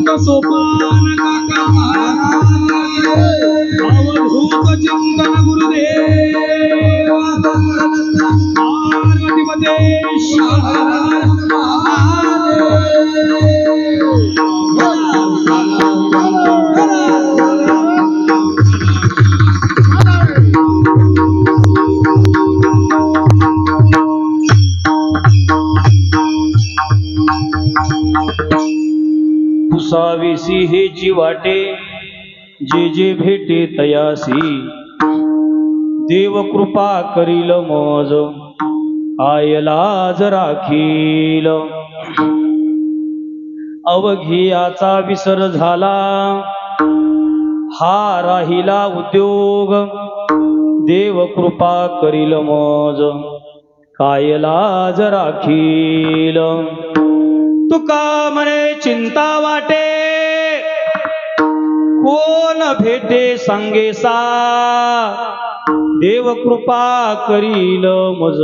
संत सोपान काका महाराज अवधूत चिंतन गुरुदेव पार्वतीपते पुसाविसी हेची वाटे जे जे भेटे तयासी देव कृपा करील मज आयलाज राखील अवघियाचा विसर झाला हा राहिला उद्योग देव कृपा करील मज कायलाज राखील तुका म्हणे चिंता वाटे कोण भेटे सांगेसा देव कृपा करील मज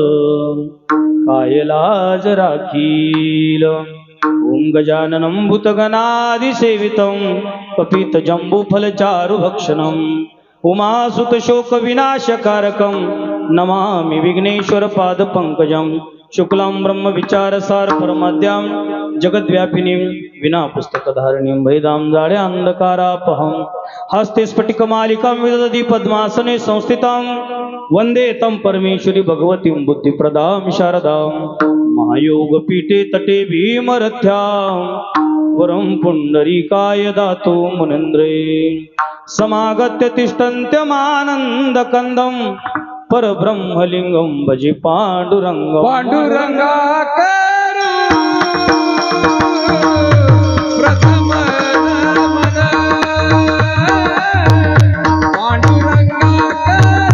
कायलाज राखील ओम गजाननं भूतगणादिसेवितं कपित जम्बूफल चारुभक्षणं उमासुत शोक विनाशकारकं नमामि विघ्नेश्वर पाद पंकजं शुक्लं ब्रह्म विचारसार परमाद्यां जगद्व्यापिनीं विना पुस्तकधारिणीं भेदां जाड्या अंधकारापहं हस्ते स्फटिकमालिकां विदधति पद्मासने संस्थितां वन्दे तं परमेश्वरी भगवतीं बुद्धिप्रदां शारदां महायोगपीठे तटे भीमरथ्यां वरं पुण्डरीकाय दातु मुनीन्द्रे समागत्य तिष्ठन्त्यमानन्दकन्दं परब्रह्मलिंगं भजे पांडुरंग पांडुरंगाकर प्रथम नमन पांडुरंगाकर प्रथम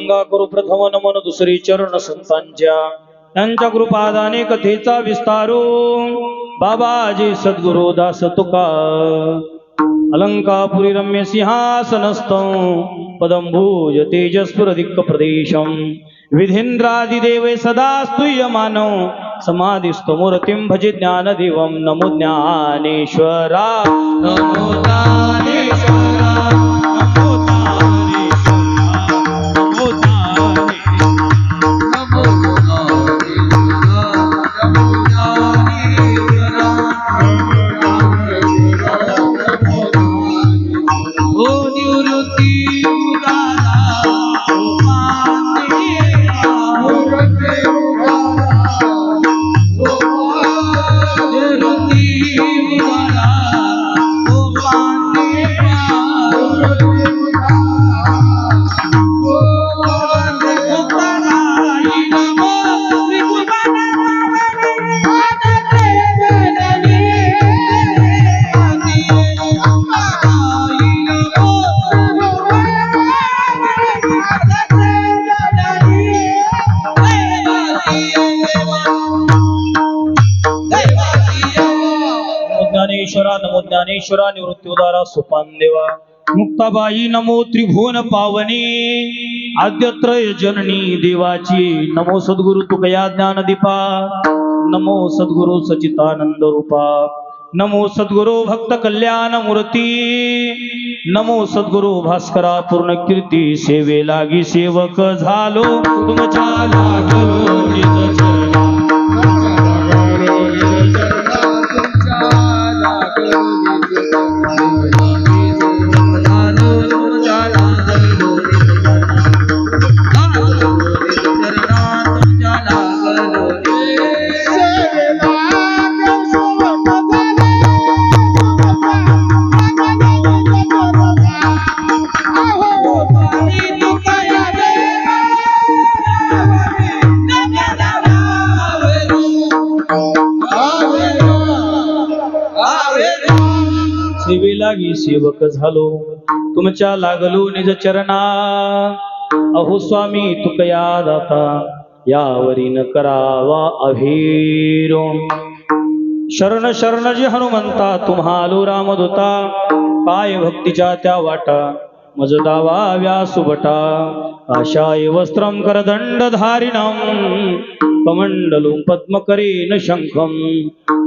नमन करू प्रथम नमन दुसरी चरण संतांच्या त्यांच्या कृपादाने कथेचा विस्तारू बाबाजी सद्गुरु दास तुका अलंकापुरी रम्य सिंहासनस्थं पदंभुज तेजस्फुरदिक्क प्रदेशं विधीन्द्रादिदेवे सदा स्तूयमानो समाधिस्थो मूर्तिं भजे ज्ञानदेवं नमो ज्ञानेश्वरा नमो ज्ञानेश्वरा परमेश्वरा नमो ज्ञानेश्वरा निवृत्त्योदारा सोपान देवा मुक्ताबाई नमो त्रिभुवन पावनी आद्यत्रय जननी देवाची नमो सद्गुरु तुकया ज्ञानदीपा नमो सद्गुरु सचितानंद रूपा नमो सद्गुरु भक्त कल्याण मूर्ती नमो सद्गुरु भास्करा पूर्ण कीर्ती सेवे लागी सेवक झालो तुमच्या लागलो निज चरणा. सेवे लागी सेवक झालो तुमच्या लागलो निज चरणा. अहो स्वामी तुकया दाता यावरी न करावा अभीरो. शरण शरण जी हनुमंता तुम्हालो रामदूता काय भक्तीच्या त्या वाटा मज दावा व्यासुबटा. आशाय वस्त्रम करदंड धारिणम कमंडलुं पद्मकरेण शंखं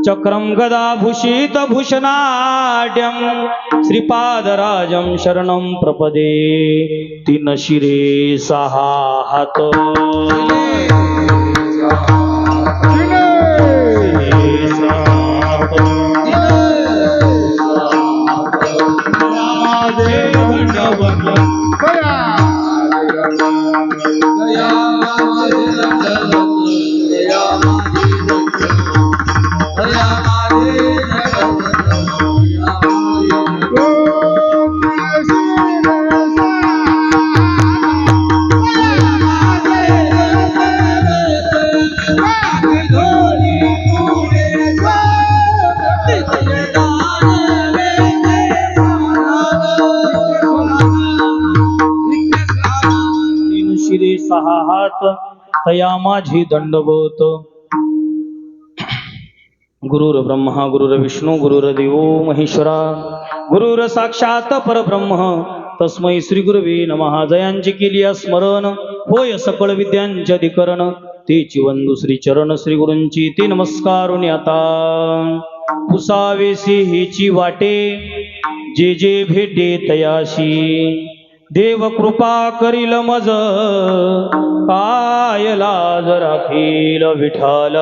चक्रं गदाभूषित भूषणाढ्यं श्रीपादराजं शरणं प्रपदे. तीन शिरे सहा हात सहा हात तया माझी दंडवत. गुरुर ब्रह्मा गुरुर विष्णू गुरुर्देवो महेश्वरा गुरुर साक्षात परब्रह्म तस्मै श्री गुरवे नमः. जयांची केली स्मरण होय सकळ विद्यांचे अधिकरण तेची वंदू श्री चरण श्री गुरूंची ते नमस्कारुनी आता. पुसावेसी हेची वाटे जे जे भेटे तयाशी देव कृपा करील मज काय लाज राखील विठाल.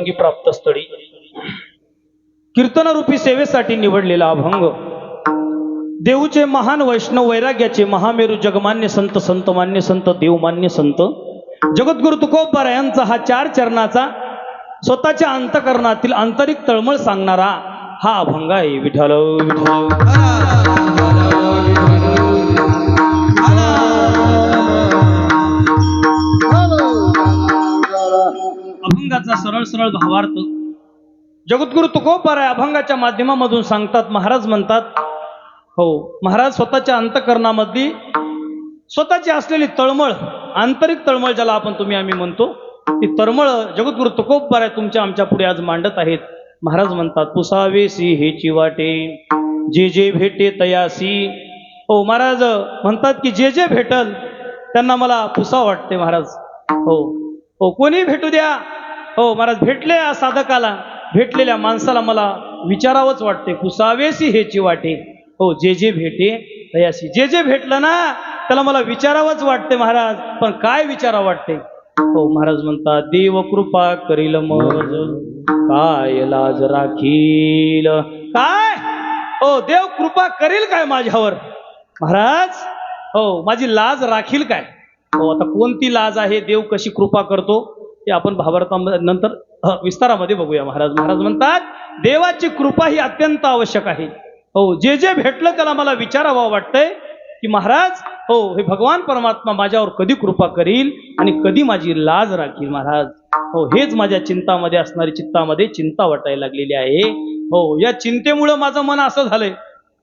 सत्संगी प्राप्त स्थळी कीर्तनरूपी सेवेसाठी निवडलेला अभंग देऊचे महान वैष्णव वैराग्याचे महामेरू जगमान्य संत संतमान्य संत देवमान्य संत जगद्गुरु तुकोबार यांचा हा 4 चरणाचा स्वतःच्या अंतकरणातील आंतरिक तळमळ सांगणारा हा अभंग आहे. विठ्ठल विठ्ठल अभंगाचा सरळ सरळ भावार्थ जगद्गुरु तुकोबार अभंगाच्या माध्यमामधून सांगतात. महाराज म्हणतात, हो महाराज स्वतःच्या अंतकरणामधली स्वतःची असलेली तळमळ, आंतरिक तळमळ ज्याला आपण आम्ही म्हणतो, ती तळमळ जगद्गुरु तुकोबार तुमच्या आमच्या पुढे आज मांडत आहेत. महाराज म्हणतात, पुसावेसी हेची वाटे जे जे भेटे तयासी. हो महाराज म्हणतात की जे जे भेटल त्यांना मला पुसा वाटते महाराज. हो हो कोणी भेटू द्या. हो महाराज भेटले साधकाला, भेटलेल्या माणसाला मला विचारावंच वाटते. पुसावेसी हेची वाटे. हो जे जे भेटे तयासी. जे जे भेटलं ना त्याला मला विचारावंच वाटते महाराज. पण काय विचारावं वाटते. हो महाराज म्हणतात, देव कृपा करील मज काय लाज राखील. काय हो देव कृपा करील काय माझ्यावर महाराज. हो माझी लाज राखील काय. हो आता कोणती लाज आहे, देव कशी कृपा करतो ते आपण भावार्थानंतर विस्तारामध्ये बघूया. महाराज म्हणतात, देवाची कृपा ही अत्यंत आवश्यक आहे. हो जे जे भेटलं त्याला मला विचारावं वाटतंय की महाराज हो हे भगवान परमात्मा माझ्यावर कधी कृपा करील आणि कधी माझी लाज राखील महाराज. हो हेच माझ्या चिंतामध्ये असणारी, चित्तामध्ये चिंता वाटायला लागलेली आहे. हो या चिंतेमुळं माझं मन असं झालंय.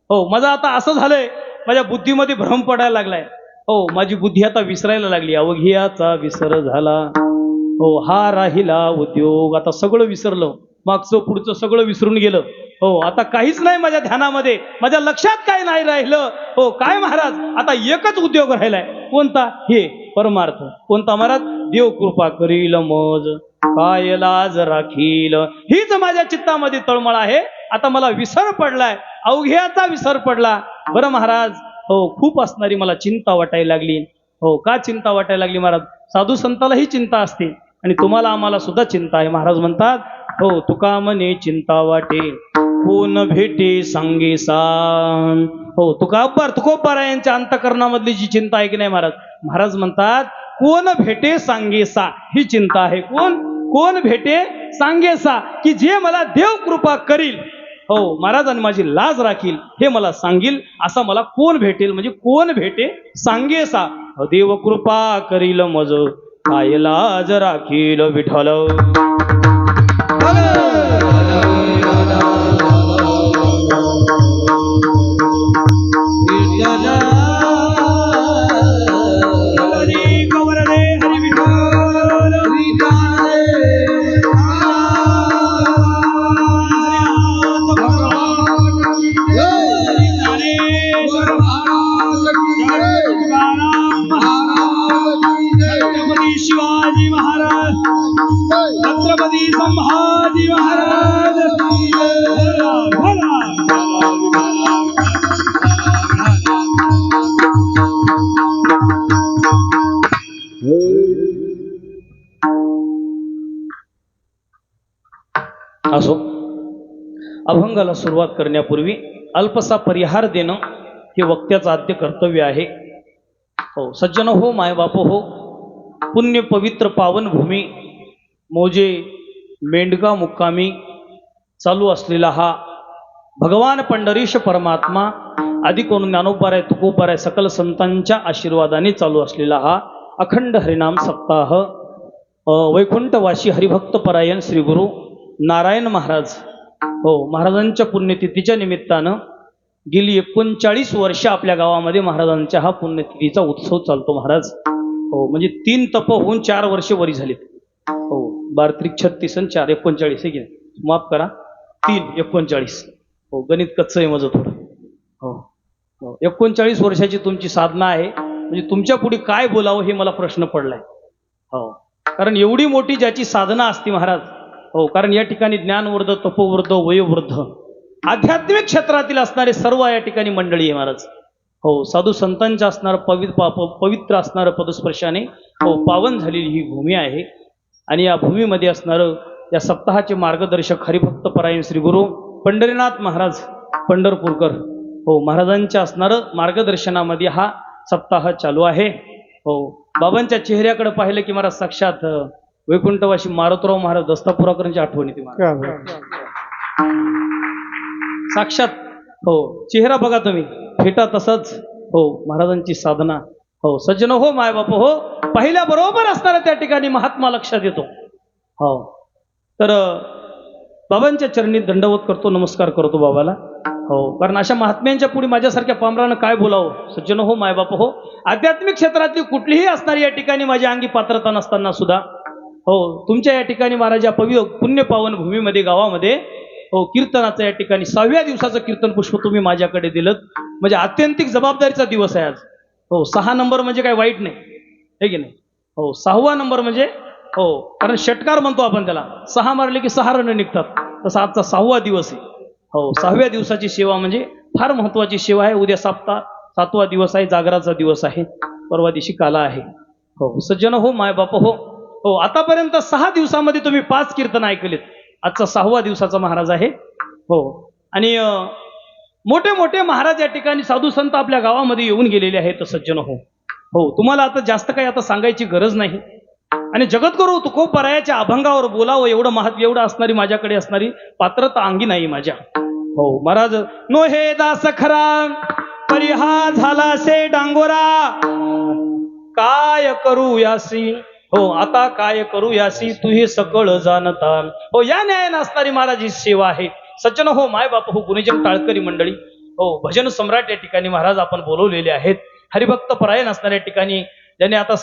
हो माझं आता असं झालंय, माझ्या बुद्धीमध्ये भ्रम पडायला लागलाय. हो माझी बुद्धी आता विसरायला लागली. अवघियाचा विसर झाला. हो हा राहिला उद्योग. आता सगळं विसरलं, मागचं पुढचं सगळं विसरून गेलं. हो आता काहीच नाही माझ्या ध्यानामध्ये, माझ्या लक्षात काय नाही राहिलं. हो काय महाराज, आता एकच उद्योग राहिलाय. कोणता? हे परमार्थ. कोणता महाराज? देव कृपा करील मज काय लाज राखील. हीच माझ्या चित्तामध्ये तळमळ आहे. आता मला विसर पडलाय, अवघ्याचा विसर पडला. बरं महाराज हो खूप असणारी मला चिंता वाटायला लागली. हो का चिंता वाटायला लागली महाराज? साधू संतालाही चिंता असते आणि तुम्हाला आम्हाला सुद्धा चिंता आहे. महाराज म्हणतात, हो तुका मने चिंता वाटे कोण भेटे सांगे सा. हो तुकोबार यांच्या अंतकरणामधली जी चिंता आहे की नाही महाराज, महाराज म्हणतात कोण भेटे सांगे सा ही चिंता आहे. कोण भेटे सांगे सा, की जे मला देव कृपा करील हो महाराज आणि माझी लाज राखील हे मला सांगील. असा मला कोण भेटेल, म्हणजे कोण भेटे सांगे सा. देव कृपा करील मज काय लाज राखील. विठ्ठल शिवाजी महाराज, छत्रपती संभाजी महाराज. असो, अभंगाला सुरुवात करण्यापूर्वी अल्पसा परिहार देणं हे वक्त्याचं आद्य कर्तव्य आहे. हो सज्जन हो, मायबाप हो, पुण्य पवित्र पावन भूमी मोजे मेंढगा मुक्कामी चालू असलेला हा भगवान पंढरीश परमात्मा आदि कोण ज्ञानोबार आहे, तुकोबार आहे, सकल संतांच्या आशीर्वादाने चालू असलेला हा अखंड हरिनाम सप्ताह वैकुंठवासी हरिभक्त परायण श्री गुरु नारायण महाराज हो महाराजांच्या पुण्यतिथीच्या निमित्तानं गेली 39 वर्ष आपल्या गावामध्ये महाराजांच्या हा पुण्यतिथीचा उत्सव चालतो. महाराज हो म्हणजे 3 तप होऊन 4 वर्ष वरी झालीत. हो 12-36 आणि 4 39 आहे. माफ करा 3-39. हो गणित कच्चं आहे माझं थोडं. हो 39 वर्षाची तुमची साधना आहे. म्हणजे तुमच्या पुढे काय बोलावं हे मला प्रश्न पडलाय. हो कारण एवढी मोठी ज्याची साधना असते महाराज. हो कारण या ठिकाणी ज्ञानवृद्ध, तपोवृद्ध, वयोवृद्ध, आध्यात्मिक क्षेत्रातील असणारे सर्व या ठिकाणी मंडळी आहे महाराज. हो साधू संतांच्या असणारं पवित्र असणारं पदस्पर्शाने हो पावन झालेली ही भूमी आहे. आणि या भूमीमध्ये असणारं या सप्ताहाचे मार्गदर्शक हरिभक्त परायण श्री गुरु पंढरीनाथ महाराज पंढरपूरकर हो महाराजांच्या असणारं मार्गदर्शनामध्ये हा सप्ताह चालू आहे. हो बाबांच्या चेहऱ्याकडे पाहिलं की महाराज साक्षात वैकुंठवासी मारुतराव महाराज दस्तापुराकरांची आठवण येते महाराज. साक्षात हो चेहरा बघा तुम्ही फेटा तसंच हो महाराजांची साधना हो सज्जन हो माय बाप हो पहिल्या बरोबर असणाऱ्या त्या ठिकाणी महात्मा लक्षात येतो. हो तर बाबांच्या चरणी दंडवत करतो, नमस्कार करतो बाबाला. हो कारण अशा महात्म्यांच्या पुढे माझ्यासारख्या पामरानं काय बोलावं. सज्जन हो माय बाप हो आध्यात्मिक क्षेत्रातली कुठलीही असणारी या ठिकाणी माझ्या अंगी पात्रता नसताना सुद्धा हो तुमच्या या ठिकाणी महाराज या पवित्र पुण्य पावन भूमीमध्ये गावामध्ये हो कीर्तनाचं या ठिकाणी 6व्या दिवसाचं कीर्तन पुष्प तुम्ही माझ्याकडे दिलं म्हणजे अत्यंतिक जबाबदारीचा दिवस आहे आज. हो 6 नंबर म्हणजे काय वाईट नाही हे की नाही. हो 6वा नंबर म्हणजे हो कारण षटकार म्हणतो आपण त्याला 6 मारले की 6 रन निघतात तसा आजचा 6वा दिवस आहे. हो 6व्या दिवसाची सेवा म्हणजे फार महत्वाची सेवा आहे. उद्या 7वा दिवस आहे, जागराचा दिवस आहे, परवा दिवशी काला आहे. हो सज्जन हो माय बाप हो हो आतापर्यंत 6 दिवसामध्ये तुम्ही 5 कीर्तन ऐकलेत. आजचा 6वा दिवसाचा महाराज आहे. हो आणि मोठे मोठे महाराज या ठिकाणी साधू संत आपल्या गावामध्ये येऊन गेलेले आहेत. सज्जन हो हो तुम्हाला आता जास्त काही आता सांगायची गरज नाही. आणि जगद्गुरु तुकोबरायाच्या अभंगावर बोलावं एवढं महत्व एवढं असणारी माझ्याकडे असणारी पात्रता अंगी नाही माझ्या. हो महाराज नो हे दास खरा परिहा झाला से डांगोरा काय करू यासी हो आता काय करू यासी तू हे सकळ जाणता. हो या न्यायाने असणारी महाराज ही सेवा आहे. सज्जन हो माय बाप हो गुणीजन टाळकरी मंडळी हो भजन सम्राट या ठिकाणी महाराज आपण बोलवलेले आहेत. हरिभक्त परायण असणाऱ्या ठिकाणी ज्याने आता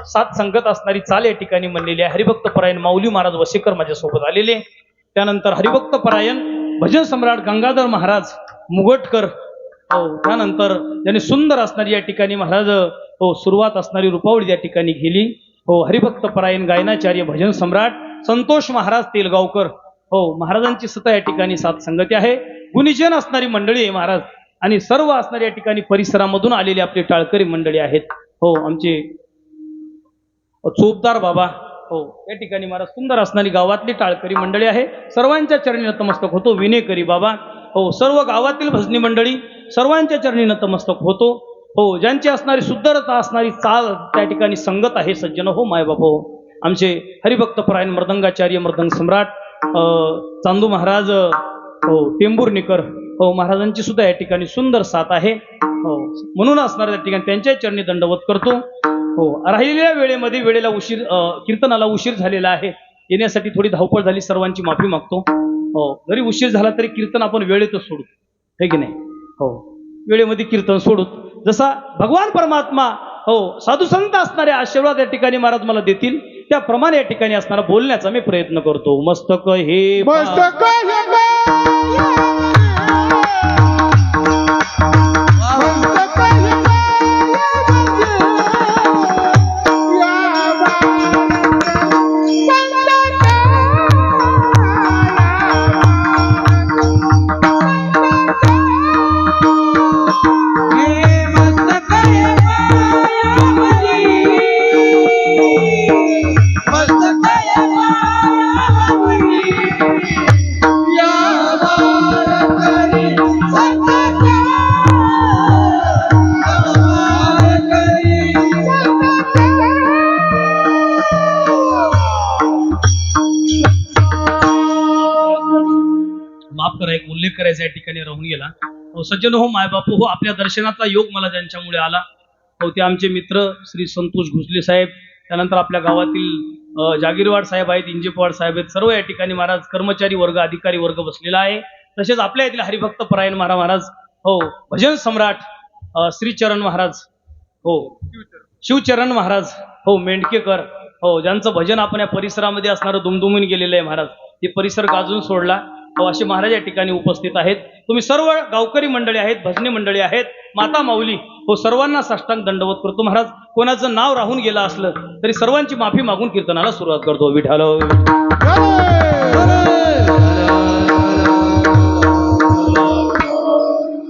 7 संगत असणारी चाल या ठिकाणी म्हणलेली आहे. हरिभक्त परायण माऊली महाराज वसेकर माझ्यासोबत आलेले. त्यानंतर हरिभक्त परायण भजन सम्राट गंगाधर महाराज मुगटकर हो त्यानंतर ज्याने सुंदर असणारी या ठिकाणी महाराज हो सुरुवात असणारी रूपावळी या ठिकाणी गेली. हो हरिभक्त परायण गायनाचार्य भजन सम्राट संतोष महाराज तेलगावकर हो महाराजांची सुद्धा या ठिकाणी 7 संगती आहे. गुणीजन असणारी मंडळी आहे महाराज आणि सर्व असणारी या ठिकाणी परिसरामधून आलेली आपली टाळकरी मंडळी आहेत. हो आमचे चोपदार बाबा हो या ठिकाणी महाराज सुंदर असणारी गावातली टाळकरी मंडळी आहे. सर्वांच्या चरणी नतमस्तक होतो. विनेकरी बाबा हो सर्व गावातील भजनी मंडळी सर्वांच्या चरणी नतमस्तक होतो. हो ज्यांची असणारी सुंदरता असणारी चाल त्या ठिकाणी संगत आहे. सज्जन हो माय बाप हो आमचे हरिभक्त परायण मृदंगाचार्य मृदंग सम्राट चांदू महाराज हो टेंभुर्णीकर हो महाराजांची सुद्धा या ठिकाणी सुंदर साथ आहे. हो म्हणून असणाऱ्या त्या ठिकाणी त्यांच्या चरणी दंडवत करतो. हो राहिलेल्या वेळेमध्ये वेळेला उशीर कीर्तनाला उशीर झालेला आहे. येण्यासाठी थोडी धावपळ झाली, सर्वांची माफी मागतो. हो जरी उशीर झाला तरी कीर्तन आपण वेळेतच सोडू हे की नाही. हो वेळेमध्ये कीर्तन सोडू जसा भगवान परमात्मा हो साधू संत असणारे आशीर्वाद या ठिकाणी महाराज मला देतील त्याप्रमाणे या ठिकाणी असणारा बोलण्याचा मी प्रयत्न करतो. मस्तक हे मस्तक एक उल्लेख करायचा या ठिकाणी राहून गेला. हो सज्जन हो मायबापू हो आपल्या दर्शनाचा योग मला ज्यांच्यामुळे आला हो ते आमचे मित्र श्री संतोष घुसले साहेब, त्यानंतर आपल्या गावातील जागीरवाड साहेब आहेत, इंजेपवाड साहेब आहेत, सर्व या ठिकाणी महाराज कर्मचारी वर्ग अधिकारी वर्ग बसलेला आहे. तसेच आपल्या येथील हरिभक्त परायण महाराज हो भजन सम्राट श्रीचरण महाराज हो शिवचरण महाराज हो मेंढकेकर हो ज्यांचं भजन आपण या परिसरामध्ये असणारं दुमदुमून गेलेलं आहे महाराज, ते परिसर गाजून सोडला हो असे महाराज या ठिकाणी उपस्थित आहेत. तुम्ही सर्व गावकरी मंडळी आहेत, भजनी मंडळी आहेत, माता माऊली हो सर्वांना साष्टांग दंडवत करतो महाराज. कोणाचं नाव राहून गेलं असलं तरी सर्वांची माफी मागून कीर्तनाला सुरुवात करतो. विठाल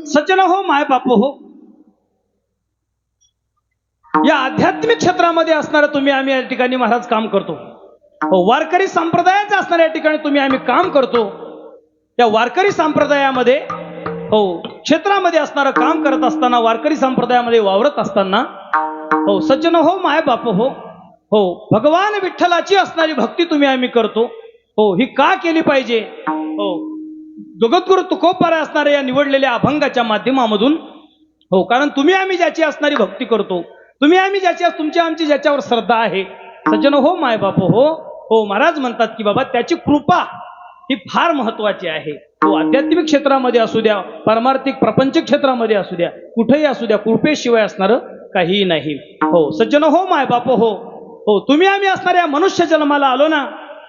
सज्जन हो माय बाप हो या आध्यात्मिक क्षेत्रामध्ये असणारं तुम्ही आम्ही या ठिकाणी महाराज काम करतो. हो वारकरी संप्रदायाचं असणाऱ्या या ठिकाणी तुम्ही आम्ही काम करतो. त्या वारकरी संप्रदायामध्ये हो क्षेत्रामध्ये असणारं काम करत असताना वारकरी संप्रदायामध्ये वावरत असताना हो सज्जन हो माय बाप हो हो भगवान विठ्ठलाची असणारी भक्ती तुम्ही आम्ही करतो. हो ही का केली पाहिजे. हो जगद्गुरु तुकोबाराय असणाऱ्या या निवडलेल्या अभंगाच्या माध्यमामधून हो कारण तुम्ही आम्ही ज्याची असणारी भक्ती करतो तुम्ही आम्ही तुमची आमची ज्याच्यावर श्रद्धा आहे सज्जन हो माय बाप हो हो महाराज म्हणतात की बाबा त्याची कृपा ही फार महत्वाची आहे. हो आध्यात्मिक क्षेत्रामध्ये असू द्या पारमार्थिक प्रपंच क्षेत्रामध्ये असू द्या कुठेही असू द्या कृपेशिवाय असणारं काहीही नाही. हो सज्जन हो माय बाप हो हो तुम्ही आम्ही असणाऱ्या मनुष्य जन्माला आलो ना.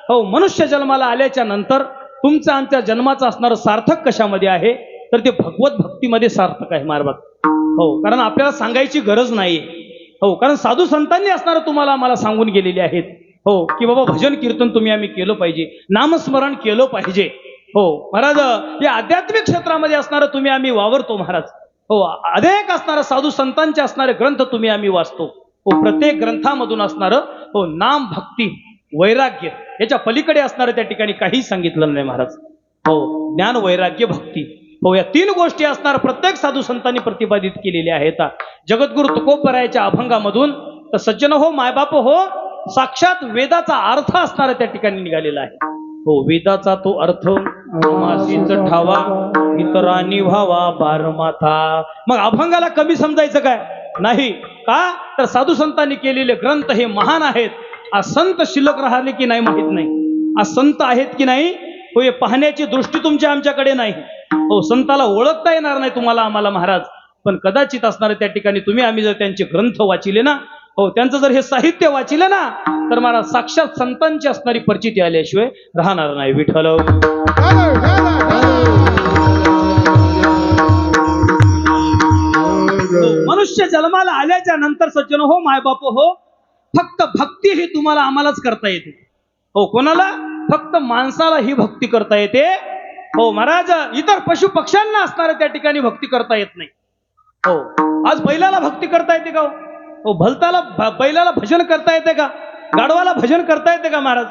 हो मनुष्य जन्माला आल्याच्या नंतर तुमचं आमच्या जन्माचं असणारं सार्थक कशामध्ये आहे तर ते भगवत भक्तीमध्ये सार्थक आहे मारबात. हो कारण आपल्याला सांगायची गरज नाही. हो कारण साधू संतांनी असणारं तुम्हाला आम्हाला सांगून गेलेले आहेत. हो की बाबा भजन कीर्तन तुम्ही आम्ही केलं पाहिजे नामस्मरण केलं पाहिजे. हो महाराज या आध्यात्मिक क्षेत्रामध्ये असणारं तुम्ही आम्ही वावरतो महाराज. हो अनेक असणारं साधू संतांचे असणारे ग्रंथ तुम्ही आम्ही वाचतो. हो प्रत्येक ग्रंथामधून असणारं हो नाम भक्ती वैराग्य याच्या पलीकडे असणारं त्या ठिकाणी काही सांगितलं नाही महाराज. हो ज्ञान वैराग्य भक्ती हो या तीन गोष्टी असणार प्रत्येक साधू संतांनी प्रतिपादित केलेल्या आहेत. जगद्गुरु तुकोबारायच्या अभंगामधून तर सज्जन हो मायबाप हो साक्षात वेदाचा अर्थ असणारा त्या ठिकाणी निघालेला आहे. हो वेदाचा तो अर्थ मासीच ठावा इतरांनी व्हावा बारमाथा. मग अभंगाला कमी समजायचं काय नाही का तर साधू संतांनी केलेले ग्रंथ हे महान आहेत. आज संत शिल्लक राहिले की नाही माहित नाही. आज संत आहेत की नाही हो हे पाहण्याची दृष्टी तुमच्या आमच्याकडे नाही. हो संताला ओळखता येणार नाही तुम्हाला आम्हाला महाराज. पण कदाचित असणारे त्या ठिकाणी तुम्ही आम्ही जर त्यांचे ग्रंथ वाचिले ना हो त्यांचं जर हे साहित्य वाचिलं ना तर मला साक्षात संतांची असणारी परिचिती आल्याशिवाय राहणार नाही. विठ्ठल मनुष्य जन्माला आल्याच्या नंतर सज्जन हो मायबाप हो फक्त भक्ती ही तुम्हाला आम्हालाच करता येते. हो कोणाला फक्त माणसाला ही भक्ती करता येते. हो महाराज इतर पशु पक्ष्यांना असणाऱ्या त्या ठिकाणी भक्ती करता येत नाही. हो आज बैलाला भक्ती करता येते का हो भलताला बैलाला भजन करता येते का गाढवाला भजन करता येते का महाराज.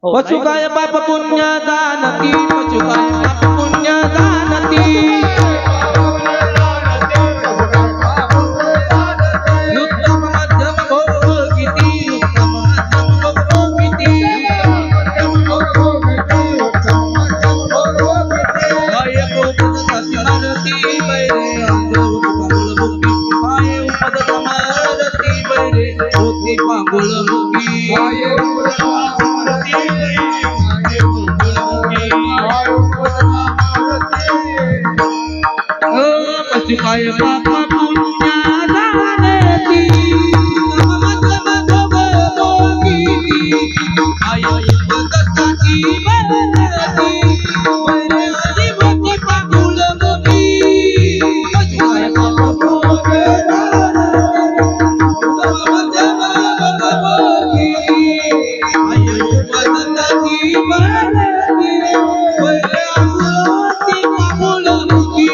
हो, पशु काय पाप पुण्य जाणती पशु काय पाप पुण्य जाणती उत्तम मध्यम भोगिती उत्तम मध्यम भोगिती काय उपदती मरती बैरे अंधुर पागुळ मुकी काय उपदती मरती बैरे होती पागुळ मुकी पशु काय पाप पुण्य जाणती आय उपदती मरती बैरे आदिवती पागुळ मुकी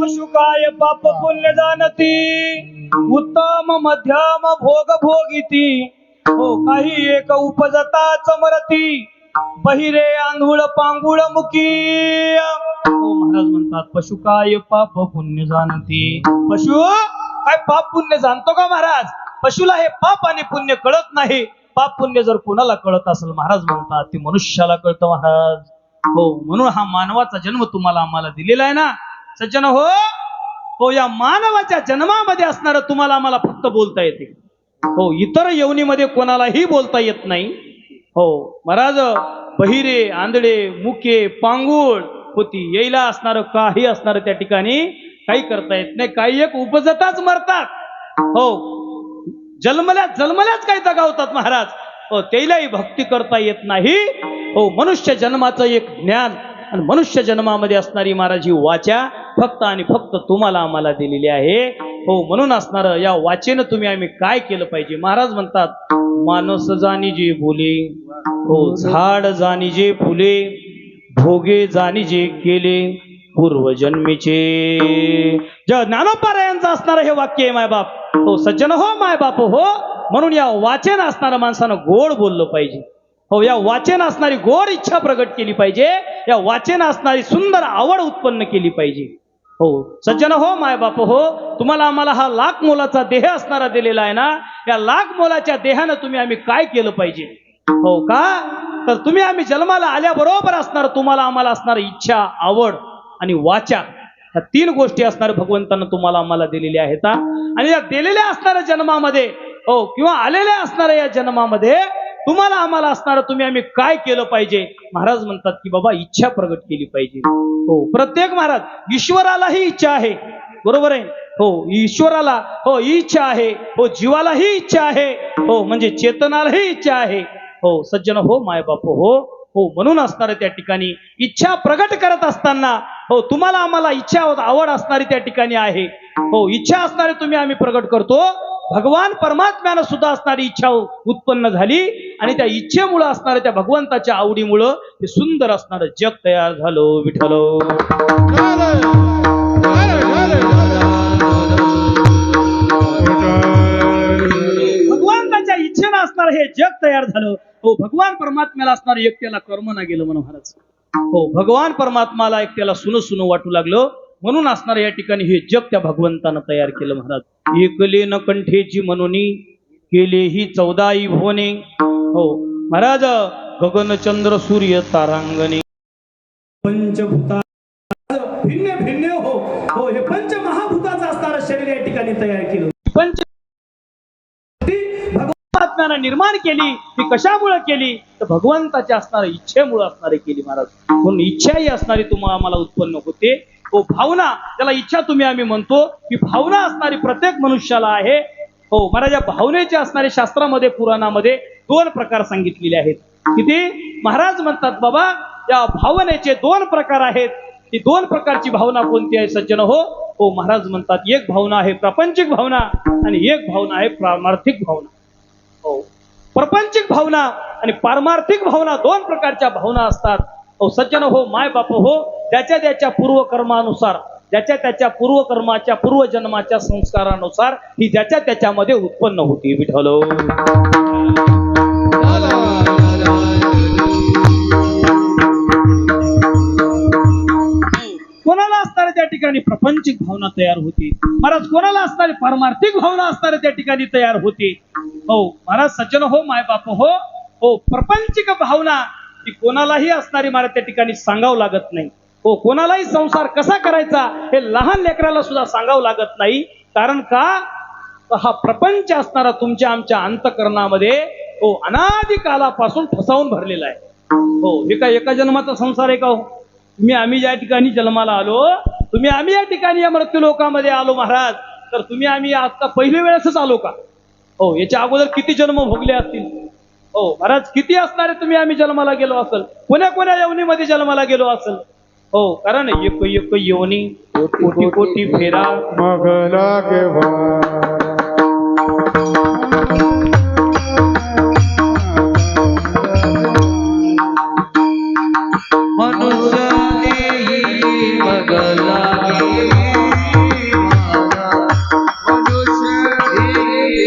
पशु काय पाप पुण्य पाप पुण्य जाणती उत्तम मध्यम भोग भोगिती. हो काही एक उपजताच मरती बहिरे आंधुळ पांगुळ मुकी. हो महाराज म्हणतात पशु काय पाप पुण्य जाणती. पशु काय पाप पुण्य जाणतो का महाराज. पशुला हे पाप आणि पुण्य कळत नाही. पाप पुण्य जर कोणाला कळत असेल महाराज म्हणतात ते मनुष्याला कळतं महाराज. हो म्हणून हा मानवाचा जन्म तुम्हाला आम्हाला दिलेला आहे ना सज्जन हो. हो या मानवाच्या जन्मामध्ये असणारं तुम्हाला आम्हाला फक्त बोलता येते. हो इतर योनीमध्ये कोणालाही बोलता येत नाही. हो महाराज बहिरे आंधळे मुके पांगुळ होती येईला असणार काही असणार त्या ठिकाणी काही करता येत नाही. काही एक उपजताच मरतात. हो जन्मल्याच काही दगावतात महाराज. हो त्यालाही भक्ती करता येत नाही. हो मनुष्य जन्माचं एक ज्ञान आणि मनुष्य जन्मामध्ये असणारी महाराज ही वाचा फक्त आणि फक्त तुम्हाला आम्हाला दिलेली आहे. हो म्हणून असणार या वाचेनं तुम्ही आम्ही काय केलं पाहिजे. महाराज म्हणतात माणूस जाणी जे बोले हो झाड जाणी जे फुले भोगे जाणी जे केले पूर्वजन्मीचे. ज्ञानोपारायांचं असणार हे वाक्य आहे माय बाप. हो सज्जन हो माय बाप हो, म्हणून या वाचेन असणाऱ्या माणसानं गोड बोललं पाहिजे. हो या वाचेन असणारी गोड इच्छा प्रगट केली पाहिजे. या वाचेन असणारी सुंदर आवड उत्पन्न केली पाहिजे. हो सज्जन हो माय बाप हो, तुम्हाला आम्हाला हा लाख मोलाचा देह असणारा दिलेला आहे ना, या लाख मोलाच्या देहानं तुम्ही आम्ही काय केलं पाहिजे. हो का, तर तुम्ही आम्ही जन्माला आल्याबरोबर असणार तुम्हाला आम्हाला असणार इच्छा, आवड आणि वाचा, या तीन गोष्टी असणार भगवंतानं तुम्हाला आम्हाला दिलेल्या आहेत. आणि या दिलेल्या असणाऱ्या जन्मामध्ये हो किंवा आलेल्या असणाऱ्या या जन्मामध्ये तुम्हाला आम्हाला असणार तुम्ही आम्ही काय केलं पाहिजे. महाराज म्हणतात की बाबा इच्छा प्रगट केली पाहिजे. हो प्रत्येक महाराज ईश्वरालाही इच्छा आहे, बरोबर आहे. हो ईश्वराला हो इच्छा आहे. हो जीवालाही इच्छा आहे. हो म्हणजे चेतनालाही इच्छा आहे. हो सज्जन हो माय बाप हो, हो म्हणून असणारे त्या ठिकाणी इच्छा प्रगट करत असताना हो तुम्हाला आम्हाला इच्छा आवड असणारी त्या ठिकाणी आहे. हो इच्छा असणारे तुम्ही आम्ही प्रगट करतो. भगवान परमात्म्यानं सुद्धा असणारी इच्छा उत्पन्न झाली आणि त्या इच्छेमुळे असणाऱ्या त्या भगवंताच्या आवडीमुळं हे सुंदर असणारं जग तयार झालं. विठ्ठल भगवंताच्या इच्छेनं असणार हे जग तयार झालं. हो भगवान परमात्म्याला असणार एकट्याला कर्म ना गेलं म्हणून महाराज. हो भगवान परमात्माला एकट्याला सुन सुन वाटू लागलं, म्हणून असणार या ठिकाणी हे जग त्या भगवंतानं तयार केलं महाराज. एकले न कंठेची म्हणूनी केले ही 14 भुवने. हो महाराज गगन चंद्र सूर्य तारांगणे पंचभूता भिन्न भिन्न हो, हो हे पंच महाभूताचं असणारं शरीर या ठिकाणी तयार केलं. पंच भगवंतानं निर्माण केली, ती कशामुळे केली तर भगवंताच्या असणाऱ्या इच्छेमुळे असणारी केली महाराज. म्हणून इच्छाही असणारी तुम्हाला आम्हाला उत्पन्न होते. हो भावना, त्याला इच्छा तुम्ही आम्ही म्हणतो, की भावना असणारी प्रत्येक मनुष्याला आहे. हो महाराज या भावनेचे असणारे शास्त्रामध्ये पुराणामध्ये 2 प्रकार सांगितलेले आहेत. किती महाराज म्हणतात बाबा या भावनेचे 2 प्रकार आहेत. ती 2 प्रकारची भावना कोणती आहे सज्जन हो, हो महाराज म्हणतात एक भावना आहे प्रापंचिक भावना आणि एक भावना आहे पारमार्थिक भावना. हो प्रापंचिक भावना आणि पारमार्थिक भावना 2 प्रकारच्या भावना असतात. हो सज्जन हो माय बाप हो, त्याच्या त्याच्या पूर्वकर्मानुसार, ज्याच्या त्याच्या पूर्वकर्माच्या पूर्वजन्माच्या संस्कारानुसार ही ज्याच्या त्याच्यामध्ये उत्पन्न होती. विठ्ठल कोणाला असणारे त्या ठिकाणी प्रापंचिक भावना तयार होती महाराज, कोणाला असणारी पारमार्थिक भावना असणारे त्या ठिकाणी तयार होती. हो महाराज सज्जन हो माय बाप हो, हो प्रापंचिक भावना ती कोणालाही असणारी महाराज त्या ठिकाणी सांगावं लागत नाही. हो कोणालाही संसार कसा करायचा हे लहान लेकराला सुद्धा सांगावं लागत नाही. कारण का हा प्रपंच असणारा तुमच्या आमच्या अंतःकरणामध्ये हो अनादी कालापासून ठसावून भरलेला आहे. हो हे काय एका जन्माचा संसार आहे का हो. तुम्ही आम्ही ज्या ठिकाणी जन्माला आलो, तुम्ही आम्ही या ठिकाणी या मृत्यू लोकांमध्ये आलो महाराज, तर तुम्ही आम्ही आता पहिल्या वेळेसच आलो का. हो याच्या अगोदर किती जन्म भोगले असतील. हो महाराज किती असणारे तुम्ही आम्ही जन्माला गेलो असेल, कोण्या कोण्या योनीमध्ये जन्माला गेलो असेल. हो कारण एक एक योनी कोटी कोटी फेरा मग लागे मनुष्य देही मग लागे मनुष्य देही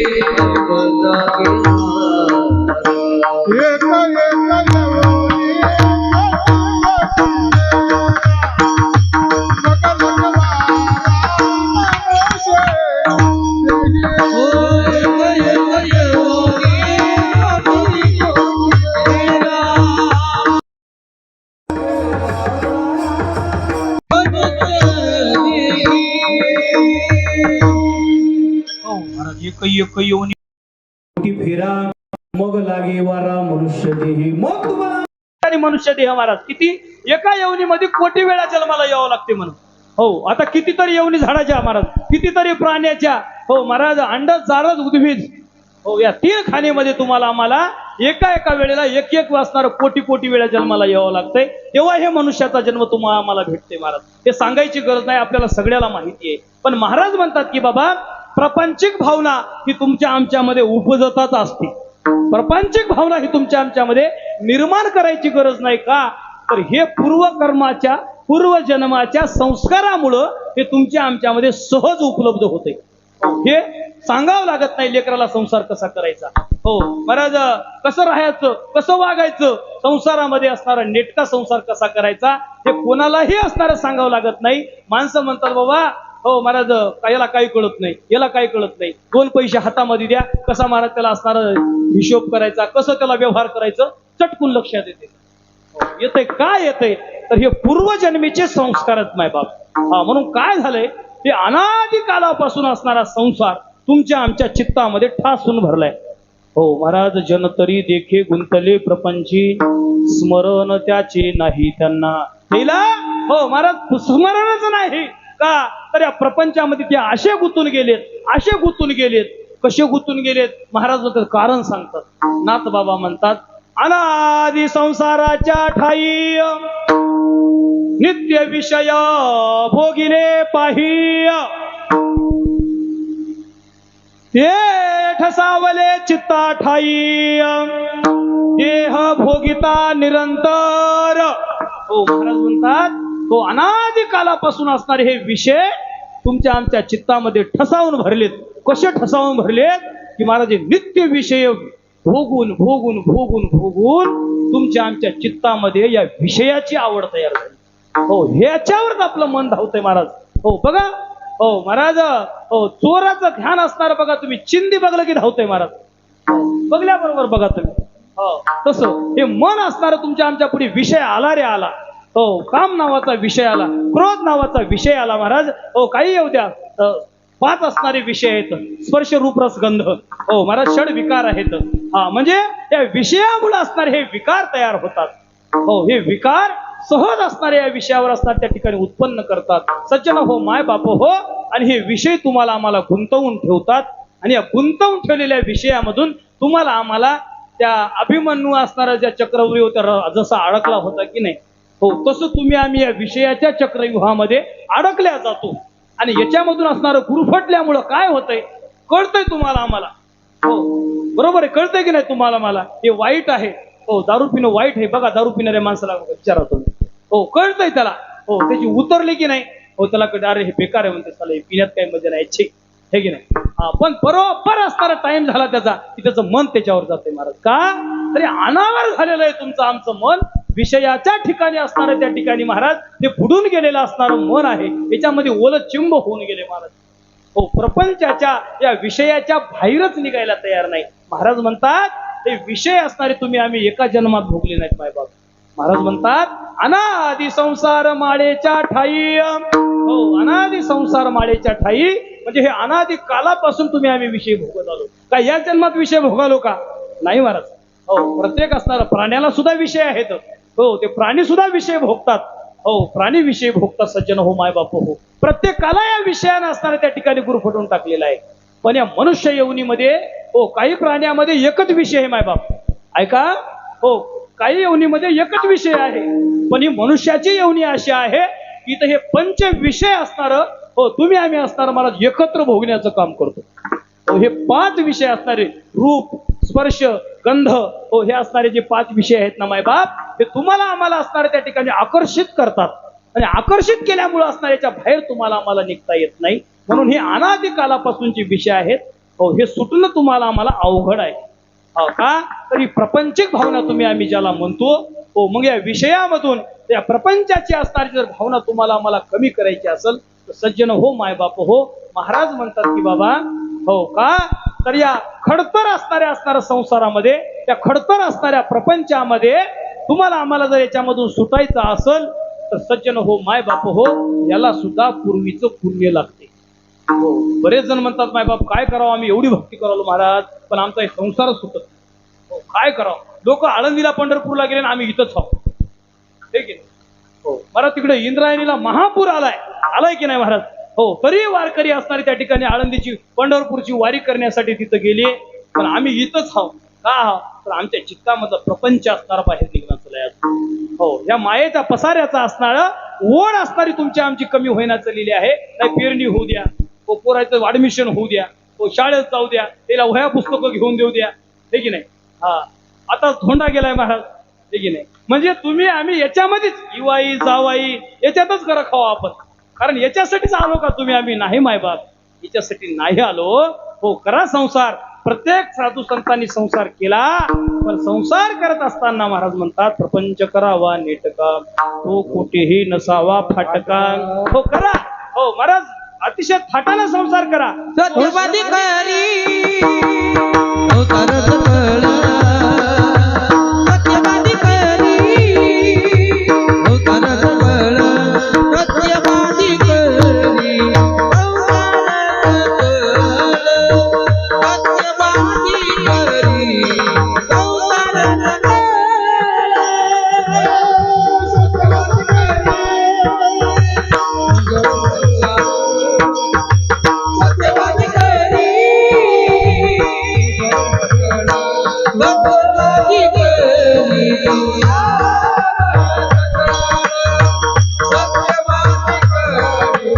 मग लागे एक योनी फेरा मग लागे वारा मनुष्य देही. मग तुम्हाला मनुष्य देह महाराज किती एका येवनीमध्ये कोटी वेळा जन्माला यावं लागते म्हणून. हो आता कितीतरी येवनी झाडाच्या महाराज, कितीतरी प्राण्याच्या. हो महाराज अंड जारज उद्भिज हो या 3 खाणीमध्ये तुम्हाला आम्हाला एका एका वेळेला एक एक वाचणार कोटी कोटी वेळा जन्माला यावं लागतंय. तेव्हा हे मनुष्याचा जन्म तुम्हाला आम्हाला भेटते महाराज. हे सांगायची गरज नाही, आपल्याला सगळ्याला माहिती आहे. पण महाराज म्हणतात की बाबा प्रापंचिक भावना ही तुमच्या आमच्यामध्ये उपजतच असते. प्रापंचिक भावना ही तुमच्या आमच्यामध्ये निर्माण करायची गरज नाही का, तर हे पूर्वकर्माच्या पूर्वजन्माच्या संस्कारामुळं हे तुमच्या आमच्यामध्ये सहज उपलब्ध होते. हे सांगावं लागत नाही लेकराला संसार कसा करायचा. हो महाराज, कसं राहायचं, कसं वागायचं, संसारामध्ये असणारा नेटका संसार कसा करायचा हे कोणालाही असणारं सांगावं लागत नाही. माणसं म्हणतात बाबा हो महाराज याला काही कळत नाही, याला काही कळत नाही, 2 पैसे हातामध्ये द्या, कसा महाराज त्याला असणारा हिशोब करायचा, कसं त्याला व्यवहार करायचं चटकून लक्षात येते. येतंय काय येतंय तर हे पूर्वजन्मीचे संस्कार आहेत मायबाप. म्हणून काय झालंय, ते अनादी कालापासून असणारा संसार तुमच्या आमच्या चित्तामध्ये ठासून भरलाय. हो महाराज, जन तरी देखे गुंतले प्रपंची, स्मरण त्याचे नाही त्यांना. तिला हो महाराज स्मरणच नाही का, तर या प्रपंचामध्ये ते असे गुंतून गेलेत, असे गुंतून गेलेत. कसे गुंतून गेलेत महाराज कारण सांगतात. नाथ बाबा म्हणतात, अनादि संसाराच्या ठाई नित्य विषय भोगिले पाही, ते ठसावले चित्ता ठाई, देह भोगिता निरंतर. हो महाराज म्हणतात, तो अनादि कालापासून असणारे हे विषय तुमच्या आमच्या चित्तामध्ये ठसावून भरलेत. कसे ठसावून भरलेत की महाराज नित्य विषय भोगून भोगून भोगून भोगून तुमच्या आमच्या चित्तामध्ये या विषयाची आवड तयार झाली. हो ह्याच्यावरच आपलं मन धावतंय महाराज. हो बघा, हो महाराज, हो चोराचं ध्यान असणार बघा तुम्ही, चिंदी बघलं की धावतंय महाराज. बघल्याबरोबर बघा तुम्ही. हो तसं हे मन असणार तुमच्या आमच्या पुढे विषय आला रे आला. हो काम नावाचा विषय आला, क्रोध नावाचा विषय आला महाराज. हो काही येऊ द्या, 5 असणारे विषय आहेत, स्पर्श रूप रस गंध. हो महाराज षड विकार आहेत. म्हणजे या विषयामुळे असणारे हे विकार तयार होतात. हो हे विकार सहज असणारे या विषयावर असणार त्या ठिकाणी उत्पन्न करतात. सज्जन हो, माय बाप हो, आणि हे विषय तुम्हाला आम्हाला गुंतवून ठेवतात. आणि या गुंतवून ठेवलेल्या विषयामधून तुम्हाला आम्हाला त्या अभिमन्यू असणारा ज्या चक्रव्यूह होता जसा अडकला होता की नाही, हो तसं तुम्ही आम्ही या विषयाच्या चक्रव्यूहामध्ये अडकल्या जातो. आणि याच्यामधून असणारं गुरफटल्यामुळं काय होतंय कळतंय तुम्हाला आम्हाला. हो बरोबर आहे, कळतंय की नाही तुम्हाला मला हे वाईट आहे. हो दारू पिणं वाईट आहे बघा, दारू पिणाऱ्या माणसाला विचारा तुम्ही. हो कळतंय त्याला, हो त्याची उतरली की नाही, हो त्याला कधी अरे हे बेकार आहे म्हणते, त्याला पिण्यात काही मजा नाही छे, हे की नाही. पण बरोबर असणारा टाइम झाला त्याचा की त्याचं मन त्याच्यावर जाते महाराज. का तरी अनावर झालेलं आहे तुमचं आमचं मन. विषयाच्या ठिकाणी असणारं त्या ठिकाणी महाराज ते बुडून गेलेलं असणारं मन आहे, याच्यामध्ये ओलं चिंब होऊन गेले महाराज. हो प्रपंचाच्या या विषयाच्या बाहेरच निघायला तयार नाही. महाराज म्हणतात ते विषय असणारे तुम्ही आम्ही एका जन्मात भोगले नाहीत मायबाप. महाराज म्हणतात अनादि संसार माळेच्या ठाई. हो अनादि संसार माळेच्या ठाई म्हणजे हे अनादि कालापासून तुम्ही आम्ही विषय भोगत आलो. का या जन्मात विषय भोगालो का? नाही महाराज. हो प्रत्येक असणारा प्राण्याला सुद्धा विषय आहेत. हो ते प्राणी सुद्धा विषय भोगतात. हो प्राणी विषय भोगतात सज्जन हो, माय बाप हो. प्रत्येकाला या विषयानं असणारा त्या ठिकाणी गुरफटून टाकलेला आहे. पण या मनुष्य योनीमध्ये हो काही प्राण्यामध्ये एकच विषय आहे माय बाप. ऐका, हो काही योनीमध्ये एकच विषय आहे, पण ही मनुष्याची योनी अशी आहे की इथं हे 5 विषय असणार. हो तुम्ही आम्ही असणार मला एकत्र भोगण्याचं काम करतो. हो हे 5 विषय असणारे रूप स्पर्श गंध, हो हे असणारे जे 5 विषय आहेत ना माय बाप, हे तुम्हाला आम्हाला असणारे त्या ठिकाणी आकर्षित करतात. आणि आकर्षित केल्यामुळे असणाऱ्याच्या बाहेर तुम्हाला आम्हाला निघता येत नाही. म्हणून हे अनादि कालापासूनचे विषय आहेत. हो हे सुटणं तुम्हाला आम्हाला अवघड आहे. हो का तरी प्रपंचिक भावना तुम्ही आम्ही ज्याला म्हणतो, हो मग या विषयामधून या प्रपंचाची असणारी जर भावना तुम्हाला आम्हाला कमी करायची असेल तर सज्जन हो, माय बाप हो, महाराज म्हणतात की बाबा हो का तर या खडतर असणाऱ्या संसारामध्ये, त्या खडतर असणाऱ्या प्रपंचामध्ये तुम्हाला आम्हाला जर याच्यामधून सुटायचं असेल तर सज्जन हो, माय बाप हो, याला सुद्धा पूर्वीचं पुण्य लागते. हो बरेच जण म्हणतात माय बाप काय करावं, आम्ही एवढी भक्ती करावं महाराज पण आमचा एक संसारच सुटत नाही. हो काय करावं, लोक आळंदीला पंढरपूरला गेले आणि आम्ही इथंच आहोत. हे की नाही. हो महाराज तिकडे इंद्रायणीला महापूर आलाय की नाही महाराज. हो तरी वारकरी असणारे त्या ठिकाणी आळंदीची पंढरपूरची वारी करण्यासाठी तिथं गेले, पण आम्ही इथंच आहोत. का आहोत तर आमच्या चित्तामधला प्रपंच असणारा बाहेर निघणार चाललाय. हो या मायेचा पसाऱ्याचा असणार ओढ असणारी तुमची आमची कमी होईना चाललेली आहे. नाही पेरणी होऊ द्या, हो पोराचं ऍडमिशन होऊ द्या, हो शाळेत जाऊ द्या, त्याला वह्या पुस्तकं घेऊन देऊ द्या. हे की नाही. आता धोंडा गेलाय महाराज. हे की नाही. म्हणजे तुम्ही आम्ही याच्यामध्येच इवाई जावाई याच्यातच करा खावा आपण. कारण याच्यासाठीच आलो का तुम्ही आम्ही? नाही मायबाप, याच्यासाठी नाही आलो. हो करा संसार. प्रत्येक साधू संतांनी संसार केला, पण संसार करत असताना महाराज म्हणतात प्रपंच करावा नेटका, तो कोठेही नसावा फाटका. हो करा. हो महाराज अतिशय थाटाने संसार करा. सत्यवादी करी अवतार सकळ, सत्यवादी करी अवतार सकळ, सत्यवादी करी अवतार सकळ, सत्यवादी करी अवतार सकळ. सत्यवादी करी भगवादी करी सत्यवादी करी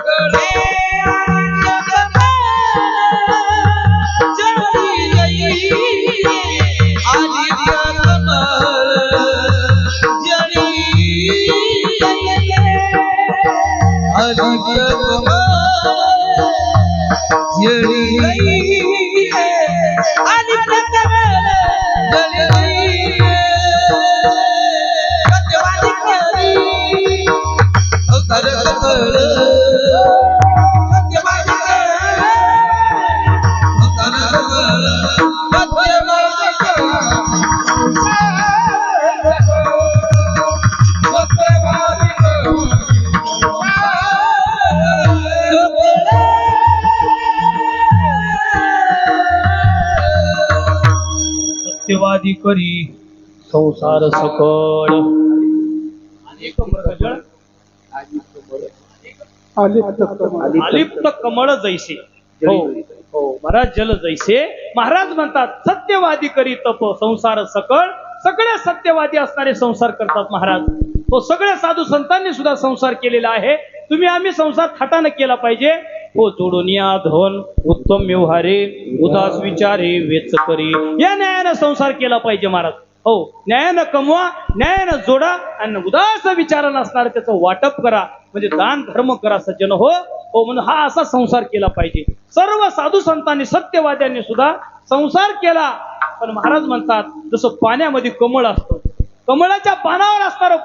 सकळे आदित्य कमळ जळी, आदित्य कमळ जळी, आदित्य कमळ जळी. सत्यवादी करी अवतार सकळ, सत्यवादी करी अवतार सकळ, सत्यवादी सत्यवादी करी संसार सकळ. अनेक मृगजळ अलिप्त कमळ जैसे. हो हो महाराज जल जैसे. महाराज म्हणतात सत्यवादी करी तप संसार सकळ. सगळे सत्यवादी असणारे संसार करतात महाराज. हो सगळ्या साधू संतांनी सुद्धा संसार केलेला आहे. तुम्ही आम्ही संसार थाटाने केला पाहिजे. हो जोडून या धन उत्तम व्यवहारे, उदास विचारे वेच करी, या न्यायानं संसार केला पाहिजे महाराज. हो न्यायानं कमवा, न्यायानं जोडा आणि उदास विचारानं असणार त्याचं वाटप करा. म्हणजे दान धर्म करा सज्जन. हो हो म्हणून हा असा संसार केला पाहिजे. सर्व साधू संतांनी सत्यवाद्यांनी सुद्धा संसार केला. पण महाराज म्हणतात जसं पाण्यामध्ये कमळ असतं, कमळाच्या पानावर असणार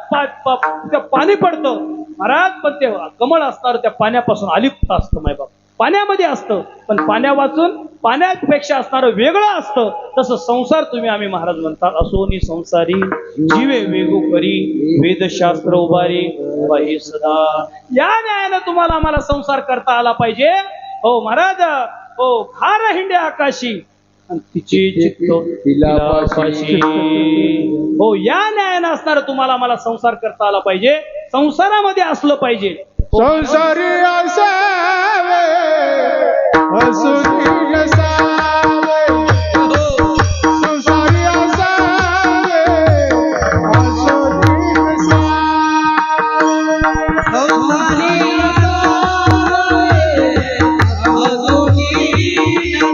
त्या पाणी पडतं महाराज, पण ते कमळ असणार त्या पाण्यापासून अलिप्त असतं मायबाप. पाण्यामध्ये असतं पण पाण्या वाचून पाण्यापेक्षा असणारं वेगळं असतं. तसं संसार तुम्ही आम्ही महाराज म्हणतात असोनी संसारी जीवे वेगू करी, वेदशास्त्र उभारी बाई सदा. या न्यायानं तुम्हाला आम्हाला संसार करता आला पाहिजे. हो महाराज. हो खार हिंडे आकाशी आणि तिचे चित्त तिलापाशी. हो या न्यायानं असणार तुम्हाला आम्हाला संसार करता आला पाहिजे. संसारामध्ये असलं पाहिजे. संसारी असावे असुनी नसावे, संसारी असावे असुनी नसावे, संसारी असावे अजूनी नसावे,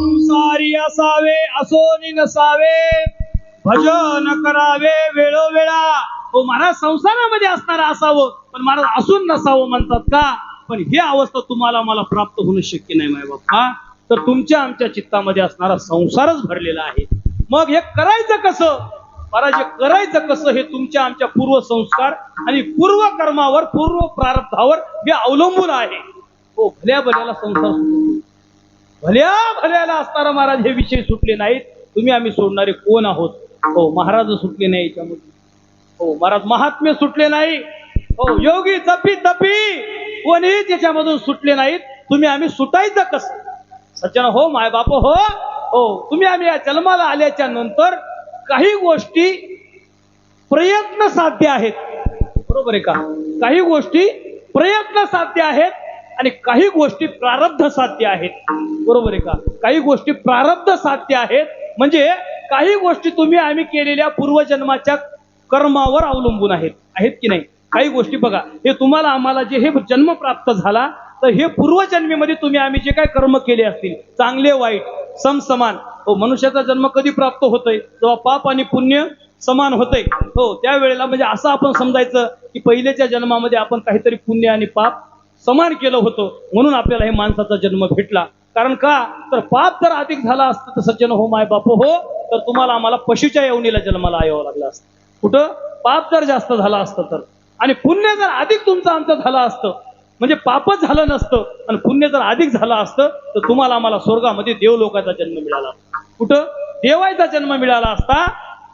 संसारी असावे अजूनी नसावे भजन करावे वेळोवेळा. हो महाराज संसारामध्ये असणारं असावं पण महाराज असून नसावं म्हणतात का? पण ही अवस्था तुम्हाला मला प्राप्त होणं शक्य नाही माय बाप्पा. तर तुमच्या आमच्या चित्तामध्ये असणारा संसारच भरलेला आहे. मग हे करायचं कसं महाराज? हे करायचं कसं हे तुमच्या आमच्या पूर्व संस्कार आणि पूर्व कर्मावर पूर्व प्रारब्धावर हे अवलंबून आहे. हो भल्या भल्याला संसार सुटतो, भल्या भल्याला असणारा महाराज हे विषय सुटले नाहीत. तुम्ही आम्ही सोडणारे कोण आहोत? हो महाराज सुटले नाही याच्यामध्ये. हो महाराज महात्मे सुटले नाही. हो योगी जपी तपी कोणीही त्याच्यामधून सुटले नाहीत. तुम्ही आम्ही सुटायचं कसं? सज्जन हो माय बाप हो. हो तुम्ही आम्ही या जन्माला आल्याच्या नंतर काही गोष्टी प्रयत्न साध्य आहेत, बरोबर आहे का? काही गोष्टी प्रयत्न साध्य आहेत आणि काही गोष्टी प्रारब्ध साध्य आहेत, बरोबर आहे का? काही गोष्टी प्रारब्ध साध्य आहेत म्हणजे काही गोष्टी तुम्ही आम्ही केलेल्या पूर्वजन्माच्या कर्मावर अवलंबून आहेत, आहेत की नाही? काही गोष्टी बघा, हे तुम्हाला आम्हाला जे हे जन्म प्राप्त झाला तर हे पूर्वजन्मीमध्ये तुम्ही आम्ही जे काही कर्म केले असतील चांगले वाईट समसमान. हो मनुष्याचा जन्म कधी प्राप्त होतोय? जेव्हा पाप आणि पुण्य समान होतंय. हो त्यावेळेला म्हणजे असं आपण समजायचं की पहिल्याच्या जन्मामध्ये आपण काहीतरी पुण्य आणि पाप समान केलं होतं म्हणून आपल्याला हे माणसाचा जन्म भेटला. कारण का? तर पाप जर अधिक झाला असतं तर सज्जन हो माय बाप हो तर तुम्हाला आम्हाला पशुच्या यवनीला जन्माला यावं लागलं असतं. कुठं? पाप जर जास्त झाला असतं तर, आणि पुण्य जर अधिक तुमचं आमचं झालं असतं म्हणजे पापच झालं नसतं आणि पुण्य जर अधिक झालं असतं तर तुम्हाला आम्हाला स्वर्गामध्ये देवलोकाचा जन्म मिळाला. कुठं? देवाचा जन्म मिळाला असता.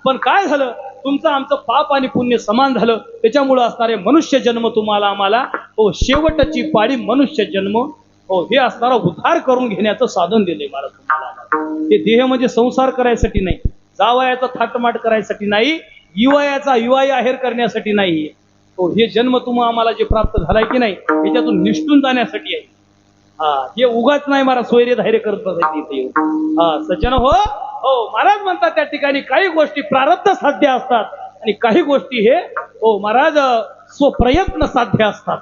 पण काय झालं? तुमचं आमचं पाप आणि पुण्य समान झालं. त्याच्यामुळं असणारे मनुष्य जन्म तुम्हाला आम्हाला हो शेवटची पाळी मनुष्य जन्म हो हे असणारा उद्धार करून घेण्याचं साधन दिले महाराज तुम्हाला. हे देह म्हणजे संसार करायसाठी नाही, जावयाचा थाटमाट करायसाठी नाही, युवायाचा युवाई आहेर करण्यासाठी नाही. हो हे जन्म तुम्हाला आम्हाला जे प्राप्त झालाय की नाही त्याच्यातून निष्ठून जाण्यासाठी आहे. हा हे उगाच नाही महाराज सोयरे धैर्य करत बसायचे इथे येऊन. हा सज्जन हो. हो महाराज म्हणतात त्या ठिकाणी काही गोष्टी प्रारब्ध साध्य असतात आणि काही गोष्टी हे हो महाराज स्वप्रयत्न साध्य असतात.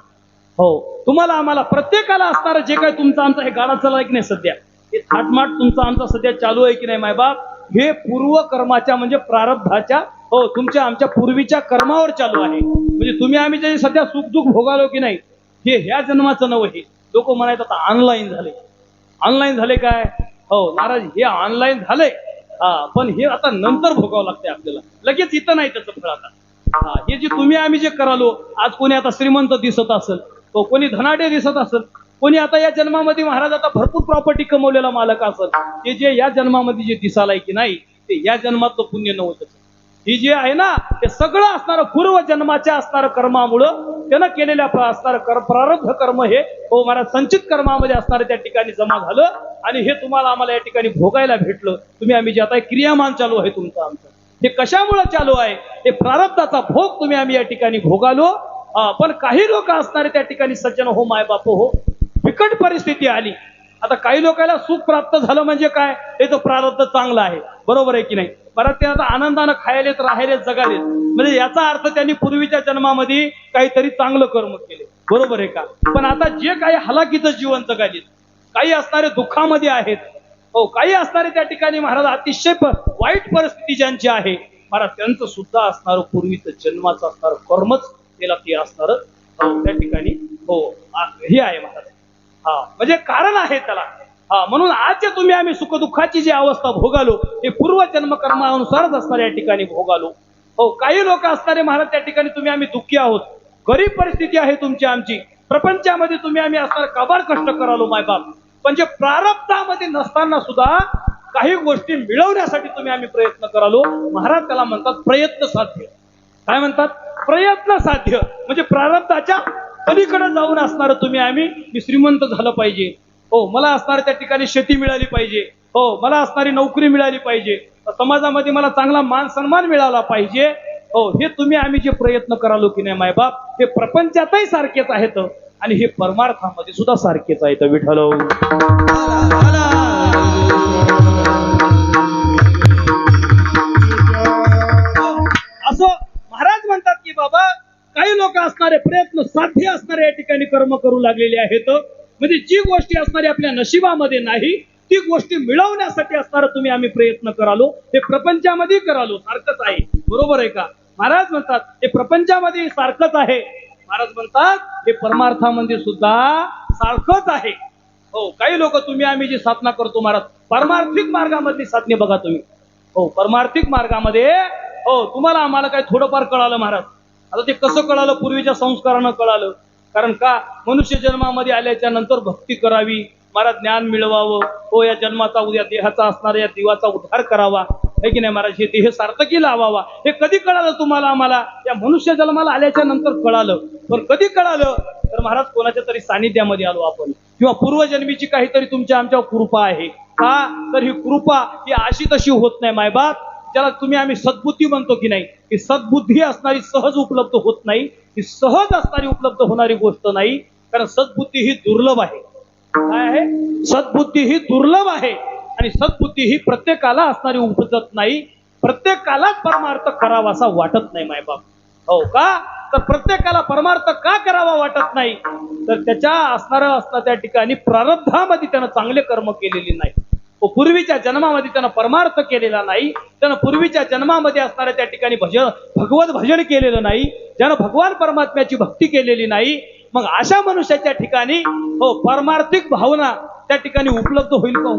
हो तुम्हाला आम्हाला प्रत्येकाला असणारं जे काही तुमचं आमचं हे गाडा चाललाय की नाही सध्या, हे थाटमाट तुमचं आमचं सध्या चालू आहे की नाही मायबाप, हे पूर्व कर्माच्या म्हणजे प्रारब्धाच्या हो तुमच्या आमच्या पूर्वीच्या कर्मावर चालू आहे. म्हणजे तुम्ही आम्ही जे सध्या सुख दुःख भोगालो की नाही हे ह्या जन्माचं नवं. हे लोक म्हणायचं आता ऑनलाईन झाले. ऑनलाईन झाले काय? हो महाराज हे ऑनलाईन झालंय. हा पण हे आता नंतर भोगावं लागते आपल्याला, लगेच इथं नाही त्याचं फळ. आता हा हे जे तुम्ही आम्ही जे करालो, आज कोणी आता श्रीमंत दिसत असेल, तो कोणी धनाढ्य दिसत असेल, कोणी आता या जन्मामध्ये महाराज आता भरपूर प्रॉपर्टी कमवलेला मालक असेल, ते जे या जन्मामध्ये जे दिसालाय की नाही ते या जन्मातलं पुण्य नव्हतं. ही जे आहे ना ते सगळं असणारं पूर्व जन्माच्या असणारं कर्मामुळं त्यानं केलेल्या असणारं प्रारब्ध कर्म हे हो महाराज संचित कर्मामध्ये असणारं त्या ठिकाणी जमा झालं आणि हे तुम्हाला आम्हाला या ठिकाणी भोगायला भेटलं. तुम्ही आम्ही जे आता क्रियामान चालू आहे तुमचं आमचं हे कशामुळे चालू आहे? हे प्रारब्धाचा भोग तुम्ही आम्ही या ठिकाणी भोगालो. पण काही लोक असणारे त्या ठिकाणी सज्जन हो माय बाप हो बिकट परिस्थिती आली. आता काही लोकांना सुख प्राप्त झालं म्हणजे काय? हे तो प्रारब्ध चांगला आहे, बरोबर आहे की नाही? परत ते आता आनंदानं खायलेत राहिलेत जगालेत म्हणजे याचा अर्थ त्यांनी पूर्वीच्या जन्मामध्ये काहीतरी चांगलं कर्म केले, बरोबर आहे का? पण आता जे काही हलाखीचं जीवन जगालेत, काही असणारे दुःखामध्ये आहेत, हो काही असणारे त्या ठिकाणी महाराज अतिशय वाईट परिस्थिती ज्यांची आहे महाराज त्यांचं सुद्धा असणारं पूर्वीचं जन्माचं असणारं कर्मच त्याला ते असणारं त्या ठिकाणी हो हे आहे महाराज. हा म्हणजे कारण आहे त्याला. हा म्हणून आजच्या तुम्ही आम्ही सुखदुःखाची जी अवस्था भोगालो हे पूर्व जन्म कर्मानुसारच असणाऱ्या या ठिकाणी भोगालो. हो काही लोक असणारे महाराज त्या ठिकाणी तुम्ही आम्ही दुःखी आहोत, गरीब परिस्थिती आहे तुमची आमची, प्रपंचामध्ये तुम्ही आम्ही असणार काबाड कष्ट करालो मायबाप, पण जे प्रारब्धामध्ये नसताना सुद्धा काही गोष्टी मिळवण्यासाठी तुम्ही आम्ही प्रयत्न करालो महाराज. त्याला म्हणतात प्रयत्न साध्य. काय म्हणतात? प्रयत्न साध्य म्हणजे प्रारब्धाच्या पलीकडे जाऊन असणार तुम्ही आम्ही श्रीमंत झालं पाहिजे, हो मला असणार त्या ठिकाणी शेती मिळाली पाहिजे, हो मला असणारी नोकरी मिळाली पाहिजे, समाजामध्ये मला चांगला मान सन्मान मिळाला पाहिजे. हो हे तुम्ही आम्ही जे प्रयत्न करालो की नाही मायबाप हे प्रपंचातही सारखेच आहेत आणि हे परमार्थामध्ये सुद्धा सारखेच आहेत. विठ्ठल असं महाराज म्हणतात की बाबा काही लोक असणारे प्रयत्न साध्य असणारे या ठिकाणी कर्म करू लागलेले आहेत. म्हणजे जी गोष्टी असणारी आपल्या नशिबामध्ये नाही भौतिक गोष्टी मिळवण्यासाठी असणारं तुम्ही आम्ही प्रयत्न करालो, हे प्रपंचामध्ये करालो सारखंच आहे. बरोबर आहे का? महाराज म्हणतात हे प्रपंचामध्ये सारखंच आहे. महाराज म्हणतात हे परमार्थामध्ये सुद्धा सारखंच आहे. हो, काही लोक तुम्ही आम्ही जी साधना करतो महाराज, परमार्थिक मार्गामधली साधने बघा तुम्ही. हो, परमार्थिक मार्गामध्ये हो तुम्हाला आम्हाला काही थोडंफार कळालं महाराज. आता ते कसं कळालं? पूर्वीच्या संस्कारानं कळालं. कारण का? मनुष्य जन्मामध्ये आल्याच्या नंतर भक्ती करावी महाराज, ज्ञान मिळवावं. हो, या जन्माचा उद्या देहाचा असणारा या जीवाचा उद्धार करावा, है की नाही महाराज? हे देह सार्थकी लावावा. हे कधी कळालं तुम्हाला आम्हाला? या मनुष्य जन्माला आल्याच्या नंतर कळालं. पण कधी कळालं? तर महाराज कोणाच्या तरी सानिध्यामध्ये आलो आपण, किंवा पूर्वजन्मीची काहीतरी तुमच्या आमच्यावर कृपा आहे का? तर ही कृपा ही अशी तशी होत नाही मायबाप. ज्याला तुम्ही आम्ही सद्बुद्धी म्हणतो की नाही, ही सद्बुद्धी असणारी सहज उपलब्ध होत नाही. ही सहज असणारी उपलब्ध होणारी गोष्ट नाही. कारण सद्बुद्धी ही दुर्लभ आहे. काय आहे? सद्बुद्धी ही दुर्लभ आहे. आणि सद्बुद्धी ही प्रत्येकाला असणारी उपजत नाही. प्रत्येकालाच परमार्थ करावा असा वाटत नाही मायबाप. हो का? तर प्रत्येकाला परमार्थ का करावा वाटत नाही? तर त्याच्या असणाऱ्या त्या ठिकाणी प्रारब्धामध्ये त्यानं चांगले कर्म केलेले नाही. पूर्वीच्या जन्मामध्ये त्यानं परमार्थ केलेला नाही. त्यानं पूर्वीच्या जन्मामध्ये असणाऱ्या त्या ठिकाणी भगवत भजन केलेलं नाही. ज्यानं भगवान परमात्म्याची भक्ती केलेली नाही. मग अशा मनुष्याच्या ठिकाणी हो परमार्थिक भावना त्या ठिकाणी उपलब्ध होईल का?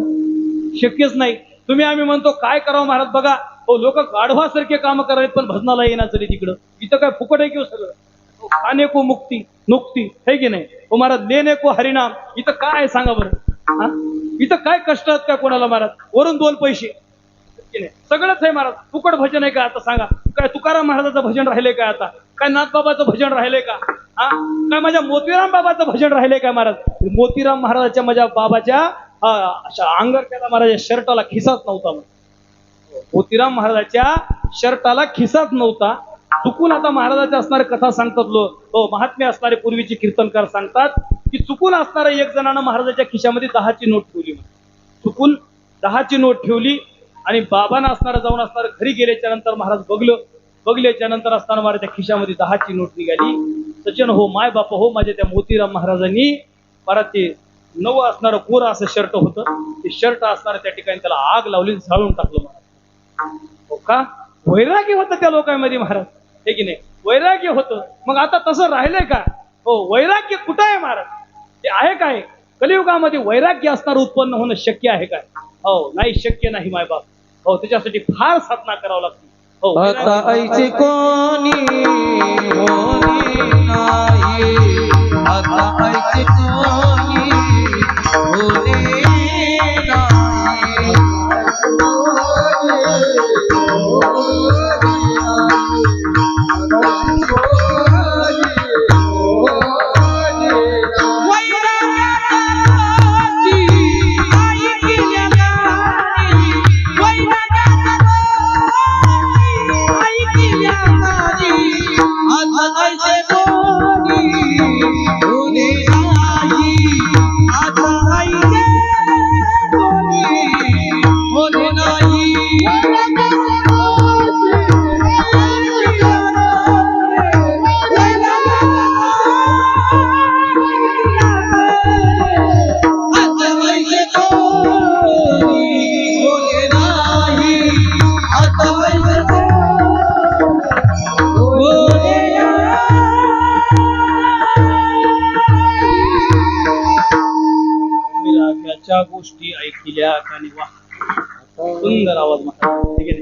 शक्यच नाही. तुम्ही आम्ही म्हणतो काय करावं महाराज बघा, हो लोक गाढवासारखे काम करावेत पण भजनाला येणार तरी तिकडं. इथं काय फुकट आहे किंवा सगळं? खाणे को मुक्ती नुक्ती है की नाही? हो महाराज, लेणे को हरिनाम. इथं काय आहे सांगा बरं? हा, इथं काय कष्ट आहेत का कोणाला महाराज? वरून 2 पैसे सगळंच आहे महाराज. फुकट भजन आहे का? आता सांगा. काय तुकाराम महाराजाचं भजन राहिलंय का? आता काय नाथबाबाचं भजन राहिलंय का? हा, काय माझ्या मोतीराम बाबाचं भजन राहिलंय का महाराज? मोतीराम महाराजाच्या माझ्या बाबाच्या अशा अंगरख्याला महाराज शर्टाला खिसाच नव्हता. मोतीराम महाराजाच्या शर्टाला खिसाच नव्हता. चुकून आता महाराजाच्या असणारे कथा सांगतात लोक, महात्मे असणारे पूर्वीचे कीर्तनकार सांगतात की चुकून असणाऱ्या एक जणानं महाराजाच्या खिशामध्ये 10ची नोट ठेवली. चुकून 10ची नोट ठेवली आणि बाबांना असणारं जाऊन असणारं घरी गेल्याच्या नंतर महाराज बघल्याच्या नंतर असताना महाराजाच्या खिशामध्ये 10ची नोट निघाली. सचिन हो माय बापा हो, माझ्या त्या मोतीराम महाराजांनी महाराज ते 9 असणारं कोरं असं शर्ट होतं, ते शर्ट असणारं त्या ठिकाणी त्याला आग लावली, जाळून टाकलं महाराज. हो का? वैराग्य होतं त्या लोकांमध्ये महाराज, हे की नाही? वैराग्य होतं. मग आता तसं राहिलंय का? हो, वैराग्य कुठं आहे महाराज? ते आहे काय? कलियुगामध्ये वैराग्य असणार उत्पन्न होणं शक्य आहे काय? हो नाही, शक्य नाही मायबाप. हो, त्याच्यासाठी फार साधना करावं लागते. हो, आता ऐसे कोणी होणे नाही. आता ऐसे कोणी होणे नाही. गोष्टी ऐकल्या आणि वा सुंदर आवाज महाराज, ठीक आहे.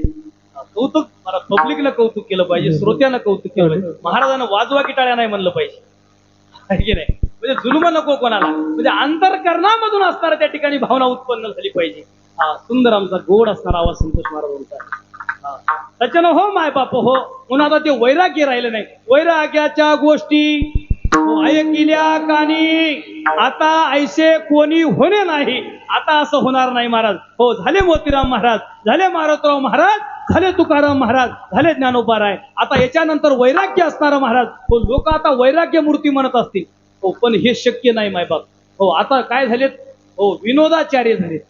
कौतुक मला पब्लिकला कौतुक केलं पाहिजे, श्रोत्यांना कौतुक केलं पाहिजे. महाराजांना वाजवा की टाळ्या नाही म्हणलं पाहिजे, आहे की नाही? म्हणजे जुलम नको कोणाला, म्हणजे अंतरकरणामधून असणाऱ्या त्या ठिकाणी भावना उत्पन्न झाली पाहिजे. हा सुंदर आमचा गोड असणारा आवाज संतोष महाराजांचा. त्याच्यानं हो माय बाप हो, म्हणून आता ते वैराग्य राहिलं नाही. वैराग्याच्या गोष्टी ऐकल्या कानी आता ऐसे कोणी होणे नाही. आता असं होणार नाही महाराज. हो, झाले मोतीराम महाराज, झाले मारुतराव महाराज, झाले तुकाराम महाराज, झाले ज्ञानोबा राय. आता याच्यानंतर वैराग्य असणार महाराज. हो, लोक आता वैराग्य मूर्ती म्हणत असतील. हो, पण हे शक्य नाही मायबाप. हो, आता काय झालेत? हो, विनोदाचार्य झालेत.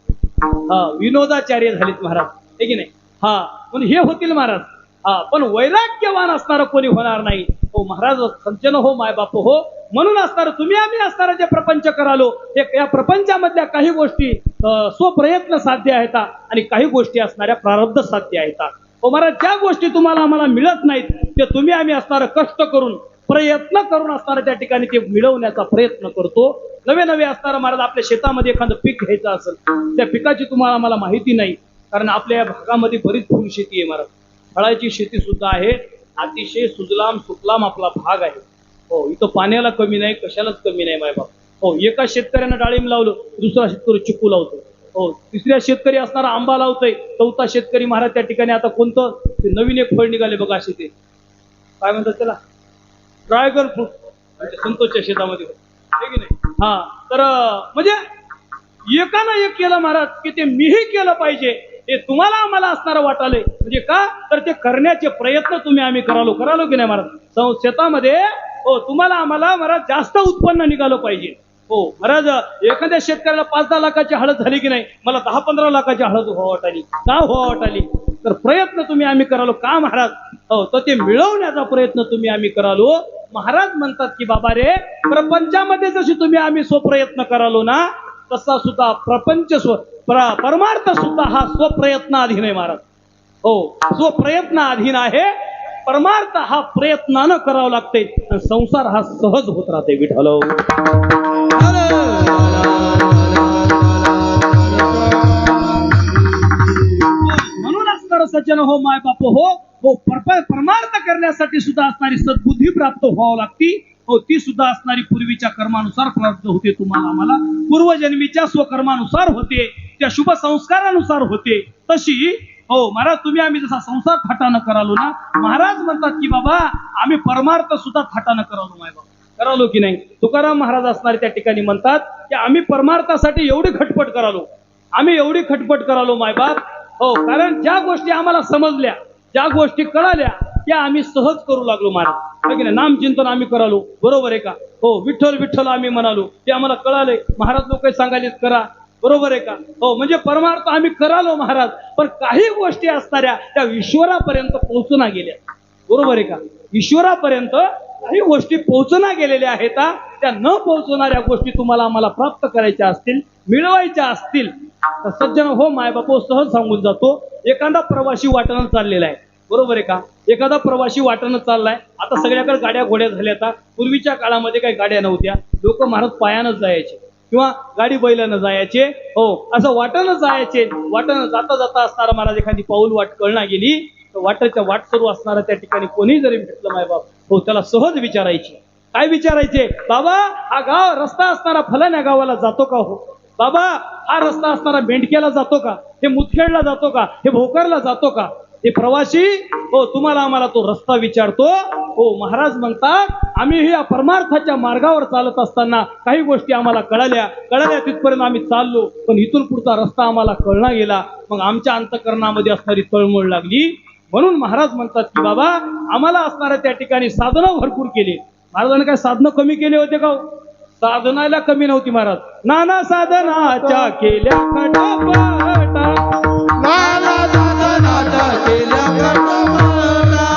हा, विनोदाचार्य झालेत महाराज, हे की नाही? हा, पण हे होतील महाराज. हा, पण वैराग्यवान असणारं कोणी होणार नाही. हो महाराज, सज्जन हो माय बाप हो, म्हणून असणार तुम्ही आम्ही असणारा जे प्रपंच करालो या प्रपंचामधल्या काही गोष्टी स्वप्रयत्न साध्य आहेत आणि काही गोष्टी असणाऱ्या प्रारब्ध साध्य आहेत. हो महाराज, ज्या गोष्टी तुम्हाला आम्हाला मिळत नाहीत ते तुम्ही आम्ही असणारं कष्ट करून प्रयत्न करून असणारा त्या ठिकाणी ते मिळवण्याचा प्रयत्न करतो. नवे नवे असणारं महाराज आपल्या शेतामध्ये एखादं पीक घ्यायचं असेल त्या पिकाची तुम्हाला आम्हाला माहिती नाही, कारण आपल्या या भागामध्ये बरीच फुल शेती आहे महाराज, फळाची शेती सुद्धा आहे. अतिशय सुजलाम सुफलाम आपला भाग आहे. हो, इथं पाण्याला कमी नाही, कशालाच कमी नाही मायबाप. हो, एका शेतकऱ्यानं डाळिंब लावलं, दुसरा शेतकरी चिकू लावतो. हो, तिसऱ्या शेतकरी असणारा आंबा लावतोय, चौथा शेतकरी महाराज त्या ठिकाणी आता कोणतं ते नवीन एक फळ निघाले बघा, असे ते काय म्हणतात त्याला, ड्रॅगन फ्रूट, म्हणजे संतोषच्या शेतामध्ये आहे की नाही. हा, तर म्हणजे एकानं एक केलं महाराज की ते मीही केलं पाहिजे हे तुम्हाला आम्हाला असणारं वाटालंय. म्हणजे का, तर ते करण्याचे प्रयत्न तुम्ही आम्ही करालो की नाही महाराज शेतामध्ये. हो, तुम्हाला आम्हाला महाराज जास्त उत्पन्न निघालं पाहिजे. हो महाराज, एखाद्या शेतकऱ्याला 5-10 लाखाची हळद झाली की नाही, मला 10-15 लाखाची हळद व्हावं वाटाली, का व्हावं वाटाली, तर प्रयत्न तुम्ही आम्ही करालो का महाराज. हो, तर ते मिळवण्याचा प्रयत्न तुम्ही आम्ही करालो. महाराज म्हणतात की बाबा रे, प्रपंचामध्ये जशी तुम्ही आम्ही स्वप्रयत्न करालो ना, तसा सुद्धा प्रपंच परमार्थ सुद्धा हा स्वप्रयत्नाधीन आहे महाराज. हो, स्वप्रयत्नाधीन आहे. परमार्थ हा प्रयत्नानं करावं लागते आणि संसार हा सहज होत राहते. विठ्ठल म्हणून असणार सज्जन हो, माय बाप हो, हो परमार्थ करण्यासाठी सुद्धा असणारी सद्बुद्धी प्राप्त व्हावं लागती. हो, ती सुद्धा असणारी पूर्वीच्या कर्मानुसार प्राप्त होते. तुम्हाला आम्हाला पूर्वजन्मीच्या स्वकर्मानुसार होते, त्या शुभ संस्कारानुसार होते. तशी हो महाराज, तुम्ही आम्ही जसा संसार थाटानं करालो ना, महाराज म्हणतात की बाबा आम्ही परमार्थ सुद्धा थाटानं करालो. माय बाबा करालो की नाही. तुकाराम महाराज असणारे त्या ठिकाणी म्हणतात की आम्ही परमार्थासाठी एवढी खटपट करालो, आम्ही एवढी खटपट करालो मायबाप. हो, कारण ज्या गोष्टी आम्हाला समजल्या, ज्या गोष्टी कळाल्या त्या आम्ही सहज करू लागलो महाराज. की नाही, नामचिंतन आम्ही करालो, बरोबर आहे का. हो, विठ्ठल विठ्ठल आम्ही म्हणालो, ते आम्हाला कळालंय. महाराज लोक सांगायले करा, बरोबर आहे का. हो, म्हणजे परमार्थ आम्ही करालो महाराज, पण काही गोष्टी असणाऱ्या त्या ईश्वरापर्यंत पोहोचना गेल्या, बरोबर आहे का. ईश्वरापर्यंत काही गोष्टी पोहोचना गेलेल्या आहेत. त्या न पोहोचणाऱ्या गोष्टी तुम्हाला आम्हाला प्राप्त करायच्या असतील, मिळवायच्या असतील तर सज्जन हो मायबापो, सहज सांगून जातो. एखादा प्रवासी वाटेनं चाललेला आहे, बरोबर आहे का. एखादा प्रवासी वाटेनं चाललाय. आता सगळ्याकडे गाड्या घोड्या झाल्या. आता पूर्वीच्या काळामध्ये काही गाड्या नव्हत्या, लोक महाराज पायानंच जायचे किंवा गाडी बैलानं जायचे. हो, असं वाटेनं जायचे. वाटेनं जाता जाता असणारा महाराज एखादी पाऊल वाट कळना गेली तर वाटेच्या वाट सुरू असणारा त्या ठिकाणी कोणी जरी भेटलं मायबाप, हो त्याला सहज विचारायचे. काय विचारायचे, बाबा हा गाव रस्ता असणारा फलाण्या गावाला जातो का. हो बाबा, हा रस्ता असणारा बेंडक्याला जातो का, हे मुदखेडला जातो का, हे भोकरला जातो का. हे प्रवासी हो तुम्हाला आम्हाला तो रस्ता विचारतो. हो, महाराज म्हणतात आम्ही या परमार्थाच्या मार्गावर चालत असताना काही गोष्टी आम्हाला कळाल्या तिथपर्यंत आम्ही चाललो, पण इथून पुढचा रस्ता आम्हाला कळना गेला. मग आमच्या अंतःकरणामध्ये असणारी तळमळ लागली. म्हणून महाराज म्हणतात की बाबा आम्हाला असणाऱ्या त्या ठिकाणी साधनं भरपूर केली. महाराजांनी काय साधनं कमी केले होते का. साधनाला कमी नव्हती महाराज. नाना साधनाच्या केल्या खटापटा, नाना साधनाच्या केल्या खटापटा,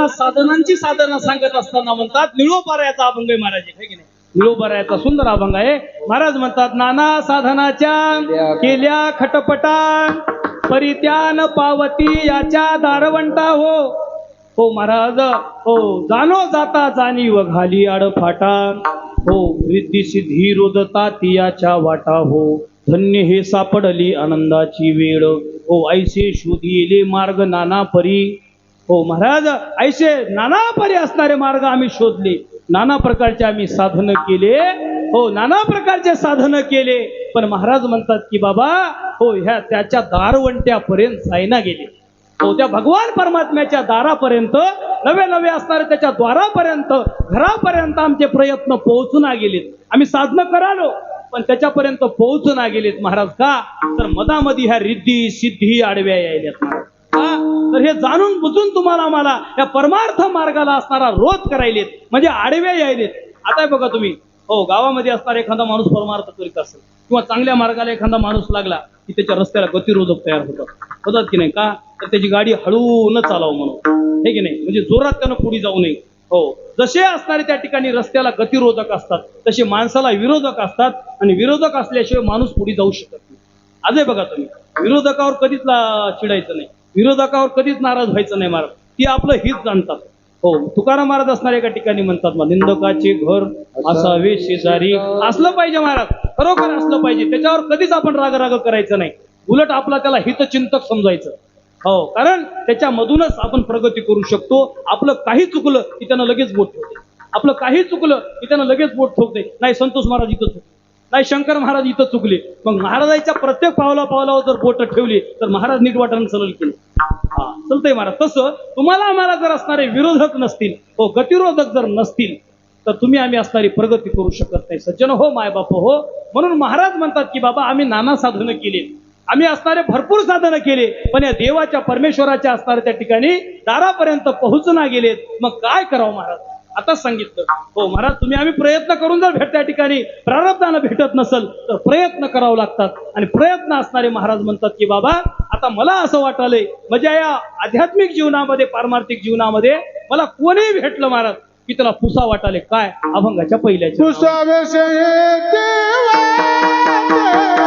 साधनांची साधना सांगत असताना म्हणतात निळोपारायाचा अभंग आहे महाराज, आहे की नाही. निळोपारायाचा सुंदर अभंग आहे. महाराज म्हणतात नाना साधनाच्या केल्या खटपटा, परित्यान पावती याच्या दारवंटा. हो, हो महाराज, हो जाणो जाता जाणीव घाली आडफाटा, हो रिद्धी सिद्धी रोदता तियाच्या वाटा, हो धन्य हे सापडली आनंदाची वेळ, हो ऐसे शोधिले मार्ग नाना परी. हो महाराज, ऐसे नाना परी असणारे मार्ग आम्ही शोधले, नाना प्रकारचे आम्ही साधन केले, हो नाना प्रकारचे साधन केले, पण महाराज म्हणतात की बाबा हो ह्या त्याच्या दारवंट्यापर्यंत जायना गेले. हो त्या भगवान परमात्म्याच्या दारापर्यंत, नवे नवे असणारे त्याच्या द्वारापर्यंत, घरापर्यंत आमचे प्रयत्न पोहोचून गेलेत. आम्ही साधनं करालो पण त्याच्यापर्यंत पोहोचून गेलेत महाराज. का तर मधामध्ये ह्या रिद्धी सिद्धी आडव्या यायल्यात महाराज. तर हे जाणून बुजून तुम्हाला आम्हाला या परमार्थ मार्गाला असणारा रोध करायलेत, म्हणजे आडव्या यायलेत. आता बघा तुम्ही, हो गावामध्ये असणारा एखादा माणूस परमार्थ करीत असेल किंवा चांगल्या मार्गाला एखादा माणूस लागला की त्याच्या रस्त्याला गतिरोधक तयार होतात की नाही. का तर त्याची गाडी हळू न चालावं म्हणून, हे की नाही, म्हणजे जोरात त्यानं पुढे जाऊ नये. हो जसे असणारे त्या ठिकाणी रस्त्याला गतिरोधक असतात तसे माणसाला विरोधक असतात, आणि विरोधक असल्याशिवाय माणूस पुढे जाऊ शकत नाही. आजही बघा तुम्ही, विरोधकावर कधीच चिडायचं नाही, विरोधकावर कधीच नाराज व्हायचं नाही महाराज. ती आपलं हित जाणतात. हो तुकाराम महाराज असणारे एका ठिकाणी म्हणतात, निंदकाचे घर असावे शेजारी. असलं पाहिजे महाराज, खरोखर असलं पाहिजे. त्याच्यावर कधीच आपण राग करायचं नाही, उलट आपला त्याला हितचिंतक समजायचं. हो कारण त्याच्यामधूनच आपण प्रगती करू शकतो. आपलं काही चुकलं की त्यानं लगेच बोट ठेवते, आपलं काही चुकलं की त्यानं लगेच बोट ठेवते. नाही संतोष महाराज इथं चुकले, नाही शंकर महाराज इथं चुकले. मग महाराजांच्या प्रत्येक पावलावर जर बोट ठेवली तर महाराज नीट वाटानं चलल की हा चलतंय महाराज. तसं तुम्हाला आम्हाला जर असणारे विरोधक नसतील, हो गतिरोधक जर नसतील, तर तुम्ही आम्ही असणारी प्रगती करू शकत नाही. सज्जन हो, मायबाप हो. म्हणून महाराज म्हणतात की बाबा आम्ही नाना साधनं केली, आम्ही असणारे भरपूर साधनं केले, पण या देवाच्या परमेश्वराच्या असणाऱ्या त्या ठिकाणी दारापर्यंत पोहोचून गेलेत. मग काय करावं महाराज? आता सांगितलं. हो महाराज, तुम्ही आम्ही प्रयत्न करून जर त्या ठिकाणी प्रारब्धानं भेटत नसल तर प्रयत्न करावं लागतात, आणि प्रयत्न असणारे महाराज म्हणतात की बाबा आता मला असं वाटायलंय म्हणजे या आध्यात्मिक जीवनामध्ये, पारमार्थिक जीवनामध्ये मला कोणी भेटलं महाराज की त्याला पुसा वाटाले. काय? अभंगाच्या पहिल्याच्या पुसावे से देवा,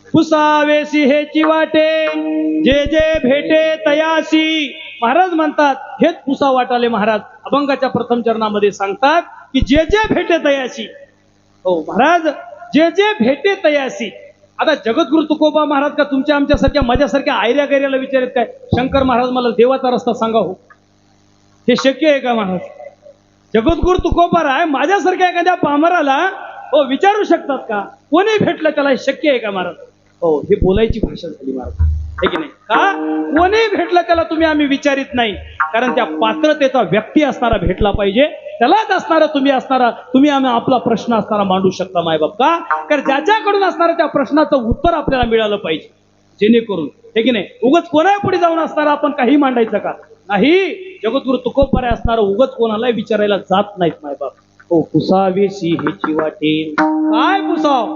पुसावेसी हेची वाटे, जे जे भेटे तयासी. महाराज म्हणतात हेच पुसा वाटाले. महाराज अभंगाच्या प्रथम चरणामध्ये सांगतात की जे जे भेटे तयासी. हो महाराज, जे जे भेटे तयासी. आता जगद्गुरु तुकोबा महाराज का तुमच्या आमच्यासारख्या माझ्यासारख्या आयऱ्या गैऱ्याला विचारित काय, शंकर महाराज मला देवाचा रस्ता सांगा हो, हे शक्य आहे का महाराज? जगद्गुरु तुकोबा राय माझ्यासारख्या एखाद्या पामराला हो विचारू शकतात का? कोणी भेटलं त्याला हे शक्य आहे का महाराज? हो हे बोलायची भाषा झाली महाराज, आहे की नाही? का कोणी भेटलं त्याला तुम्ही आम्ही विचारित नाही, कारण त्या पात्रतेचा व्यक्ती असणारा भेटला पाहिजे, त्यालाच असणारा तुम्ही आम्ही आपला प्रश्न असणारा मांडू शकता मायबाप. का? कारण ज्याच्याकडून असणारा त्या प्रश्नाचं उत्तर आपल्याला मिळालं पाहिजे, जेणेकरून, आहे की नाही? उगाच कोणा पुढे जाऊन असणारा आपण काही मांडायचं का? नाही, जगद्गुरु तुकोबारे असणार उगच कोणालाही विचारायला जात नाहीत मायबाप. हो पुसावेशी ह्याची वाटेल. काय पुसाव?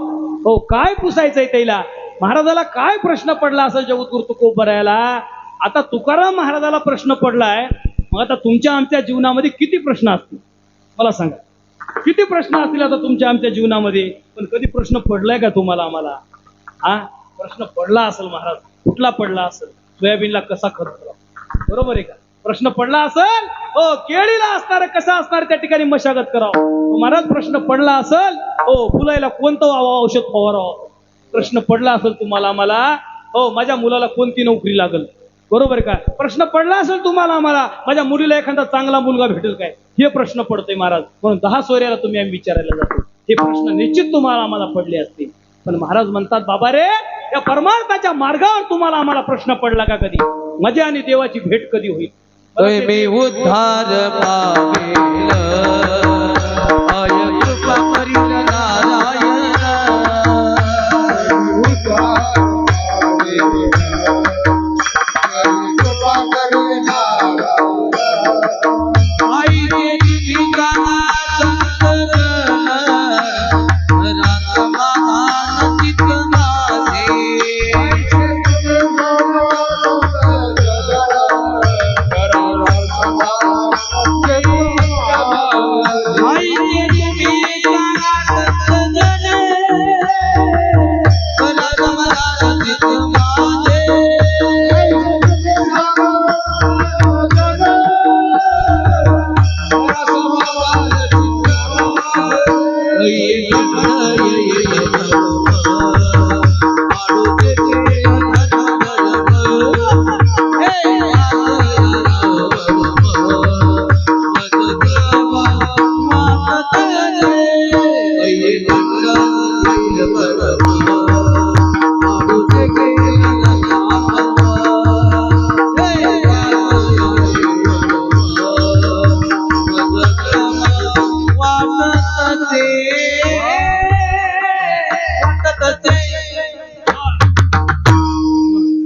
हो काय पुसायचंय त्याला? महाराजाला काय प्रश्न पडला असेल जगद्गुरु तुकोबारायला? आता तुकाराम महाराजाला प्रश्न पडलाय, मग आता तुमच्या आमच्या जीवनामध्ये किती प्रश्न असतील मला सांगा? किती प्रश्न असतील आता तुमच्या आमच्या जीवनामध्ये? पण कधी प्रश्न पडलाय का तुम्हाला आम्हाला? हा प्रश्न पडला असेल महाराज. कुठला पडला असेल? सोयाबीनला कसा खत करावा, बरोबर आहे का? प्रश्न पडला असेल. हो केळीला असणार कसा असणार त्या ठिकाणी मशागत करावं. महाराज प्रश्न पडला असेल. हो फुलायला कोणतं औषध फवारावं. प्रश्न पडला असेल तुम्हाला आम्हाला. हो माझ्या मुलाला कोणती नोकरी लागल, बरोबर का? प्रश्न पडला असेल तुम्हाला आम्हाला, माझ्या मुलीला एखादा चांगला मुलगा भेटेल काय, हे प्रश्न पडतोय महाराज. म्हणून 10 सोयऱ्याला तुम्ही आम्ही विचारायला जातो. हे प्रश्न निश्चित तुम्हाला आम्हाला पडले असतील. पण महाराज म्हणतात बाबा रे, या परमार्थाच्या मार्गावर तुम्हाला आम्हाला प्रश्न पडला का कधी? माझी आणि देवाची भेट कधी होईल? मी उद्धार पावेल आय कृपा करील नारायण. आई देवी ठिकाणा संतरण रात महान चित्त माझे. आई देवी ठिकाणा संतरण रात महान चित्त माझे.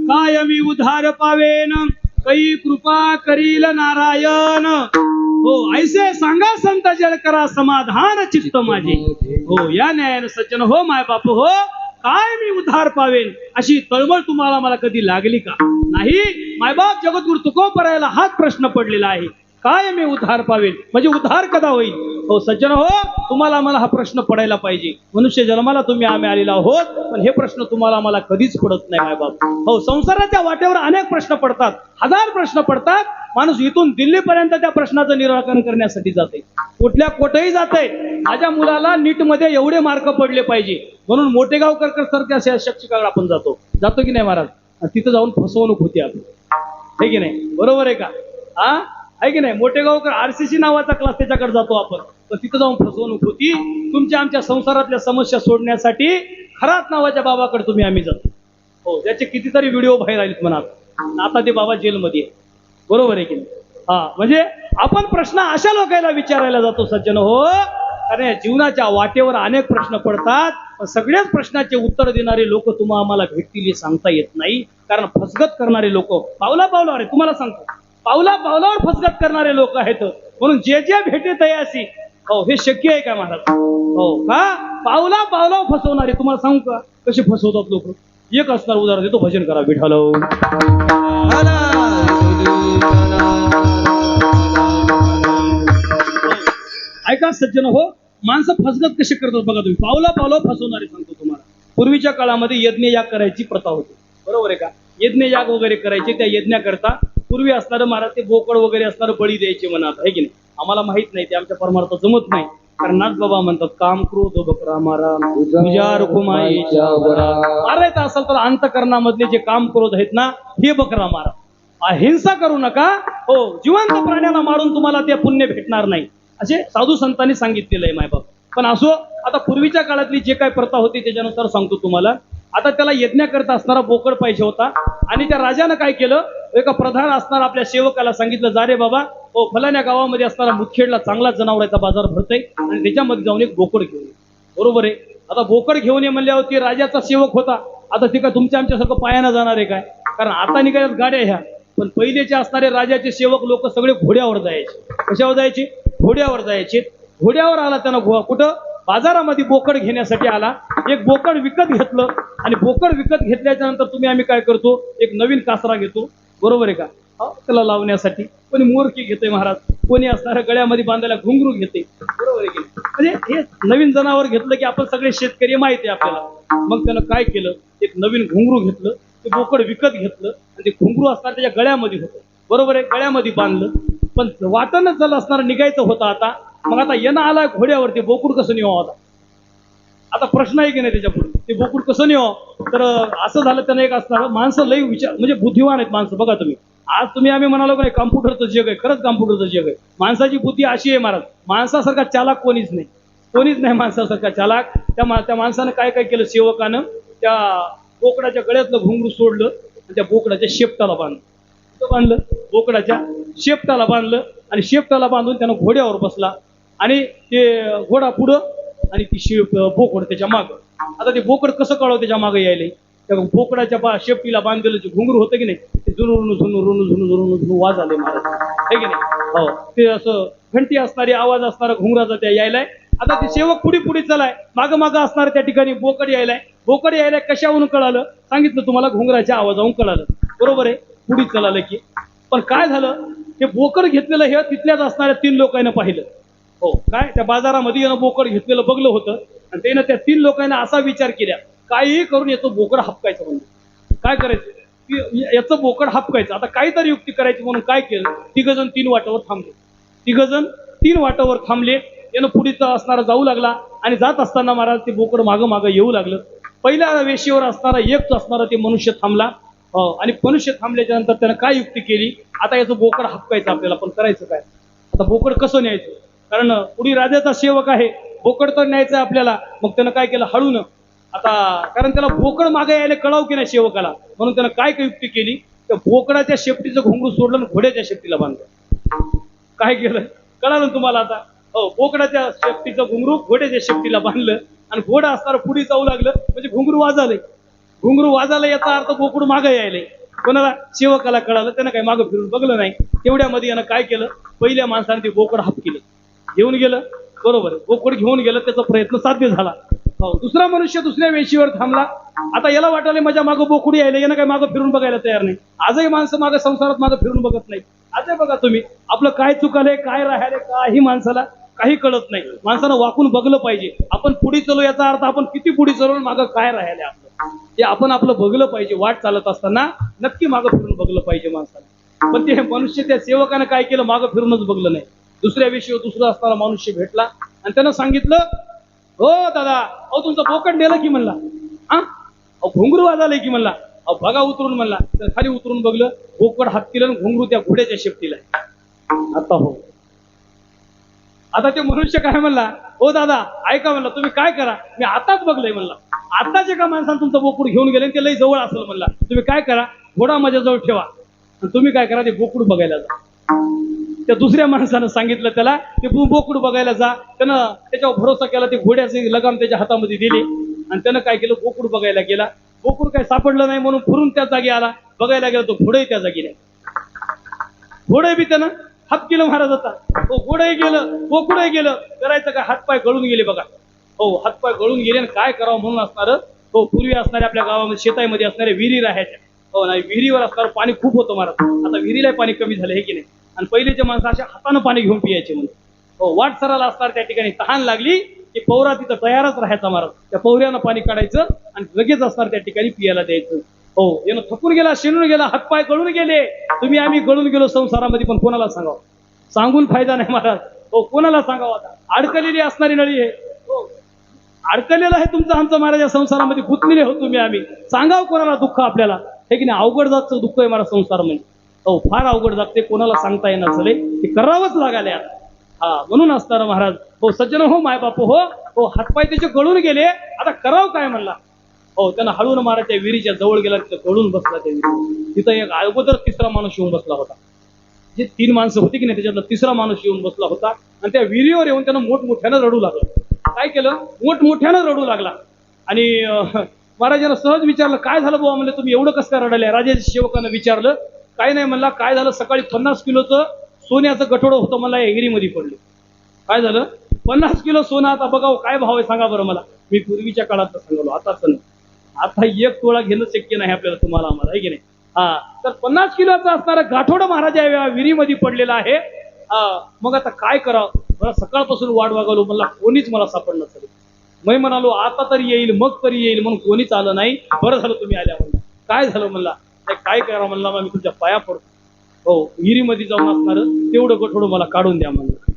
काय मी उधार पावेन कै कृपा करील नारायण. हो ऐसे सांगा संत जळ करा समाधान चित्त माझे. हो या न्यायानं सज्जन हो माय बाप हो, काय मी उद्धार पावेन अशी तळमळ तुम्हाला मला कधी लागली का? नाही. मायबाप जगद्गुरु तुकोबारायला हाच प्रश्न पडलेला आहे. काय मी उद्धार पावेन म्हणजे उद्धार कदा होईल? हो सज्जन हो, तुम्हाला मला हा प्रश्न पडायला पाहिजे. मनुष्य जन्माला तुम्ही आम्ही आलेला आहोत, पण हे प्रश्न तुम्हाला मला कधीच पडत नाही मायबाप. हो संसाराच्या वाटेवर अनेक प्रश्न पडतात, 1000 प्रश्न पडतात. माणूस इथून दिल्लीपर्यंत त्या प्रश्नाचं निराकरण करण्यासाठी जाते, कुठेही जाते. माझ्या मुलाला नीट मध्ये एवढे मार्क पडले पाहिजे म्हणून मोठेगावकर सर त्या शिक्षकाकडे आपण जातो की नाही महाराज? तिथं जाऊन फसवणूक होती आपली, आहे की नाही? बरोबर आहे का? हा आहे की नाही? मोठेगावकर RCC नावाचा क्लास त्याच्याकडे जातो आपण, तर तिथं जाऊन फसवणूक होती. तुमच्या आमच्या संसारातल्या समस्या सोडण्यासाठी खरात नावाच्या बाबाकडे तुम्ही आम्ही जातो. हो त्याचे कितीतरी व्हिडिओ बाहेर आलेत म्हणा. आता ते बाबा जेलमध्ये आहे, बरोबर आहे की नाही? हा म्हणजे आपण प्रश्न अशा लोकांना विचारायला जातो सज्जन हो, कारण या जीवनाच्या वाटेवर अनेक प्रश्न पडतात. पण सगळ्याच प्रश्नाचे उत्तर देणारे लोक तुम्हाला आम्हाला भेटतील हे सांगता येत नाही. कारण फसगत करणारे लोक पावला पावलावर, तुम्हाला सांगतो पावला पावलावर फसगत करणारे लोक आहेत. म्हणून जे भेटे तयासी, हो हे शक्य आहे का महाराज? हो का? पावला पावलावर फसवणारे तुम्हाला सांगू का कसे फसवतात लोक? एक असणार उदाहरण देतो, भजन करा विठाल. ऐका सज्जन हो, माणसं फसगत कशी करतात बघा तुम्ही. पावला पावलावर फसवणारे सांगतो तुम्हाला. पूर्वीच्या काळामध्ये यज्ञ याग करायची प्रथा होती, बरोबर आहे का? यज्ञ याग वगैरे करायचे. त्या यज्ञाकरता पूर्वी असणारं महाराज ते बोकड वगैरे असणारं बळी द्यायचे म्हणत, आहे की नाही? आम्हाला माहित नाही, ते आमच्या परमार्थ जमत नाही. कारण नाथ बाबा म्हणतात काम क्रोध बकरा मारा तुझ्या रुकुमाईच्या वरा. मारायचं असेल तर अंतकरणामधले जे काम क्रोध आहेत ना, हे बकरा मारा. अहिंसा करू नका. हो जिवंत प्राण्याला मारून तुम्हाला ते पुण्य भेटणार नाही असे साधू संतांनी सांगितलेलं आहे मायबाप. पण असो, आता पूर्वीच्या काळातली जे काही प्रथा होती त्याच्यानुसार सांगतो तुम्हाला. आता त्याला यज्ञ करता असणारा बोकड पाहिजे होता, आणि त्या राजानं काय केलं, एका प्रधान असणारा आपल्या सेवकाला सांगितलं, जा रे बाबा, हो फलाण्या गावामध्ये असणारा मुदखेडला चांगला जनावरांचा बाजार भरतोय आणि त्याच्यामध्ये जाऊन एक बोकड घेऊन ये. बरोबर आहे. आता बोकड घेऊन ये म्हणल्यावर ती राजाचा सेवक होता. आता ती काय तुमच्या आमच्यासारखं पायानं जाणार आहे काय? कारण आता निघाल्यात गाड्या ह्या, पण पहिलेचे असणारे राजाचे सेवक लोक सगळे घोड्यावर जायचे. कशावर जायचे? घोड्यावर जायचे. घोड्यावर आला त्यांना कुठं? बाजारामध्ये बोकड घेण्यासाठी आला. एक बोकड विकत घेतलं आणि बोकड विकत घेतल्याच्या नंतर तुम्ही आम्ही काय करतो? एक नवीन कासरा घेतो, बरोबर आहे का? त्याला लावण्यासाठी कोणी मोरकी घेते महाराज, कोणी असणाऱ्या गळ्यामध्ये बांधायला घुंगरू घेते, बरोबर आहे की? म्हणजे हे नवीन जनावर घेतलं की आपण सगळे शेतकरी माहिती आहे आपल्याला. मग त्यानं काय केलं? एक नवीन घुंगरू घेतलं, ते बोकड विकत घेतलं आणि ते घुंगरू असणार त्याच्या गळ्यामध्ये होतं, बरोबर आहे? गळ्यामध्ये बांधलं. पण वाटणच झालं असणार निघायचं होतं आता. मग आता येणं आला घोड्यावरती, बोकुड कसं निघावं आता? आता प्रश्न आहे की नाही त्याच्यापुढे, ते बोकुड कसं निघावं? तर असं झालं त्यानं एक असणार, माणसं लई विचार म्हणजे बुद्धिवान आहेत माणसं. बघा तुम्ही, आज तुम्ही आम्ही म्हणालो का कॉम्प्युटरचं जग आहे, खरंच कॉम्प्युटरचं जग आहे. माणसाची बुद्धी अशी आहे महाराज, माणसासारखा चालाक कोणीच नाही, कोणीच नाही माणसासारखा चालाक. त्या माणसानं काय काय केलं? सेवकानं त्या बोकडाच्या गळ्यातलं घुंगरू सोडलं आणि त्या बोकडाच्या शेपटाला बांधलं. बोकडाच्या शेपटाला बांधलं आणि शेपटाला बांधून त्यानं घोड्यावर बसला आणि ते घोडा पुढं आणि ती बोकड त्याच्या मागं. आता ते बोकड कसं कळव त्याच्या मागं यायले? त्या बोकडाच्या शेपटीला बांधलेलं जे घुंगरू होतं की नाही, ते झुनू वाज आले महाराज, आहे की नाही? हो, ते असं घंटी असणारी आवाज असणारा घुंगराचा त्या यायलाय. आता ते सेवक पुढे पुढे चलाय, मागं मागं असणार त्या ठिकाणी बोकड यायलाय. कशावरून कळालं? सांगितलं तुम्हाला, घुंगराच्या आवाजावरून कळालं, बरोबर आहे? पुढे चलालं की. पण काय झालं? हे बोकड घेतलेलं हे तिथल्याच असणाऱ्या 3 लोकांना पाहिलं. हो, काय त्या बाजारामध्ये यानं बोकड घेतलेलं बघलं होतं आणि त्यानं त्या 3 लोकांना असा विचार केला, काहीही करून याचं बोकड हपकायचं. म्हणजे काय करायचं? की याचं बोकड हपकायचं. आता काहीतरी युक्ती करायची म्हणून काय केलं? 3 जण 3 वाटावर थांबले. 3 जण 3 वाटावर थांबले. यानं पुढे असणारा जाऊ लागला आणि जात असताना महाराज ते बोकड मागं मागं येऊ लागलं. पहिल्या वेशीवर असणारा एक असणारा ते मनुष्य थांबला. आणि मनुष्य थांबल्याच्या नंतर त्यानं काय युक्ती केली? आता याचं बोकड हपकायचं आपल्याला, पण करायचं काय? आता बोकड कसं न्यायचं? कारण पुढे राजाचा सेवक आहे, बोकड तर न्यायचं आहे आपल्याला. मग त्यानं काय केलं? हळून आता, कारण त्याला बोकड मागे यायला कळाव की नाही सेवकाला, म्हणून त्यानं काय काय युक्ती केली? त्या बोकडाच्या शेपटीचं घुंगरू सोडलं आणि घोड्याच्या शेपटीला बांधलं. काय केलं कळालं तुम्हाला आता? हो, बोकडाच्या शेपटीचं घुंगरू घोड्याच्या शेपटीला बांधलं आणि घोडा असताना पुढे जाऊ लागलं. म्हणजे घुंगरू वाजाले याचा अर्थ बोकड मागे यायले. कोणाला? सेवकाला कळालं. त्यानं काही मागं फिरून बघलं नाही. तेवढ्यामध्ये यानं काय केलं? पहिल्या माणसाने ते बोकड हपकिलं, घेऊन गेलं, बरोबर? बोकड घेऊन गेलं, त्याचा प्रयत्न साध्य झाला. हो, दुसरा मनुष्य दुसऱ्या वेशीवर थांबला. आता याला वाटले माझ्या मागं बोकुडी यायला, यानं काही मागं फिरून बघायला तयार नाही. आजही माणसं मागं संसारात मागं फिरून बघत नाही. आजही बघा तुम्ही, आपलं काय चुकालंय, काय राहायला, काही माणसाला काही कळत नाही. माणसानं वाकून बघलं पाहिजे. आपण पुढे चलो याचा अर्थ आपण किती पुढे चलो, मागं काय राहायला आपलं, ते आपण आपलं बघलं पाहिजे. वाट चालत असताना नक्की मागं फिरून बघलं पाहिजे माणसाला. पण ते मनुष्य त्या सेवकानं काय केलं? मागं फिरूनच बघलं नाही. दुसऱ्या विषयी दुसरा असणारा मनुष्य भेटला आणि त्यानं सांगितलं, हो दादा, अहो तुमचं बोकड नेलं की म्हणला, अहो घुंगरू वाजालय की म्हणला, अहो बघा उतरून म्हणला. तर खाली उतरून बघलं, बोकड हात केलं आणि घुंगरू त्या घोड्याच्या शेपटीला. आता हो, आता ते मनुष्य काय म्हणला? हो दादा ऐका म्हणला, तुम्ही काय करा, मी आताच बघलंय म्हणला, आताच एका माणसानं तुमचं बोकड घेऊन गेले, ते लई जवळ असेल म्हणला. तुम्ही काय करा, घोडा माझ्या जवळ ठेवा आणि तुम्ही काय करा, ते बोकड बघायला जा. त्या दुसऱ्या माणसानं सांगितलं त्याला, ते बोकड बघायला जा. त्यानं त्याच्यावर भरोसा केला. ते घोड्याचे लगाम त्याच्या हातामध्ये दिले आणि त्यानं काय केलं? बोकड बघायला गेला. बोकड काय सापडलं नाही म्हणून फिरून त्या जागी आला. बघायला गेला तो घोडही त्या जागी नाही. घोडे बी त्यानं हात केलं महाराज. होता तो घोडही गेलं, बोकडही गेलं. करायचं काय? हातपाय गळून गेले बघा. हो, हातपाय गळून गेले आणि काय करावं म्हणून असणार. हो, पूर्वी असणाऱ्या आपल्या गावामध्ये शेतामध्ये असणाऱ्या विहिरी राहायच्या. हो नाही, विहिरीवर असणार पाणी खूप होतं महाराज. आता विहिरीला पाणी कमी झालं, हे की नाही? आणि पहिलेचे माणसं अशा हातानं पाणी घेऊन पियायचे म्हणून. हो, वाट सराला असणार त्या ठिकाणी तहान लागली की पौरा तिथं तयारच राहायचा महाराज. त्या पौऱ्यानं पाणी काढायचं आणि लगेच असणार त्या ठिकाणी पियाला द्यायचं. हो, यानं थकून गेला, शिणून गेला, हातपाय गळून गेले. तुम्ही आम्ही गळून गेलो संसारामध्ये, पण कोणाला सांगावं? सांगून फायदा नाही महाराज. हो, कोणाला सांगावं? आता अडकलेली असणारी नळी आहे. हो, अडकलेलं आहे तुमचं आमचं महाराज या संसारामध्ये. गुंतलेले हो तुम्ही आम्ही, सांगावं कोणाला दुःख आपल्याला? हे की नाही? अवघड जातचं दुःख आहे महाराज संसार म्हणजे. हो, फार अवघड जागते, कोणाला सांगता येणार झाले, ते करावंच लागाले आता. हा, म्हणून असणार महाराज. हो सज्जन हो, माय बापू हो, हो हातपाय त्याचे गळून गेले, आता करावं काय म्हणला. हो, त्यानं हळून महाराज त्या विहिरीच्या जवळ गेला, तिथं गळून बसला. त्या विहिरी तिथं एक अगोदर तिसरा माणूस येऊन बसला होता. जे 3 माणसं होती की नाही, त्याच्यातला तिसरा माणूस येऊन बसला होता आणि त्या विहिरीवर येऊन त्यानं मोठमोठ्यानं रडू लागला. काय केलं? मोठमोठ्यानं रडू लागला. आणि महाराजांना सहज विचारलं, काय झालं बाबा? म्हणलं तुम्ही एवढं कसं काय रडाले? राजाच्या सेवकानं विचारलं. काय नाही म्हणला, काय झालं सकाळी 50 किलोचं सोन्याचं गठोडं होतं मला या एगिरीमध्ये पडले. काय झालं? 50 किलो सोनं. आता बघा काय भाव आहे सांगा बरं मला. मी पूर्वीच्या काळात सांगलो, आताच नाही. आता 1 तोळा घेणं शक्य नाही आपल्याला, तुम्हाला आम्हाला, आहे की नाही? हा, तर 50 किलोचं असणारं गाठोडं महाराज या विहिरीमध्ये पडलेलं आहे. मग आता काय करावं? मला सकाळपासून वाट बघालो, मला कोणीच मला सापडलं तरी. मी म्हणालो आता तरी येईल, मग तरी येईल, म्हणून कोणीच आलं नाही. बरं झालं तुम्ही आल्या म्हणलं. काय झालं म्हणला? काय करा म्हणला, मी तुमच्या पाया पडतो. हो, विहिरीमध्ये जाऊन असणार तेवढं गठोडं मला काढून द्या म्हणलं.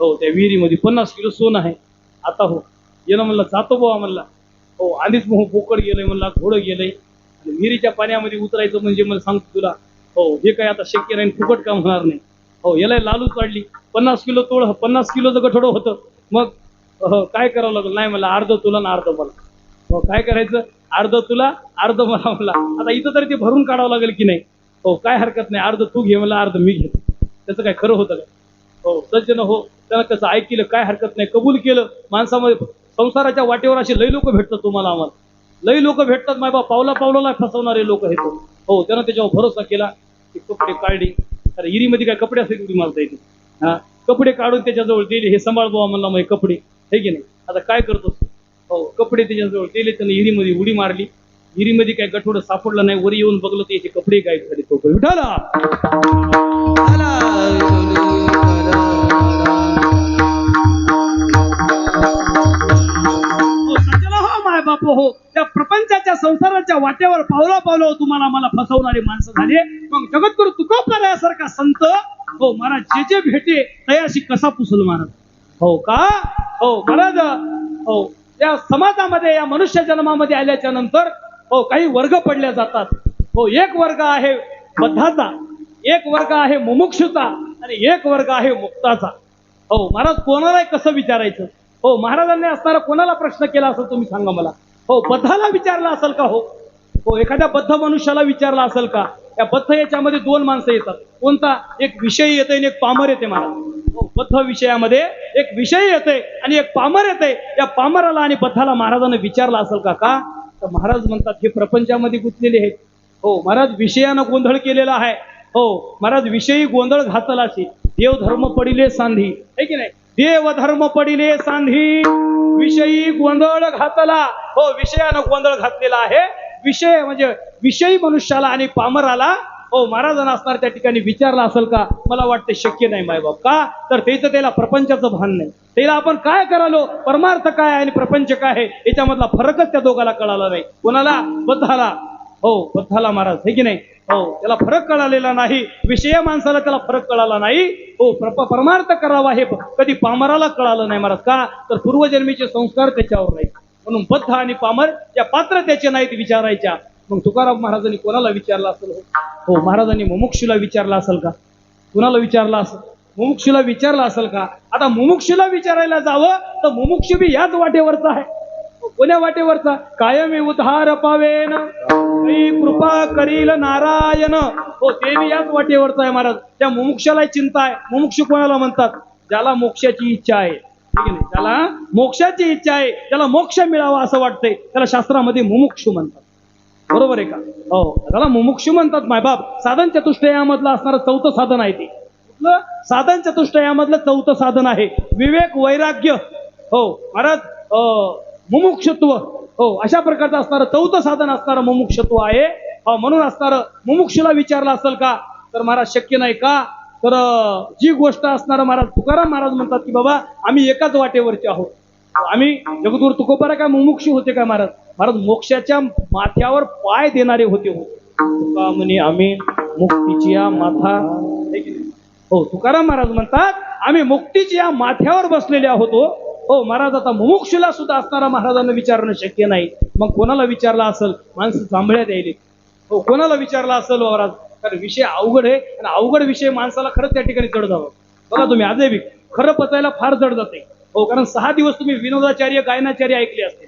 हो, त्या विहिरीमध्ये 50 किलो सोनं आहे. आता हो गेलं म्हणलं, जातो बुवा म्हणला. हो, आधीच मग बोकड गेलंय म्हणला, घोडं गेलंय, आणि विहिरीच्या पाण्यामध्ये उतरायचं म्हणजे मला सांगतो तुला, हो हे काय आता शक्य नाही, फुकट काम होणार नाही. हो, याला लालू चढली. 50 किलो तोड, 50 किलोचं गठोडं होतं. मग काय करावं लागलं? नाही मला, अर्ध तुला ना अर्ध मला. हो, काय करायचं? अर्ध तुला अर्ध मला म्हणला. आता इथं तरी ते भरून काढावं लागेल की नाही? हो, काय हरकत नाही, अर्ध तू घे मला, अर्ध मी घेतो. त्याचं काय खरं होतं का? हो, सज्जन हो, त्यानं कसं ऐकलं, काय हरकत नाही, कबूल केलं. माणसामध्ये संसाराच्या वाटेवर असे लई लोक भेटतात तुम्हाला, आम्हाला लई लोक भेटतात माय बा, पावला पावलाला फसवणारे लोक आहेत. हो, त्यानं त्याच्यावर भरोसा केला, की कपडे काढले. अरे हिरीमध्ये काय कपडे असेल तुम्ही मारता येते? हा, कपडे काढून त्याच्याजवळ दिले. हे सांभाळ बुवा म्हणला, मग कपडे हे की नाही. आता काय करतो? हो, कपडे त्याच्याजवळ दिले, त्यानं हिरीमध्ये उडी मारली. हिरीमध्ये काय गठोडं सापडलं नाही. वरी येऊन बघलं तर याचे कपडे काय झाले. तो विठाला आला विठुली करा. माय बाप हो, त्या प्रपंचाच्या संसाराच्या वाटेवर पावला पावलं तुम्हाला मला फसवणारे माणसं झाले. मग जगद्गुरु तुकोबरायासारखा संत हो महाराज जे जे भेटे तयाशी कसा पुसल महाराज. हो का? हो महाराज, हो या समाजामध्ये, या मनुष्य जन्मामध्ये आल्याच्या नंतर हो काही वर्ग पडले जातात. हो, एक वर्ग आहे बद्धाचा, एक वर्ग आहे मुमुक्षुचा, आणि एक वर्ग आहे मुक्ताचा. हो महाराज, कोणाला कसं विचारायचं? हो, महाराजांनी असणारा कोणाला प्रश्न केला असेल तुम्ही सांगा मला. हो, बद्धाला विचारला असेल का? हो, एखाद्या बद्ध मनुष्याला विचारला असेल का? या बद्ध याच्यामध्ये 2 माणसं येतात. कोणता? एक विषयी येते आणि एक पामर येते महाराज. हो, बद्ध विषयामध्ये एक विषयी येते आणि एक पामर येते. या पामराला आणि बद्धाला महाराजांनी विचारला असेल का? का तर महाराज म्हणतात हे प्रपंचामध्ये गुंतलेले आहेत. हो महाराज, विषयानं गोंधळ केलेला आहे. हो महाराज, विषयी गोंधळ घातलाशी देव धर्म पडिले सांधी, है की नाही? देव धर्म पडिले सांधी, विषयी गोंधळ घातला. हो, विषयानं गोंधळ घातलेला आहे. विषय म्हणजे विषयी मनुष्याला आणि पामराला हो महाराजांना असणार त्या ठिकाणी विचारला असेल का? मला वाटते शक्य नाही मायबाप. का तर त्याचं त्याला प्रपंचाचं भान नाही. त्याला आपण काय करालो, परमार्थ काय आणि प्रपंच काय आहे याच्यामधला फरकच त्या दोघाला कळाला नाही. कोणाला? बद्धाला. हो, बद्धाला महाराज, हे की नाही? हो, त्याला फरक कळालेला नाही. विषय माणसाला त्याला फरक कळाला नाही. हो, परमार्थ करावा हे कधी पामराला कळालं नाही महाराज. का तर पूर्वजन्मीचे संस्कार त्याच्यावर नाही. म्हणून बद्ध आणि पामर या पात्र त्याचे नाहीत विचारायच्या. मग तुकाराम महाराजांनी कोणाला विचारला असेल? हो, महाराजांनी मुमुक्षूला विचारला असेल का? कुणाला विचारला असेल? मुमुक्षूला विचारला असेल का? आता मुमुक्षूला विचारायला जावं तर मुमुक्षू बी याच वाटेवरचा आहे. कोण्या वाटेवरचा? कायमी उद्धार पावेन, कृपा करील नारायण. हो, ते बी याच वाटेवरचा आहे महाराज. त्या मुमुक्षाला चिंता आहे. मुमुक्षू कोणाला म्हणतात? ज्याला मोक्षाची इच्छा आहे, ठीक आहे? त्याला मोक्षाची इच्छा आहे, त्याला मोक्ष मिळावा असं वाटतंय, त्याला शास्त्रामध्ये मुमुक्षू म्हणतात. बरोबर आहे का? हो, त्याला मुमुक्षू म्हणतात मायबाप. साधन चतुष्टयामधलं असणारं 4थं साधन आहे ते. कुठलं? साधन चतुष्टयामधलं 4थं साधन आहे विवेक वैराग्य. हो महाराज, मुमुक्षत्व. हो, अशा प्रकारचं असणारं 4थं साधन असणारं मुमुक्षत्व आहे. हो, म्हणून असणारं मुमुक्षूला विचारला असेल का? तर महाराज शक्य नाही. का तर जी गोष्ट असणारं महाराज तुकाराम महाराज म्हणतात की बाबा आम्ही एकाच वाटेवरचे आहोत. आम्ही जगद्गुरु तुकोबारा काय मुमुक्षू होते काय महाराज? महाराज मोक्षाच्या माथ्यावर पाय देणारे होते. तुका म्हणे आम्ही मुक्तीची या माथा. हो, तुकाराम महाराज म्हणतात आम्ही मुक्तीची या माथ्यावर बसलेले आहोत. हो महाराज, आता मुमुक्षूला सुद्धा असणारा महाराजांना विचारणं शक्य नाही. मग कोणाला विचारला असेल? माणसं जांभळ्यात यायले. हो, कोणाला विचारला असेल महाराज? कारण विषय अवघड आहे आणि अवघड विषय माणसाला खरंच त्या ठिकाणी जड जावं. बघा तुम्ही आजही बी खरं पचायला फार जड जाते. हो, कारण 6 दिवस तुम्ही विनोदाचार्य गायनाचार्य ऐकले असते,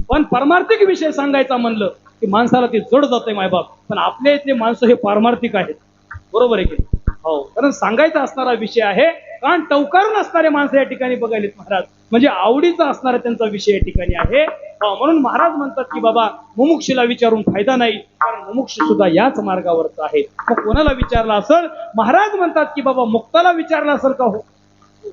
पण पारमार्थिक विषय सांगायचा म्हणलं की माणसाला ते जड जाते मायबाप. पण आपल्या इथले माणसं हे पारमार्थिक आहेत. बरोबर आहे की? हो, कारण सांगायचा असणारा विषय आहे. कारण टवकारून असणारे माणसं या ठिकाणी बघायलेत महाराज, म्हणजे आवडीचा असणारा त्यांचा विषय या ठिकाणी आहे. म्हणून महाराज म्हणतात की बाबा मुमुक्षीला विचारून फायदा नाही, कारण मुमुक्ष सुद्धा याच मार्गावरचा आहे. मग कोणाला विचारला असेल? महाराज म्हणतात की बाबा मुक्ताला विचारला असेल का? हो,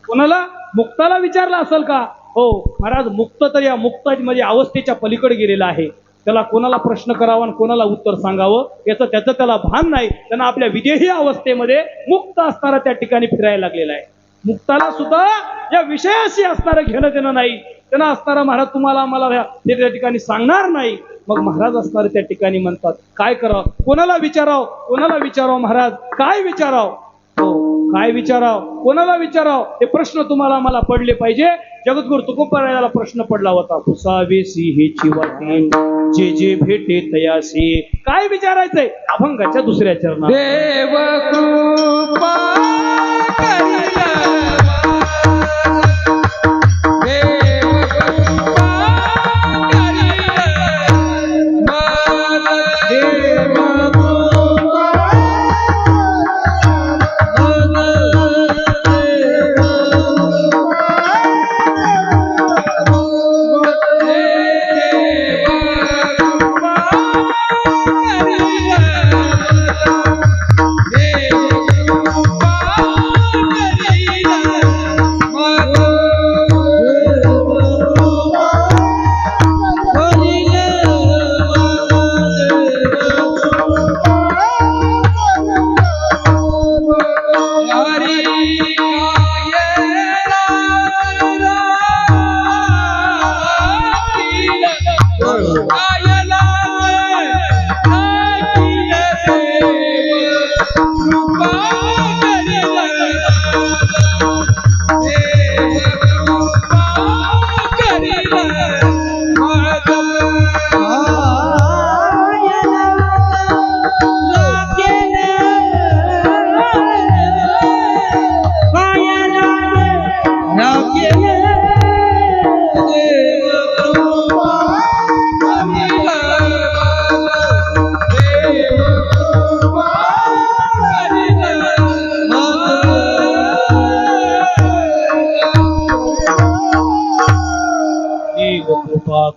कोणाला? मुक्ताला विचारला असेल का? हो महाराज, मुक्त तर या मुक्त म्हणजे अवस्थेच्या पलीकडे गेलेला आहे. त्याला कोणाला प्रश्न करावा आणि कोणाला उत्तर सांगावं याचं त्याला भान नाही. त्यांना आपल्या विदेही अवस्थेमध्ये मुक्त असणारा त्या ठिकाणी फिरायला लागलेला आहे. मुक्ताला सुद्धा या विषयाशी असणारं घेणं देणं नाही. त्यांना असणारा महाराज तुम्हाला मला त्या ठिकाणी सांगणार नाही. मग महाराज असणारे त्या ठिकाणी म्हणतात काय करावं, कोणाला विचारावं, कोणाला विचारावं महाराज, काय विचारावं? हो, काय विचारावं, कोणाला विचारावं हे प्रश्न तुम्हाला मला पडले पाहिजे. जगद्गुरु तुकोबारायाला प्रश्न पडला होता, कुसावेसी हेची वाटे जे जे भेटे तयासी. काय विचारायचंय? अभंगाच्या दुसऱ्या चरणात देव कृपा करिल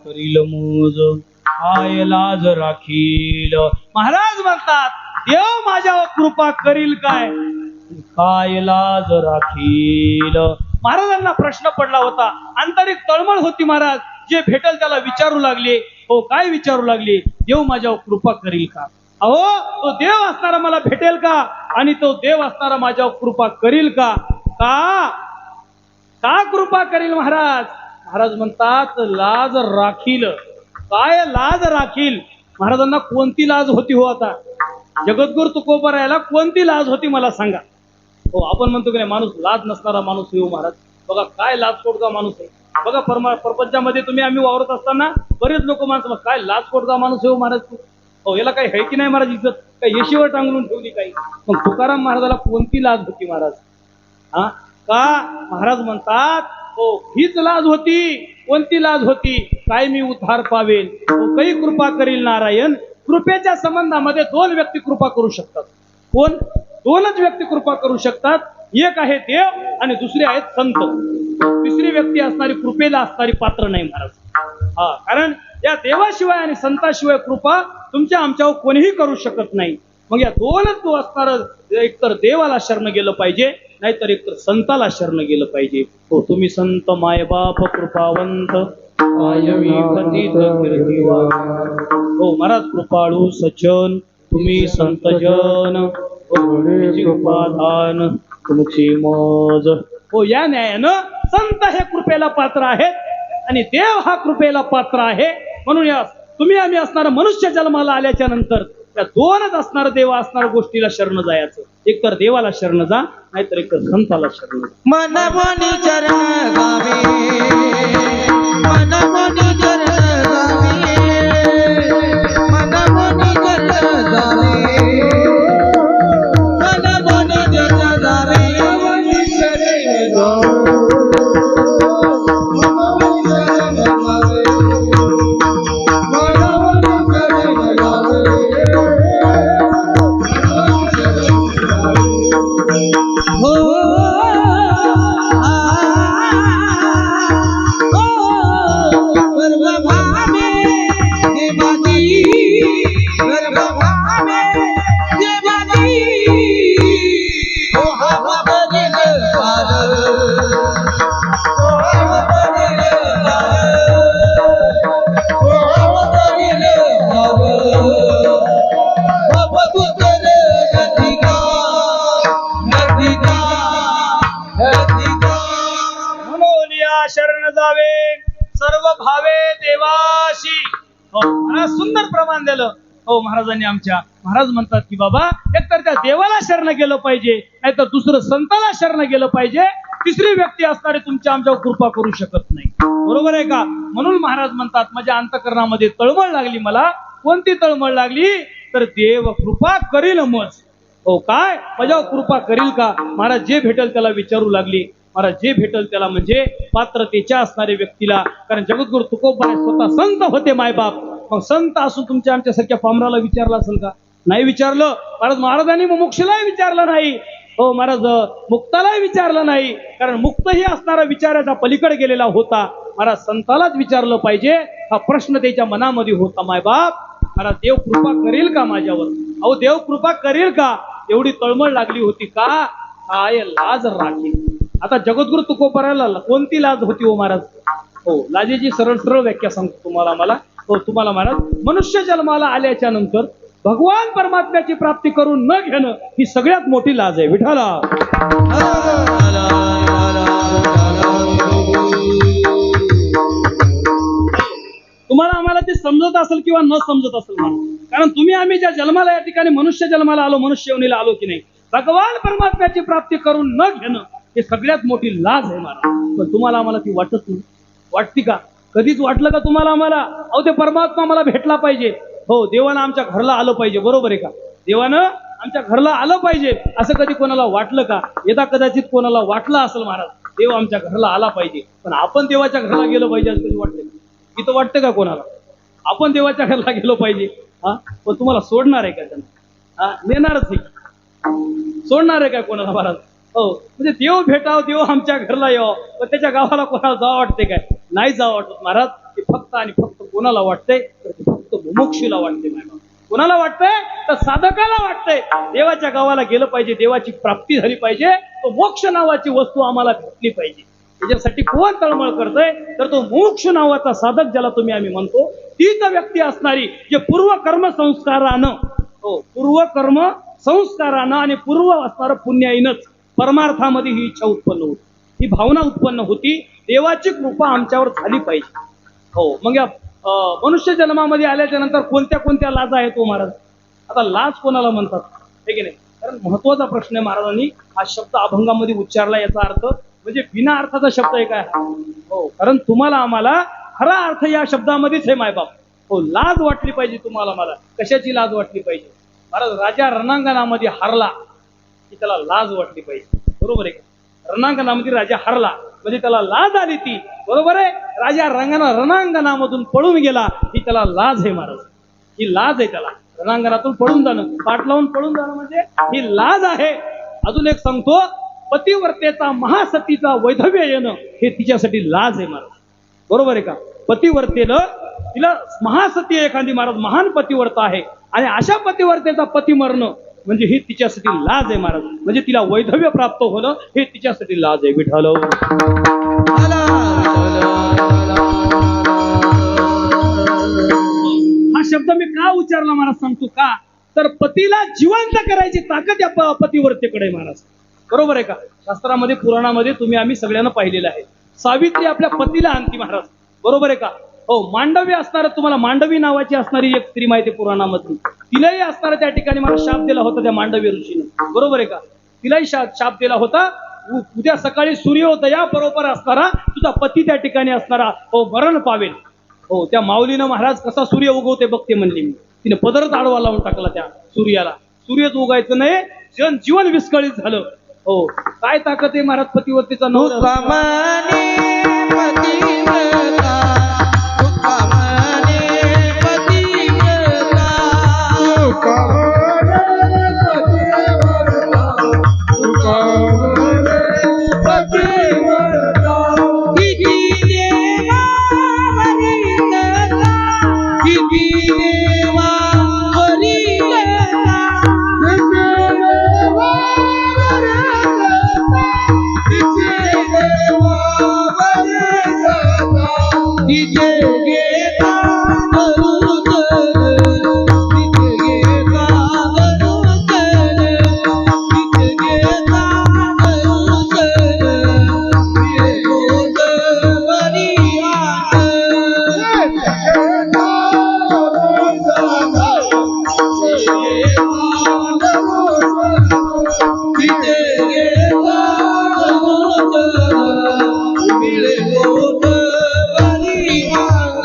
करील मोज काय लाज राखील. महाराज म्हणतात देव माझ्यावर कृपा करील काय, काय लाज राखील. महाराजांना प्रश्न पडला होता, आंतरिक तळमळ होती. महाराज जे भेटल त्याला विचारू लागले. हो, काय विचारू लागले? देव माझ्यावर कृपा करील का? अहो, तो देव असणारा मला भेटेल का? आणि तो देव असणारा माझ्यावर कृपा करील का? का कृपा करील महाराज? महाराज म्हणतात लाज राखील. काय लाज राखील? महाराजांना कोणती लाज होती हो? आता जगद्गुरु तुकोबारायाला कोणती लाज होती मला सांगा. हो, आपण म्हणतो की नाही माणूस लाज नसणारा माणूस हो महाराज. बघा काय लाजकोटगा माणूस आहे. बघा प्रपंचामध्ये आम्ही वावरत असताना बरेच लोक माणसं काय लाजकोटगा माणूस आहे हो महाराज. हो, याला काही है की नाही महाराज इज्जत? काही येशीवर टांगून ठेवली काही? मग तुकाराम महाराजाला कोणती लाज होती महाराज? का? महाराज म्हणतात हो, हीच लाज होती. कोणती लाज होती? काय मी उद्धार पावेल, हो काही कृपा करील नारायण. कृपेच्या संबंधामध्ये दोन व्यक्ती कृपा करू शकतात. कोण? दोनच व्यक्ती कृपा करू शकतात. एक आहे देव आणि दुसरे आहेत संत. तिसरी व्यक्ती असणारी कृपेला असणारी पात्र नाही महाराज. कारण या देवाशिवाय आणि संताशिवाय कृपा तुमच्या आमच्यावर कोणीही करू शकत नाही. मग या दोनच तो असणार, एकतर देवाला शरण गेलं पाहिजे, नाहीतर एकतर संताला शरण गेलं पाहिजे. हो, तुम्ही संत मायबाप कृपावंत हो महाराज, कृपाळू सज्जन तुम्ही संतजन, कृपादान तुमची मज. हो, या न्यायानं संत हे कृपेला पात्र आहेत आणि देव हा कृपेला पात्र आहे. म्हणून या तुम्ही आम्ही असणारा मनुष्य जन्माला आल्याच्या नंतर त्या दोनच असणारं देव असणाऱ्या गोष्टीला शरण जायचं. एकतर देवाला शरण जा, नाहीतर एकतर संताला शरण जा. मन मनी चरण गावे, मन मनी चरण गावे, मन मनी चरण गावे, मन मनी चरण गावे, मनी चरण गावे. शरण जावे सर्व भावे देवाशी. हो महाराज सुंदर प्रमाण दिलं. हो महाराजांनी आमच्या. महाराज म्हणतात की बाबा एकतर त्या देवाला शरण गेलं पाहिजे, नाहीतर दुसरं संताला शरण गेलं पाहिजे. तिसरी व्यक्ती असणारे तुमच्या आमच्यावर कृपा करू शकत नाही. बरोबर आहे का? म्हणून महाराज म्हणतात माझ्या अंतःकरणामध्ये तळमळ लागली. मला कोणती तळमळ लागली तर देव कृपा करील मज. हो काय माझ्यावर कृपा करील का? महाराज जे भेटेल त्याला विचारू लागली. महाराज जे भेटेल त्याला म्हणजे पात्रतेच्या असणाऱ्या व्यक्तीला. कारण जगद्गुरु तुकोबा स्वतः संत होते मायबाप. मग संत असून तुमच्या आमच्यासारख्या पामराला विचारलं असेल का? नाही विचारलं. महाराजांनी मोक्षलाही विचारलं नाही. हो महाराज मुक्तालाही विचारलं नाही. कारण मुक्तही असणारा विचाराचा पलीकडे गेलेला होता. महाराज संतालाच विचारलं पाहिजे हा प्रश्न त्याच्या मनामध्ये होता. मायबाप महाराज देव कृपा करेल का माझ्यावर? अहो देव कृपा करेल का? एवढी तळमळ लागली होती का? काय लाज राखी. आता जगद्गुरु तुकोबाराला कोणती लाज होती हो महाराज? हो लाजेची सरळ सरळ व्याख्या सांगतो तुम्हाला. मला हो तुम्हाला महाराज मनुष्य जन्माला आल्याच्या नंतर भगवान परमात्म्याची प्राप्ती करून न घेणं ही सगळ्यात मोठी लाज आहे. विठाला तुम्हाला आम्हाला ते समजत असेल किंवा न समजत असेल मला. कारण तुम्ही आम्ही ज्या जन्माला या ठिकाणी मनुष्य जन्माला आलो, मनुष्य योनीला आलो की नाही, भगवान परमात्म्याची प्राप्ती करून न घेणं हे सगळ्यात मोठी लाज आहे मला. पण तुम्हाला आम्हाला ती वाटत नाही. वाटती का? कधीच वाटलं का तुम्हाला आम्हाला? अहो ते परमात्मा मला भेटला पाहिजे. हो देवानं आमच्या घरला आलं पाहिजे. बरोबर आहे का? देवानं आमच्या घरला आलं पाहिजे असं कधी कोणाला वाटलं का? यदा कदाचित कोणाला वाटलं असेल महाराज देव आमच्या घरला आला पाहिजे, पण आपण देवाच्या घरला गेलो पाहिजे असं कधी वाटतं? इथं वाटतं का कोणाला आपण देवाच्या घरला गेलो पाहिजे? हा पण तुम्हाला सोडणार आहे का त्यांना? हा नेणारच आहे. सोडणार आहे काय कोणाला महाराज? हो म्हणजे देव भेटाव, देव आमच्या घरला यावं, पण त्याच्या गावाला कोणाला जावं वाटते काय? नाही जावं वाटत महाराज. ते फक्त आणि फक्त कोणाला वाटतंय तर ते फक्त मुमुक्षूला वाटते. नाही कोणाला वाटतंय तर साधकाला वाटतंय देवाच्या गावाला गेलं पाहिजे, देवाची प्राप्ती झाली पाहिजे, तो मोक्ष नावाची वस्तू आम्हाला भेटली पाहिजे. त्याच्यासाठी कोण तळमळ करतोय तर तो मोक्ष नावाचा साधक ज्याला तुम्ही आम्ही म्हणतो तीच व्यक्ती असणारी जे पूर्वकर्म संस्कारानं, हो पूर्वकर्म संस्कारानं आणि पूर्व असणारं पुण्याईनच परमार्थामध्ये ही इच्छा उत्पन्न होती, ही भावना उत्पन्न होती. देवाची कृपा आमच्यावर झाली पाहिजे. हो मग या मनुष्य जन्मामध्ये आल्याच्या नंतर कोणत्या कोणत्या लाज आहेत हो महाराज? आता लाज कोणाला म्हणतात हे की नाही? कारण महत्वाचा प्रश्न आहे. महाराजांनी हा शब्द अभंगामध्ये उच्चारला. याचा अर्थ म्हणजे बिना अर्थाचा शब्द आहे काय? हो कारण तुम्हाला आम्हाला खरा अर्थ या शब्दामध्येच आहे मायबाप. हो लाज वाटली पाहिजे तुम्हाला मला. कशाची लाज वाटली पाहिजे? महाराज राजा रणांगणामध्ये हारला की त्याला लाज वाटली पाहिजे. बरोबर आहे का? रणांगणामध्ये राजा हरला म्हणजे त्याला लाज आली ती. बरोबर आहे? राजा रणांगणामधून पळून गेला ही त्याला लाज आहे महाराज. ही लाज आहे त्याला. रणांगणातून पळून जाणं, पाठ लावून पळून जाणं म्हणजे ही लाज आहे. अजून एक सांगतो, पतिव्रतेचा महासतीचा वैधव्य येणं हे तिच्यासाठी लाज आहे महाराज. बरोबर आहे का? पतिव्रतेनं तिला महासती एखादी महाराज महान पतिव्रता आहे आणि अशा पतिव्रतेचा पती मरणं म्हणजे ही तिच्यासाठी लाज आहे महाराज. म्हणजे तिला वैधव्य प्राप्त होणं हे तिच्यासाठी लाज आहे. विठ्ठल हा शब्द मी का उच्चारला महाराज सांगतो का? तर पतीला जिवंत करायची ताकद या पतिव्रतेकडे महाराज. बरोबर आहे का? शास्त्रामध्ये पुराणामध्ये तुम्ही आम्ही सगळ्यांना पाहिलेलं आहे. सावित्री आपल्या पतीला आणती महाराज. बरोबर आहे का? हो मांडवी असणार, तुम्हाला मांडवी नावाची असणारी एक स्त्री माहिती पुराणामधली. तिलाही असणारा त्या ठिकाणी मला शाप दिला होता त्या मांडवी ऋषीने. बरोबर आहे का? तिलाही शाप दिला होता. उद्या सकाळी सूर्योदया बरोबर असणारा तुझा पती त्या ठिकाणी असणारा हो मरण पावेल. हो त्या माऊलीनं महाराज कसा सूर्य उगवते बघते म्हणली मी. तिने पदरच आडवा लावून टाकला त्या सूर्याला. सूर्यच उगायचं नाही, जीवन विस्कळीत झालं. हो काय ताकद आहे महाराज पतिव्रतेचा. पोटभरी वांग.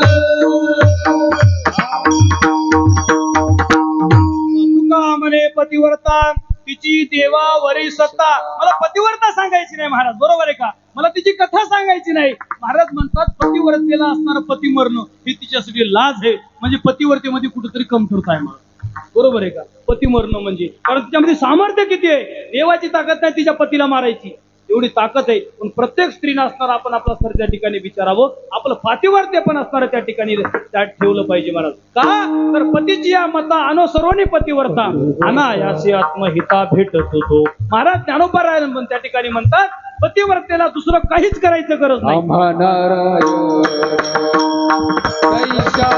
तुका म्हणे पतिव्रता तिची देवावरी सत्ता. मला पतिव्रता सांगायची नाही महाराज, बरोबर आहे का? मला तिची कथा सांगायची नाही. महाराज म्हणतात पतिव्रतेला असणारं पती मरण ही तिच्यासाठी लाज आहे. म्हणजे पतिव्रतेमध्ये कुठेतरी कमतरता आहे महाराज, बरोबर आहे का? पती मरण म्हणजे कारण तिच्यामध्ये सामर्थ्य किती आहे. देवाची ताकद नाही तिच्या पतीला मारायची, एवढी ताकद आहे. पण प्रत्येक स्त्रीनं असणारा आपण आपला स्तर त्या ठिकाणी विचारावं. आपलं पातिव्रत्य पण असणारं त्या ठिकाणी त्यात ठेवलं पाहिजे महाराज. का तर पतीची या मता अनुसरोनी पतिव्रता अनायासी आत्महिता भेटत होतो. महाराज ज्ञानोबा राय पण त्या ठिकाणी म्हणतात पतिव्रतेला दुसरं काहीच करायचं गरज नाही. आम्हा नारायण कैसा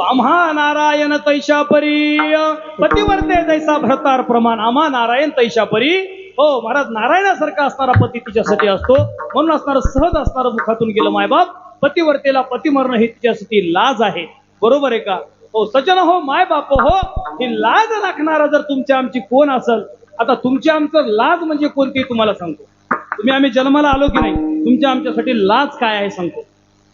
आम्हा नारायण तैशा परी पतिवर्ते जैसा भ्रतार प्रमाण आम्हा नारायण तैशा परी. हो महाराज, नारायणासारखा असणारा पती तिच्यासाठी असतो. म्हणून असणारं सहज असणारं मुखातून गेलं मायबाप. पतिवर्तेला पती मरण ही तिच्यासाठी लाज आहे, बरोबर आहे का? हो सज्जन हो माय बाप हो, ही लाज राखणारा जर तुमच्या आमची कोण असेल. आता तुमच्या आमचं लाज म्हणजे कोणती तुम्हाला सांगतो. तुम्ही आम्ही जन्माला आलो की नाही, तुमच्या आमच्यासाठी लाज काय आहे सांगतो.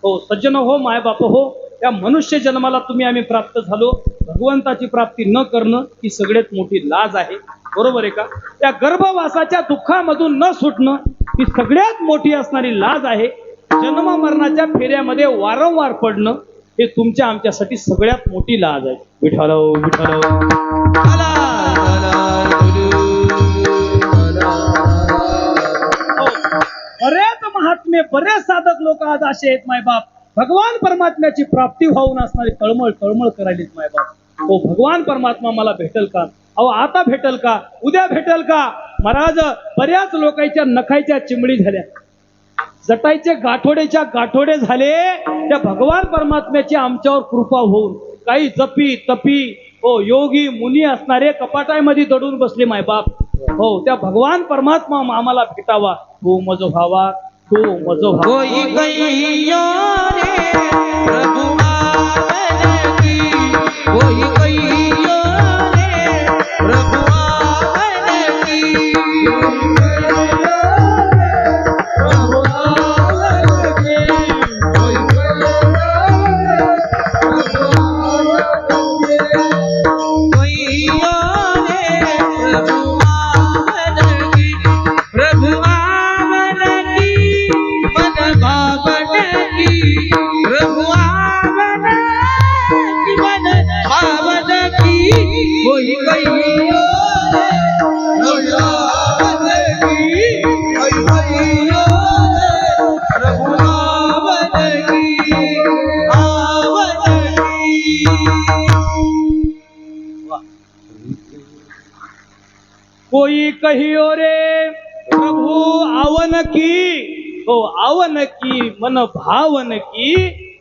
हो सज्जन हो माय बाप हो, या मनुष्य जन्माला तुम्ही आम्ही प्राप्त झालो. भगवंताची प्राप्ती न करणं ही सगळ्यात मोठी लाज आहे, बरोबर आहे का? त्या गर्भवासाच्या दुःखामधून न सुटणं ही सगळ्यात मोठी असणारी लाज आहे. जन्म मरणाच्या फेऱ्यामध्ये वारंवार पडणं हे तुमच्या आमच्यासाठी सगळ्यात मोठी लाज आहे. विठालो विठालो बरेच महात्मे बरेच साधक लोक आज असे आहेत मायबाप, भगवान परमात्म्याची प्राप्ती व्हावून असणारी तळमळ तळमळ करायलीत मायबाप. हो भगवान परमात्मा मला भेटेल का? अहो आता भेटेल का? उद्या भेटेल का? महाराज बऱ्याच लोकांच्या नखायच्या चिमडी झाल्या, जटायचे गाठोडेच्या गाठोडे झाले. त्या भगवान परमात्म्याची आमच्यावर कृपा होऊन काही जपी तपी हो योगी मुनी असणारे कपाटामध्ये दडून बसले मायबाप. हो त्या भगवान परमात्मा आम्हाला भेटावा. हो मज व्हावा, हो मज व्हावा. कोई कैयो रे प्रभु आवन की, कोई कैयो रे प्रभु आवन की, प्रभु आवन की, कोई कैयो रे प्रभु आवन की, प्रभु आवन की, मन भावन की, प्रभु आवन की, मन भावन की, कोई कैयो रे प्रभु आवन की, कोई कैयो रे प्रभु आवन की, आवन की. कोई कहियो रे प्रभु आवन की, हो आवन की मन भावन की.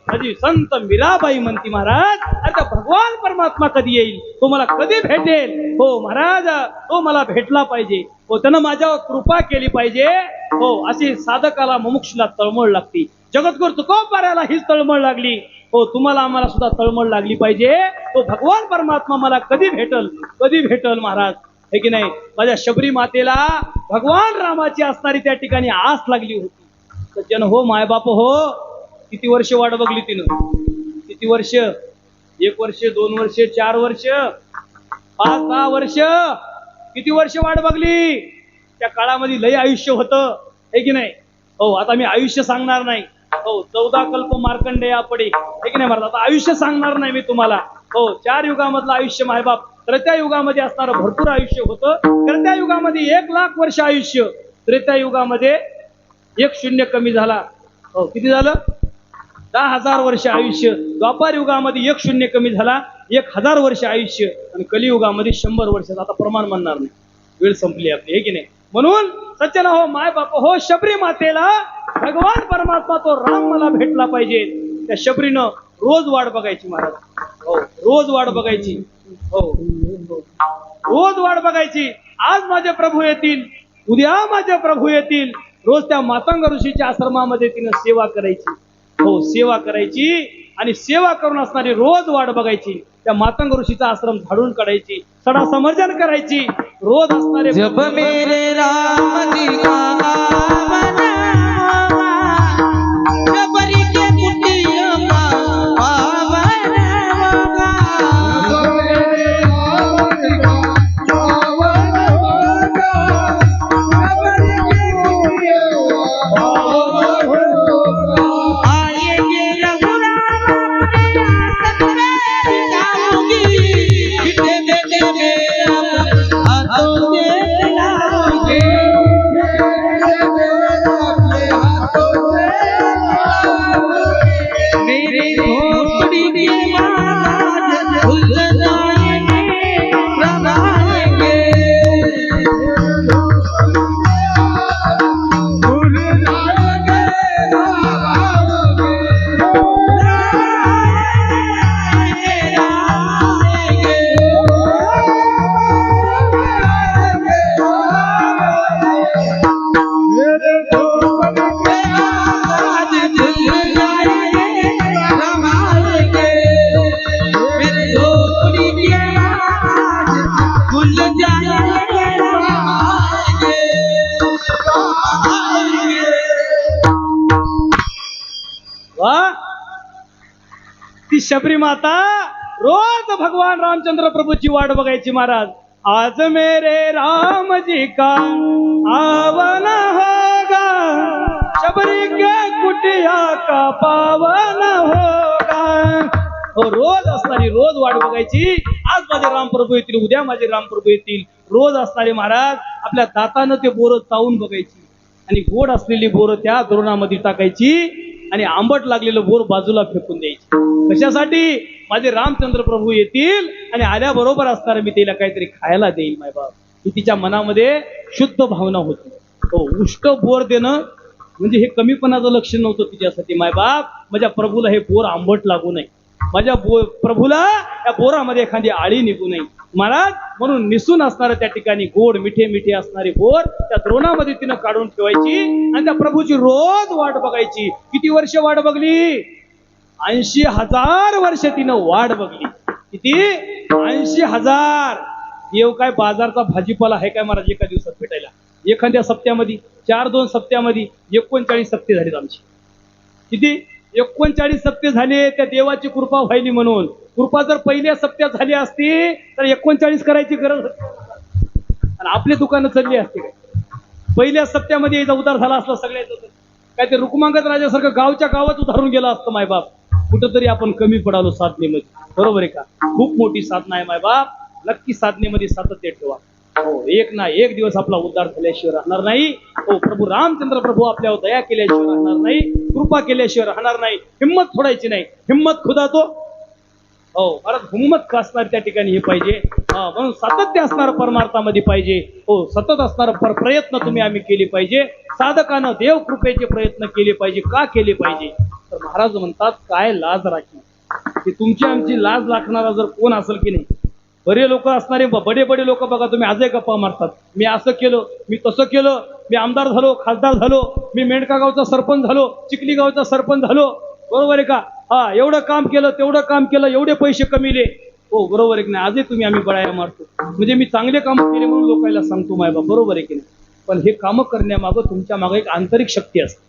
माझी संत मीराबाई म्हणती महाराज आता भगवान परमात्मा कधी येईल, तो मला कधी भेटेल. हो महाराज तो मला भेटला पाहिजे, हो त्यानं माझ्यावर कृपा केली पाहिजे. हो अशी साधकाला मुमुक्षुला तळमळ लागती. जगद्गुरु तुकोबाराला हीच तळमळ लागली. हो तुम्हाला आम्हाला सुद्धा तळमळ लागली पाहिजे. तो भगवान परमात्मा मला कधी भेटल, कधी भेटल महाराज, हे की नाही? माझ्या शबरी मातेला भगवान रामाची असणारी त्या ठिकाणी आस लागली होती. सज्जन हो मायबाप हो, किती वर्ष वाट बघली तिनं, किती वर्ष? 1 वर्ष 2 वर्ष 4 वर्ष 5-6 वर्ष, किती वर्ष वाट बघली. त्या काळामध्ये लय आयुष्य होतं, हे की नाही? हो आता मी आयुष्य सांगणार नाही. हो 14 कल्प मार्कंडेय पडे हे की नाही महाराज. आता आयुष्य सांगणार नाही मी तुम्हाला. हो 4 युगामधलं आयुष्य मायबाप त्रेता युगामध्ये असणारं भरपूर आयुष्य होतं. त्रेता युगामध्ये 1,00,000 वर्ष आयुष्य, त्रेता युगामध्ये 1 शून्य कमी झाला. हो किती झालं? 10,000 वर्ष आयुष्य. द्वापार युगामध्ये 1 शून्य कमी झाला, 1,000 वर्ष आयुष्य. आणि कलियुगामध्ये 100 वर्ष. आता प्रमाण म्हणणार नाही, वेळ संपली आपली हे की नाही. म्हणून सज्जन हो माय बाप हो, शबरी मातेला भगवान परमात्मा तो राम मला भेटला पाहिजे. त्या शबरीनं रोज वाट बघायची महाराज. हो रोज वाट बघायची. हो रोज वाट बघायची. आज माझे प्रभू येतील, उद्या माझे प्रभू येतील. रोज त्या मातंग ऋषीच्या आश्रमामध्ये तिनं सेवा करायची. हो सेवा करायची आणि सेवा करून असणारी रोज वाट बघायची. त्या मातंग ऋषीचा आश्रम झाडून काढायची, सडा समर्जन करायची. रोज असणारे जब मेरे राम जी का आवन होगा, शबरी के कुटिया का पावन होगा। आएंगे रघुराम तेरी जाऊंगी, बेटे बेटे मेरा हाथों से लाओगे। मेरे झोपड़ी के बाज खुल जाएंगे, रंगाएंगे। वाह! ती शबरी माता रोज भगवान रामचंद्र प्रभूची वाट बघायची महाराज. आज मेरे राम जी का आवन होगा, शबरी के कुटिया का पावन होगा. हो रोज असणारी रोज वाट बघायची. आज माझे रामप्रभू येतील, उद्या माझे रामप्रभू येतील. रोज असणारे महाराज आपल्या दातानं ते बोरं चावून बघायची आणि गोड असलेली बोरं त्या द्रोणामध्ये टाकायची आणि आंबट लागलेलं बोर बाजूला फेकून द्यायची. कशासाठी? माझे रामचंद्र प्रभू येतील आणि आल्याबरोबर असणार मी तिला काहीतरी खायला देईल मायबाप. ही तिच्या मनामध्ये शुद्ध भावना होती. हो उष्ट बोर देणं म्हणजे हे कमीपणाचं लक्षण नव्हतं तिच्यासाठी मायबाप. माझ्या प्रभूला हे बोर आंबट लागू नये, माझ्या प्रभूला या बोरामध्ये एखादी आळी निघू नये महाराज. म्हणून निसून असणारं त्या ठिकाणी गोड मिठे मिठे असणारे बोर त्या द्रोणामध्ये तिनं काढून ठेवायची आणि त्या प्रभूची रोज वाट बघायची. किती वर्ष वाट बघली? 80,000 वर्ष तिनं वाट बघली. किती? 80,000. देव काय बाजारचा भाजीपाला आहे काय महाराज एका दिवसात भेटायला? एखाद्या सप्त्यामध्ये 4-2 सप्त्यामध्ये 39 सप्ते झालीत आमची. किती? 39 सप्ते झाले. त्या देवाची कृपा व्हायली म्हणून. कृपा जर पहिल्या सप्त्यात झाली असती तर 39 करायची गरज होती आणि आपले दुकानं चालली असते काय? पहिल्या सप्त्यामध्ये याचा उद्धार झाला असला सगळ्याच. काय ते रुक्मांगद राजासारखं गावच्या गावात उधारून गेला असतं मायबाप. कुठंतरी आपण कमी पडालो साधनेमध्ये. बरोबर आहे का? खूप मोठी साधना आहे मायबाप. नक्की साधनेमध्ये सातत्य ठेवा. हो एक ना एक दिवस आपला उद्धार झाल्याशिवाय राहणार नाही. हो प्रभू रामचंद्र प्रभू आपल्यावर दया केल्याशिवाय राहणार नाही, कृपा केल्याशिवाय राहणार नाही. हिंमत फोडायची नाही. हिंमत खुदा तो. हो परत हिंमत असणार त्या ठिकाणी हे पाहिजे. म्हणून सातत्य असणार परमार्थामध्ये पाहिजे. हो सतत असणार प्रयत्न तुम्ही आम्ही केले पाहिजे. साधकानं देव कृपेचे प्रयत्न केले पाहिजे. का केले पाहिजे? तर महाराज म्हणतात काय लाज राखी. की तुमची आमची लाज राखणारा जर कोण असेल की नाही. बरे लोक असणारे बडे बडे लोक बघा तुम्ही आजही गप्पा मारतात. मी असं केलं, मी तसं केलं, मी आमदार झालो, खासदार झालो, मी मेंढका गावचा सरपंच झालो, चिखली गावचा सरपंच झालो. बरोबर आहे का? हा एवढं काम केलं, तेवढं काम केलं, एवढे पैसे कमिले. हो बरोबर आहे की नाही? आजही तुम्ही आम्ही बळाया मारतो. म्हणजे मी चांगले काम केले म्हणून लोकांना सांगतो मायबा. बरोबर आहे की नाही? पण हे काम करण्यामागं तुमच्या मागे एक आंतरिक शक्ती असते.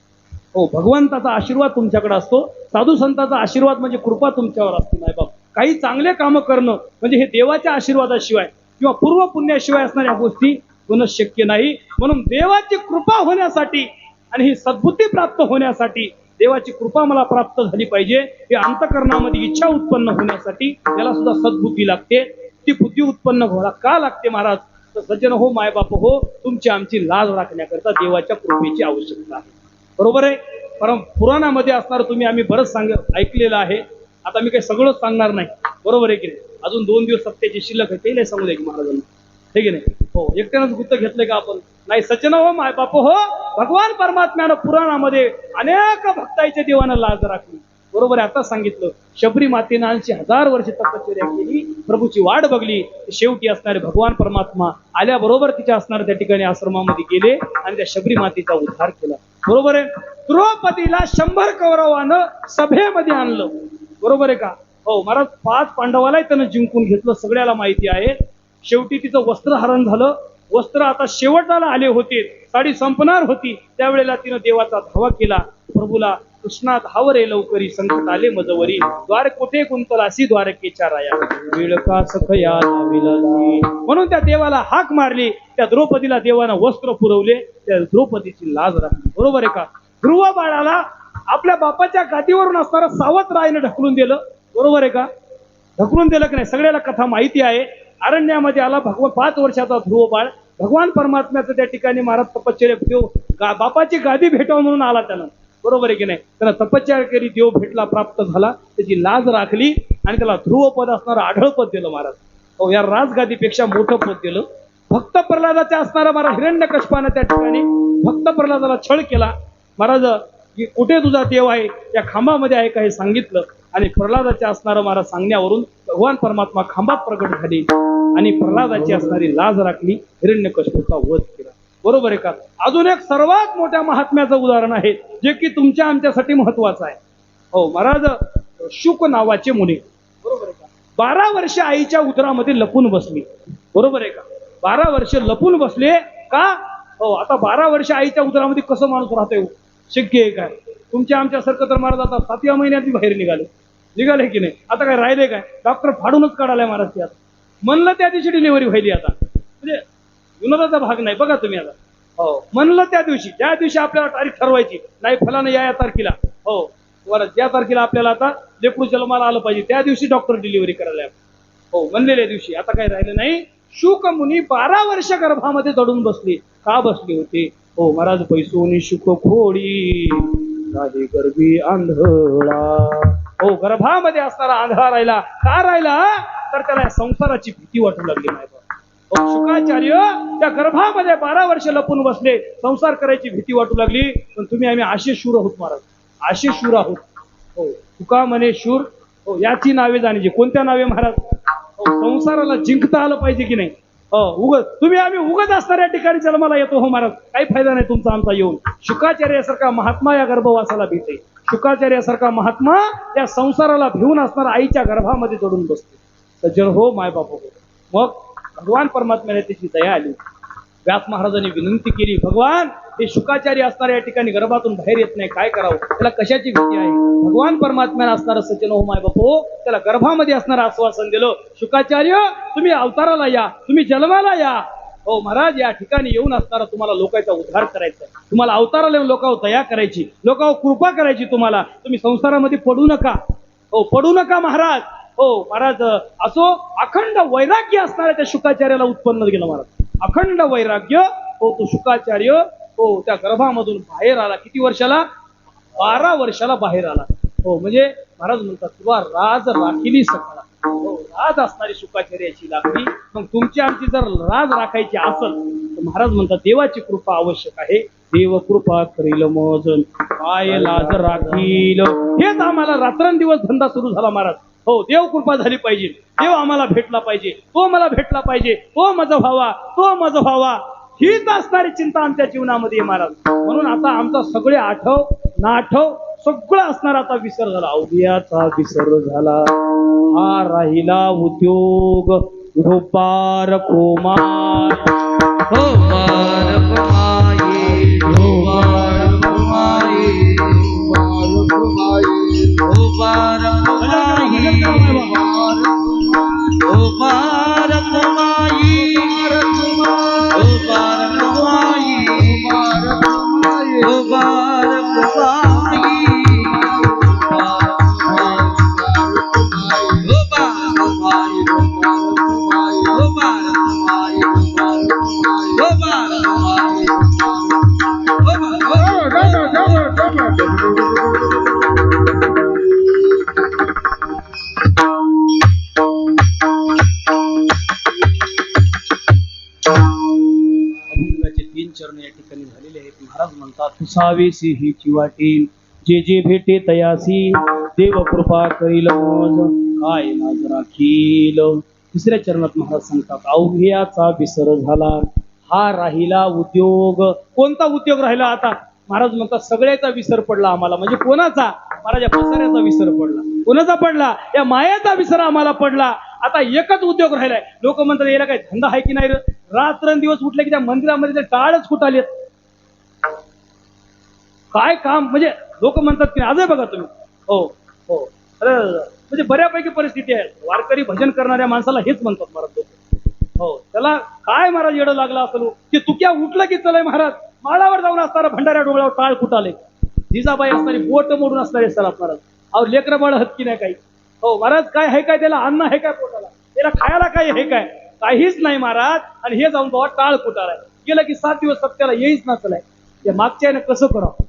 हो भगवंताचा आशीर्वाद तुमच्याकडे असतो. साधू संतांचा आशीर्वाद म्हणजे कृपा तुमच्यावर असते मायबाप. काही चांगले कामं करणं म्हणजे हे देवाच्या आशीर्वादाशिवाय किंवा पूर्व पुण्याशिवाय असणाऱ्या गोष्टी होणं शक्य नाही. म्हणून देवाची कृपा होण्यासाठी आणि ही सद्बुद्धी प्राप्त होण्यासाठी देवाची कृपा मला प्राप्त झाली पाहिजे. ही अंतकरणामध्ये इच्छा उत्पन्न होण्यासाठी त्याला सुद्धा सद्बुद्धी लागते. ती बुद्धी उत्पन्न व्हायला का लागते महाराज? तर सज्जन हो, मायबाप हो, तुमची आमची लाज राखण्याकरता देवाच्या कृपेची आवश्यकता आहे. बरोबर आहे. परम पुराणामध्ये असणार तुम्ही आम्ही बरंच ऐकलेलं आहे. आता मी काही सगळंच सांगणार नाही. बरोबर आहे की नाही? अजून 2 दिवस सत्याची शिल्लक आहे, ते सांगू द्या की महाराजांना. हे की नाही? हो, एकट्यानंच गुत्त घेतलंय का आपण? नाही सज्जन हो, मायबाप हो, भगवान परमात्म्यानं पुराणामध्ये अनेक भक्ताईच्या देवानं लाज राखली. बरोबर आहे. आता सांगितलं शबरी मातेनं 80,000 वर्ष तपश्चर्या केली, प्रभूची वाट बघली. शेवटी असणारे भगवान परमात्मा आल्याबरोबर तिच्या असणाऱ्या त्या ठिकाणी आश्रमामध्ये गेले आणि त्या शबरी मातेचा उद्धार केला. बरोबर आहे. द्रौपदीला 100 कौरवानं सभेमध्ये आणलं. बरोबर आहे का? हो महाराज, 5 पांडवालाही त्यानं जिंकून घेतलं, सगळ्याला माहिती आहे. शेवटी तिचं वस्त्रहरण झालं. वस्त्र आता शेवटाला आले होते, साडी संपणार होती, त्यावेळेला तिनं देवाचा धावा केला. प्रभूला कृष्णा धाव रे लवकरी, संकट आले मजवरी, द्वार कोठे कुंतलासी द्वारकेच्या राया, वेळ का सखया विलासी. म्हणून त्या देवाला हाक मारली. त्या द्रौपदीला देवानं वस्त्र पुरवले, त्या द्रौपदीची लाज राखली. बरोबर आहे का? ध्रुव बाळाला आपल्या बापाच्या गादीवरून असणारं सावत रायनं ढकलून दिलं. बरोबर आहे का? ढकलून दिलं की नाही? सगळ्याला कथा माहिती आहे. अरण्यामध्ये आला भगवान, 5 वर्षाचा ध्रुव बाळ. भगवान परमात्म्याचं त्या ठिकाणी महाराज तपश्चर्या, बापाची गादी भेटावं म्हणून आला त्यानं. बरोबर आहे की नाही? त्याला तपश्चर्या केली, देव भेटला, प्राप्त झाला, त्याची लाज राखली आणि त्याला ध्रुव पद असणारं आढळ पद दिलं महाराज. हो, या राजगादीपेक्षा मोठं पद दिलं. भक्त प्रल्हादाच्या असणारा महाराज हिरण्यकश्यपानं त्या ठिकाणी भक्त प्रल्हादाला छळ केला. महाराज की कुठे तुझा देव आहे, या खांबामध्ये आहे का, हे सांगितलं. आणि प्रल्हादाच्या असणारं महाराज सांगण्यावरून भगवान परमात्मा खांबात प्रगट झाले आणि प्रल्हादाची असणारी लाज राखली, हिरण्यकश्यपूचा वध केला. बरोबर आहे का? अजून एक सर्वात मोठ्या महात्म्याचं उदाहरण आहे, जे की तुमच्या आमच्यासाठी महत्वाचं आहे. हो महाराज, शुक नावाचे मुनी. बरोबर आहे का? 12 वर्ष आईच्या उदरामध्ये लपून बसली. बरोबर आहे का? 12 वर्ष लपून बसले का? हो, आता 12 वर्ष आईच्या उदरामध्ये कसं माणूस राहतोय? शक्य आहे काय? तुमच्या आमच्यासारखं तर महाराज आता 7व्या महिन्यात बाहेर निघाले की नाही? आता काय राहिले काय? डॉक्टर फाडूनच काढालाय महाराज. ते आता म्हणलं त्या दिवशी डिलिव्हरी व्हायली. आता म्हणजे विनोदाचा भाग नाही बघा तुम्ही. आता हो, म्हणलं त्या दिवशी, ज्या दिवशी आपल्याला तारीख ठरवायची, नाही फलानं या तारखेला, हो बरं, ज्या तारखेला आपल्याला आता लेकरू जन्माला आलं पाहिजे, त्या दिवशी डॉक्टर डिलिव्हरी करायला. हो, म्हणलेल्या दिवशी. आता काय राहिलं नाही. शुक मुनी 12 वर्ष गर्भामध्ये दडून बसले. का बसले होते? हो महाराज, पैसोनी शुक खोडी राही गर्भी आंधळा. हो, गर्भामध्ये असणारा आंधळा राहिला. का राहिला? तर त्याला संसाराची भीती वाटू लागली. नाही शुकाचार्य त्या गर्भामध्ये 12 वर्ष लपून बसले, संसार करायची भीती वाटू लागली. पण तुम्ही आम्ही आशे शूर आहोत महाराज, आशे शूर आहोत. हो, तुका म्हणे शूर. हो, याची नावे जाण्याची. कोणत्या नावे महाराज? हो, संसाराला जिंकता आलं पाहिजे की नाही? हो, तुम्ही आम्ही उगत असणाऱ्या ठिकाणी जन्माला येतो. हो महाराज, काही फायदा नाही तुमचा आमचा येऊन. शुकाचार्यासारखा महात्मा या गर्भवासाला भेटे. शुकाचार्यासारखा महात्मा या संसाराला भिवून असणारा आईच्या गर्भामध्ये दडून बसते. सज्जन हो, मायबाप हो. मग भगवान परमात्म्याने त्याची दया आली. व्यास महाराजांनी विनंती केली, भगवान हे शुकाचार्य असणाऱ्या या ठिकाणी गर्भातून बाहेर येत नाही, काय करावं? त्याला कशाची भीती आहे? भगवान परमात्म्याने असणारं सज्जन हो मायबाप हो, त्याला गर्भामध्ये असणारं आश्वासन दिलं, शुकाचार्य तुम्ही अवताराला या, तुम्ही जन्माला या. हो महाराज, या ठिकाणी येऊन असणारा तुम्हाला लोकांचा उद्धार करायचा आहे. तुम्हाला अवताराला येऊन लोकांवर दया करायची, लोकांवर कृपा करायची. तुम्ही संसारामध्ये पडू नका. हो, पडू नका महाराज. हो महाराज, असो अखंड वैराग्य असणाऱ्या त्या शुकाचार्याला उत्पन्न केलं महाराज. अखंड वैराग्य. हो, तो शुकाचार्य हो त्या गर्भामधून बाहेर आला. किती वर्षाला? 12 वर्षाला बाहेर आला. हो, म्हणजे महाराज म्हणतात तुला राज राखिली सकळा. हो, राज असणारी शुकाचार्याची लागली. मग तुमची आमची जर राज राखायची असेल तर महाराज म्हणतात देवाची कृपा आवश्यक आहे. देव कृपा करील मजन काय लाज राखील. हेच आम्हाला रात्रंदिवस धंदा सुरू झाला महाराज. हो, देव कृपा झाली पाहिजे, देव आम्हाला भेटला पाहिजे, तो मला भेटला पाहिजे, तो मज व्हावा, तो मज व्हावा, हीच असणारी चिंता आमच्या जीवनामध्ये महाराज. म्हणून आता आमचा सगळे आठव ना आठव सगळं असणार आता विसर झाला. अवघ्याचा विसर झाला. हा राहिला उद्योग ढोपार कोमार. हो मार कमाई, हो मार कमाई, हो मार कमाई, हो मार कमाई, हो मार कमाई, हो मार अभंगाचे 3 चरण या ठिकाणी झालेले आहेत. महाराज म्हणतात तुसावेसी हीची वाटेल जे जे भेटे तयासी देव कृपा करील मज काय लाज राखील. तिसऱ्या चरणात महाराज सांगतात अवघ्याचा विसर झाला हा राहिला उद्योग. कोणता उद्योग राहिला आता? महाराज म्हणतात सगळ्याचा विसर पडला आम्हाला. म्हणजे कोणाचा? महाराज या पसाऱ्याचा विसर पडला. कोणाचा पडला? या मायाचा विसर आम्हाला पडला. आता एकच उद्योग राहिलाय. लोक म्हणतात याला काय धंदा आहे की नाही रे? रात्रंदिवस उठले की त्या मंदिरामध्ये ते टाळच कुठालेत. काय काम म्हणजे लोक म्हणतात की आजही बघा तुम्ही. हो हो अरे म्हणजे बऱ्यापैकी परिस्थिती आहे. वारकरी भजन करणाऱ्या माणसाला हेच म्हणतात महाराज लोक. हो त्याला काय महाराज येडं लागला असेल की तुक्या उठलं की चलाय महाराज माळावर जाऊन असणारा भंडाऱ्या डोळ्यावर टाळ कुठाले जिजाबाई असणारी बोट मोडून असणारे सर महाराज. अहो लेकरं बाळ हत्ती नाही काही. हो महाराज काय आहे काय? त्याला अन्न आहे काय पोटाला? त्याला खायला काय आहे काय? काहीच नाही महाराज. आणि हे जाऊन बाबा टाळ कुटाळाय गेलं की 7 दिवस सत्याला येईच नसलाय. या मागच्या कसं करावं?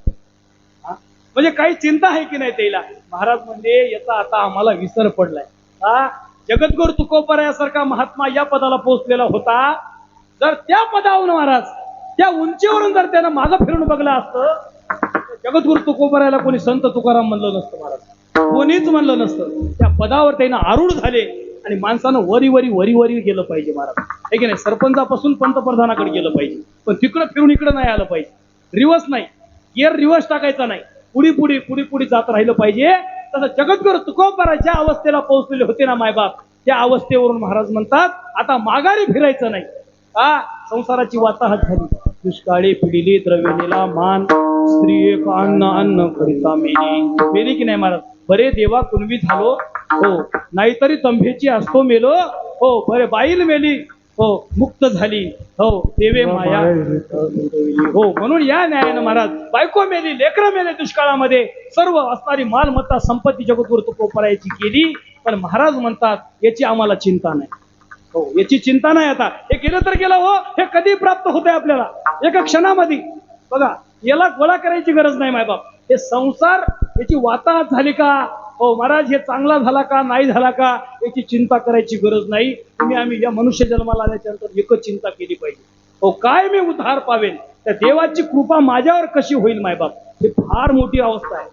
म्हणजे काही चिंता आहे की नाही त्याला? महाराज म्हणजे याचा आता आम्हाला विसर पडलाय. हा जगद्गुरु तुकोबरायासारखा महात्मा या पदाला पोहोचलेला होता. जर त्या पदावरून महाराज त्या उंचीवरून जर त्यानं मागं फिरून बघलं असतं जगद्गुरु तुकोबरायाला कोणी संत तुकाराम म्हणलं नसतं महाराज. कोणीच म्हणलं नसतं. त्या पदावर त्यानं आरूढ झाले आणि माणसानं वरी वरी गेलं पाहिजे महाराज. हे की नाही? सरपंचापासून पंतप्रधानाकडे गेलं पाहिजे. पण तिकडं फिरून इकडं नाही आलं पाहिजे. रिवर्स नाही. गिअर रिवर्स टाकायचा नाही. पुढे जात राहिलं पाहिजे. तसं जगद्गुरु तुकोबराय ज्या अवस्थेला पोहोचलेले होते ना मायबाप त्या अवस्थेवरून महाराज म्हणतात आता माघारी फिरायचं नाही. हा संसाराची वाताहत झाली. दुष्काळी पिढीली द्रव्यलेला मान स्त्री एक अन्न करिता मेली की नाही महाराज? बरे देवा कुणबी झालो हो नाहीतरी तंभेची असतो मेलो हो बरे बाईल मेली हो मुक्त झाली हो देवे माया हो. म्हणून या न्यायानं महाराज बायको मेली लेकरं मेले दुष्काळामध्ये सर्व असणारी मालमत्ता संपत्ती जगद्गुरु तुकोबरायाची केली. पण महाराज म्हणतात याची आम्हाला चिंता नाही. हो याची चिंता नाही. आता हे गेलं तर गेलं हो. हे कधी प्राप्त होतंय आपल्याला? एका क्षणामध्ये. बघा याला गोळा करायची गरज नाही मायबाप. हे संसार याची वाताहत झाली का हो महाराज? हे चांगला झाला का नाही झाला का याची चिंता करायची गरज नाही. आम्ही या मनुष्य जन्माला आल्याच्यानंतर एकच चिंता केली पाहिजे हो काय मी उद्धार पावेन. त्या देवाची कृपा माझ्यावर कशी होईल मायबाप? हे फार मोठी अवस्था आहे.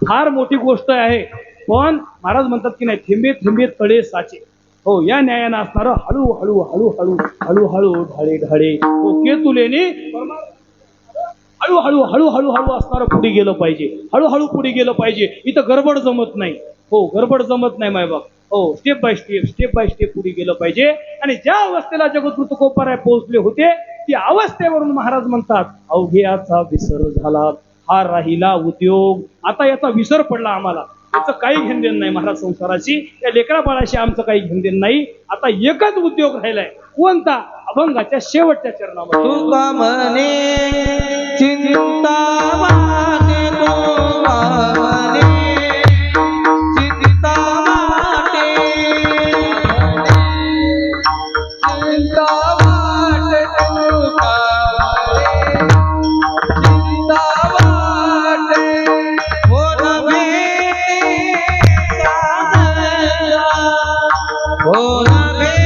फार मोठी गोष्ट आहे. पण महाराज म्हणतात की नाही थेंबे थेंबे तळे साचे. हो या न्यायानं असणारं हळूहळू ढाळे हो केतुलेनी हळूहळू असणारं पुढे गेलं पाहिजे. हळूहळू पुढे गेलं पाहिजे. इथं गडबड जमत नाही. हो गडबड जमत नाही मायबाप. हो स्टेप बाय स्टेप पुढे गेलं पाहिजे. आणि ज्या अवस्थेला जगद्गुरु तुकोबराय पोहोचले होते ती अवस्थेवरून महाराज म्हणतात अवघ्याचा विसर झाला हा राहिला उद्योग. आता याचा विसर पडला आम्हाला. याचं काही घेणदेण नाही महाराज संसाराची. या लेकरा बाळाशी आमचं काही घेणदेण नाही. आता एकच उद्योग राहिलाय. कोणता? अभंगाच्या शेवटच्या चरणामध्ये तुका म्हणे चिंता वाटे तुका म्हणे चिंता वाटे चिंता वाटे तुका म्हणे चिंता वाटे हो नभे हो नभे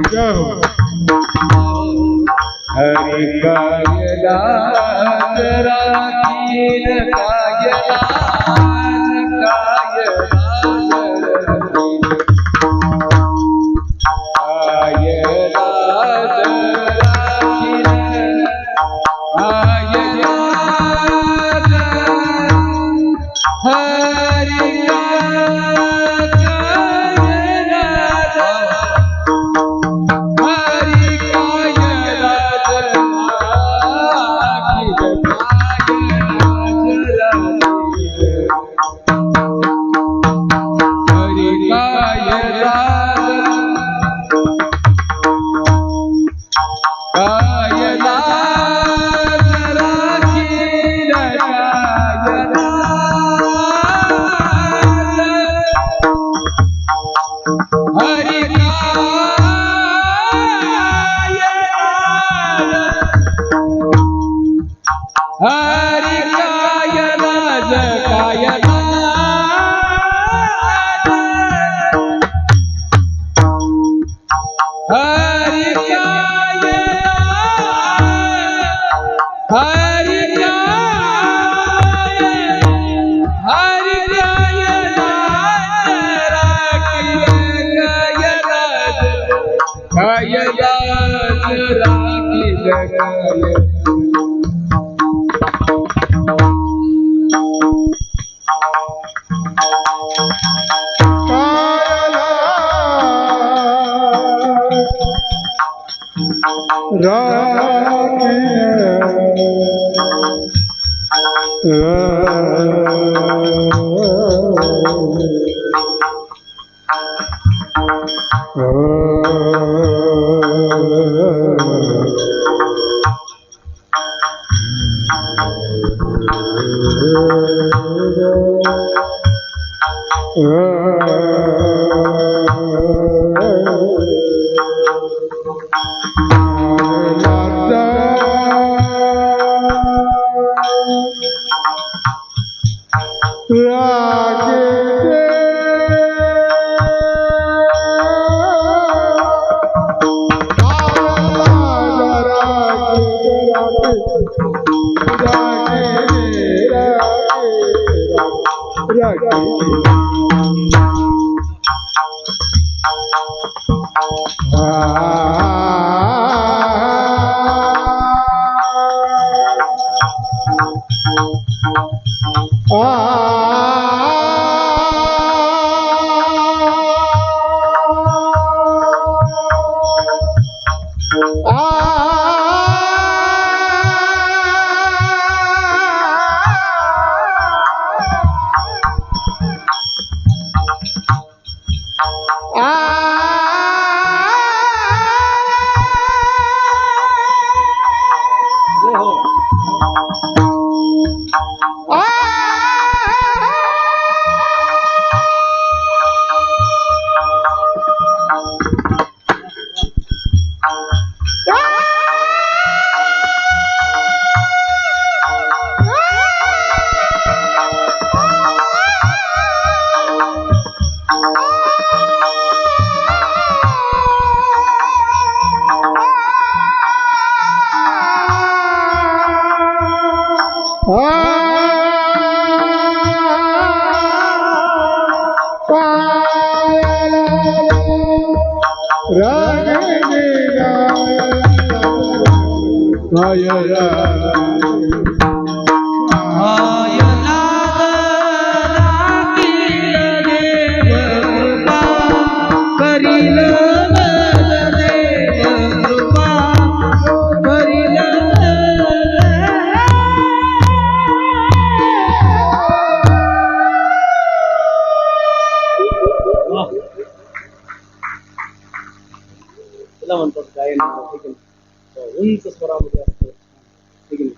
जय हो हरि कायला राखील कायला त्याला म्हणतात गायन ठीक आहे उंच स्वरामध्ये असतं ठीक आहे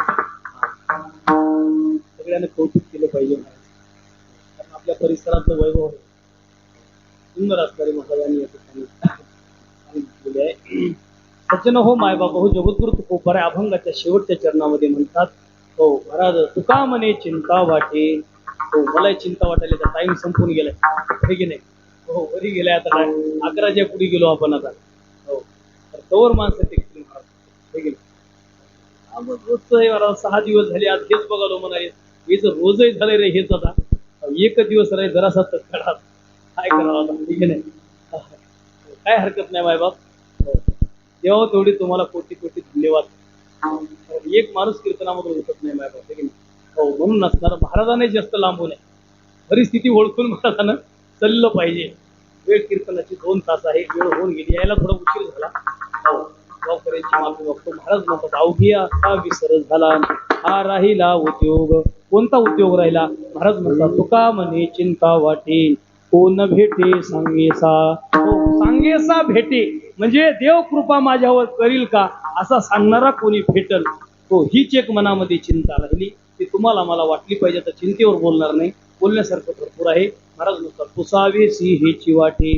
सगळ्यांना कौतुक केलं पाहिजे कारण आपल्या परिसरातलं वैभव आहे सुंदर असणारी महाराजांनी या ठिकाणी केलेली आहे. सज्जन हो मायबाप हो जगद्गुरु तुकोबाराय अभंगाच्या शेवटच्या चरणामध्ये म्हणतात, हो महाराज तुका म्हणे चिंता वाटे. हो मला चिंता वाटायला तर टाइम संपून गेलाय हे की नाही. हो घरी गेलाय आता काय 11च्या पुढे गेलो आपण आता. हो तर तोवर माणसं ते हे गेले रोजचं हे मला 6 दिवस झाले आज हेच बघालो म्हणाले हेच रोजही झालंय रे हेच आता एक दिवस रे जरासा तत्काळात काय करावं आता ठीक आहे नाही. काय हरकत नाही मायबाप. देवा तेवढी तुम्हाला कोटी कोटी धन्यवाद. एक माणूस कीर्तनामधून उठत नाही मायबाप ठीक आहे. हो म्हणून नसणार महाराजांनी जास्त लांबू नये. परिस्थिती ओळखून महाराजानं चाललं पाहिजे. वेळ कीर्तनाची 2 तास आहे वेळ होऊन गेली यायला थोडा उशीर झाला. हो गावकऱ्यांची माफी मागतो. महाराज म्हणतात अवघी असा विसर झाला हा राहिला उद्योग. कोणता उद्योग राहिला. महाराज म्हणतात तुका म्हणे चिंता वाटे कोण भेटे सांगेसा. हो सांगेसा भेटे म्हणजे देव कृपा माझ्यावर करील का असा सांगणारा कोणी भेटल. हो हीच एक मनामध्ये चिंता राहिली ती तुम्हाला मला वाटली पाहिजे. तर चिंतेवर बोलणार नाही बोलण्यासारखं भरपूर आहे. महाराज म्हणतात पुसावेसी हेची वाटे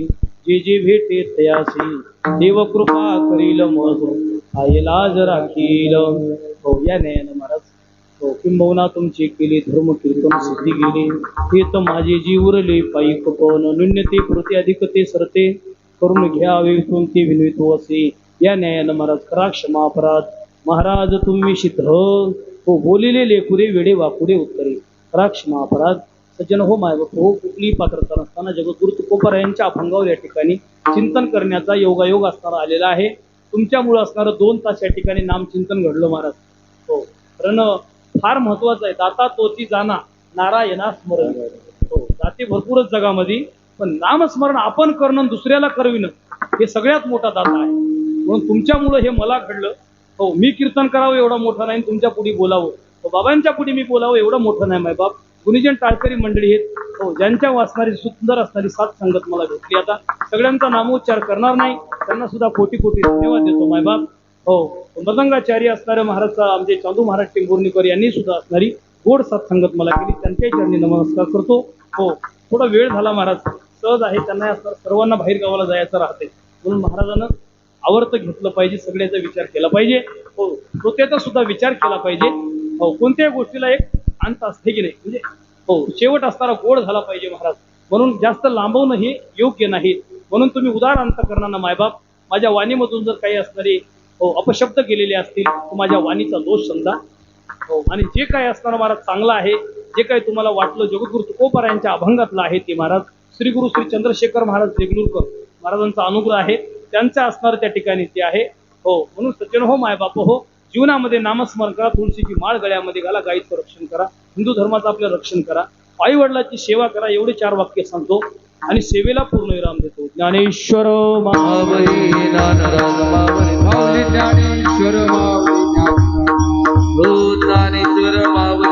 जे जे भेटे तयासी देव कृपा करील मज आयलाज राखील. हो या न्यायानं महाराज हो किंबहुना तुमची केली धर्म कीर्तन सिद्धी गेली हे तर माझे जीव उरले पायी पण न्यून्यते प्रति अधिकते सरते करून घ्यावे कोणते विनवितो असे. या न्यायानं महाराज करा क्षमा अपराध. महाराज तुम्ही शिथ हो बोलिले लेकुरे वेडे वाकुडे उत्तरे करा क्षमा अपराध. सज्जन हो मायबाप हो कुठलीही पात्रता नसताना जगद्गुरु तुकोबाराय यांच्या अभंगावर या ठिकाणी चिंतन करण्याचा योगायोग असणारा आलेला आहे. तुमच्यामुळे असणारं 2 तास या ठिकाणी नामचिंतन घडलं महाराज. हो कारण फार महत्वाचं आहे. दाता तोची जाना नारायणा स्मरण. हो जाते भरपूरच जगामध्ये पण नामस्मरण आपण करणं दुसऱ्याला करविणं हे सगळ्यात मोठा दाता आहे. म्हणून तुमच्यामुळं हे मला घडलं. हो मी कीर्तन करावं एवढं मोठं नाही तुमच्या पुढे बोलावं. हो बाबांच्या पुढे मी बोलावं एवढं मोठं नाही मायबाप. गुणीजन टाळकरी मंडळी आहेत. हो ज्यांच्या वाचणारी सुंदर असणारी 7 संगत मला भेटली. आता सगळ्यांचा नामोच्चार करणार नाही त्यांना सुद्धा कोटी कोटी धन्यवाद देतो मायबाप. हो मृदंगाचार्य असणारे महाराज आमचे चांदू महाराज टेंभुर्णीकर यांनी सुद्धा असणारी गोड 7 संगत मला केली त्यांच्याही चरणी नमस्कार करतो. हो थोडा वेळ झाला महाराज सहज आहे त्यांना असणार सर्वांना बाहेर गावाला जायचं राहते म्हणून महाराजानं आवर्त घेतलं पाहिजे. सगळ्याचा विचार केला पाहिजे. हो श्रोत्याचा सुद्धा विचार केला पाहिजे. हो कोणत्याही गोष्टीला एक अंत असते की नाही म्हणजे हो शेवट असणारा गोड झाला पाहिजे महाराज. म्हणून जास्त लांबवणं हे योग्य नाही. म्हणून तुम्ही उदार अंतकरणानं मायबाप माझ्या वाणीमधून जर काही असणारे हो अपशब्द केलेले असतील तर माझ्या वाणीचा दोष समजा. हो आणि जे काही असणारं महाराज चांगलं आहे जे काही तुम्हाला वाटलं जगद्गुरु तुकोबाराय यांच्या अभंगातलं आहे ते महाराज श्री गुरु श्री चंद्रशेखर महाराज देगलूरकर महाराजांचा अनुग्रह आहे त्यांचं असणार त्या ठिकाणी ते आहे. हो म्हणून सज्जन हो मायबाप हो जीवनामध्ये नामस्मरण करा. तुळशीची माळ गळ्यामध्ये घाला. गायीचं रक्षण करा. हिंदू धर्माचं आपलं रक्षण करा. आई वडिलांची सेवा करा. एवढे 4 वाक्य सांगतो आणि सेवेला पूर्ण विराम देतो. ज्ञानेश्वर मावळी ज्ञानराज मावळी ज्ञानेश्वर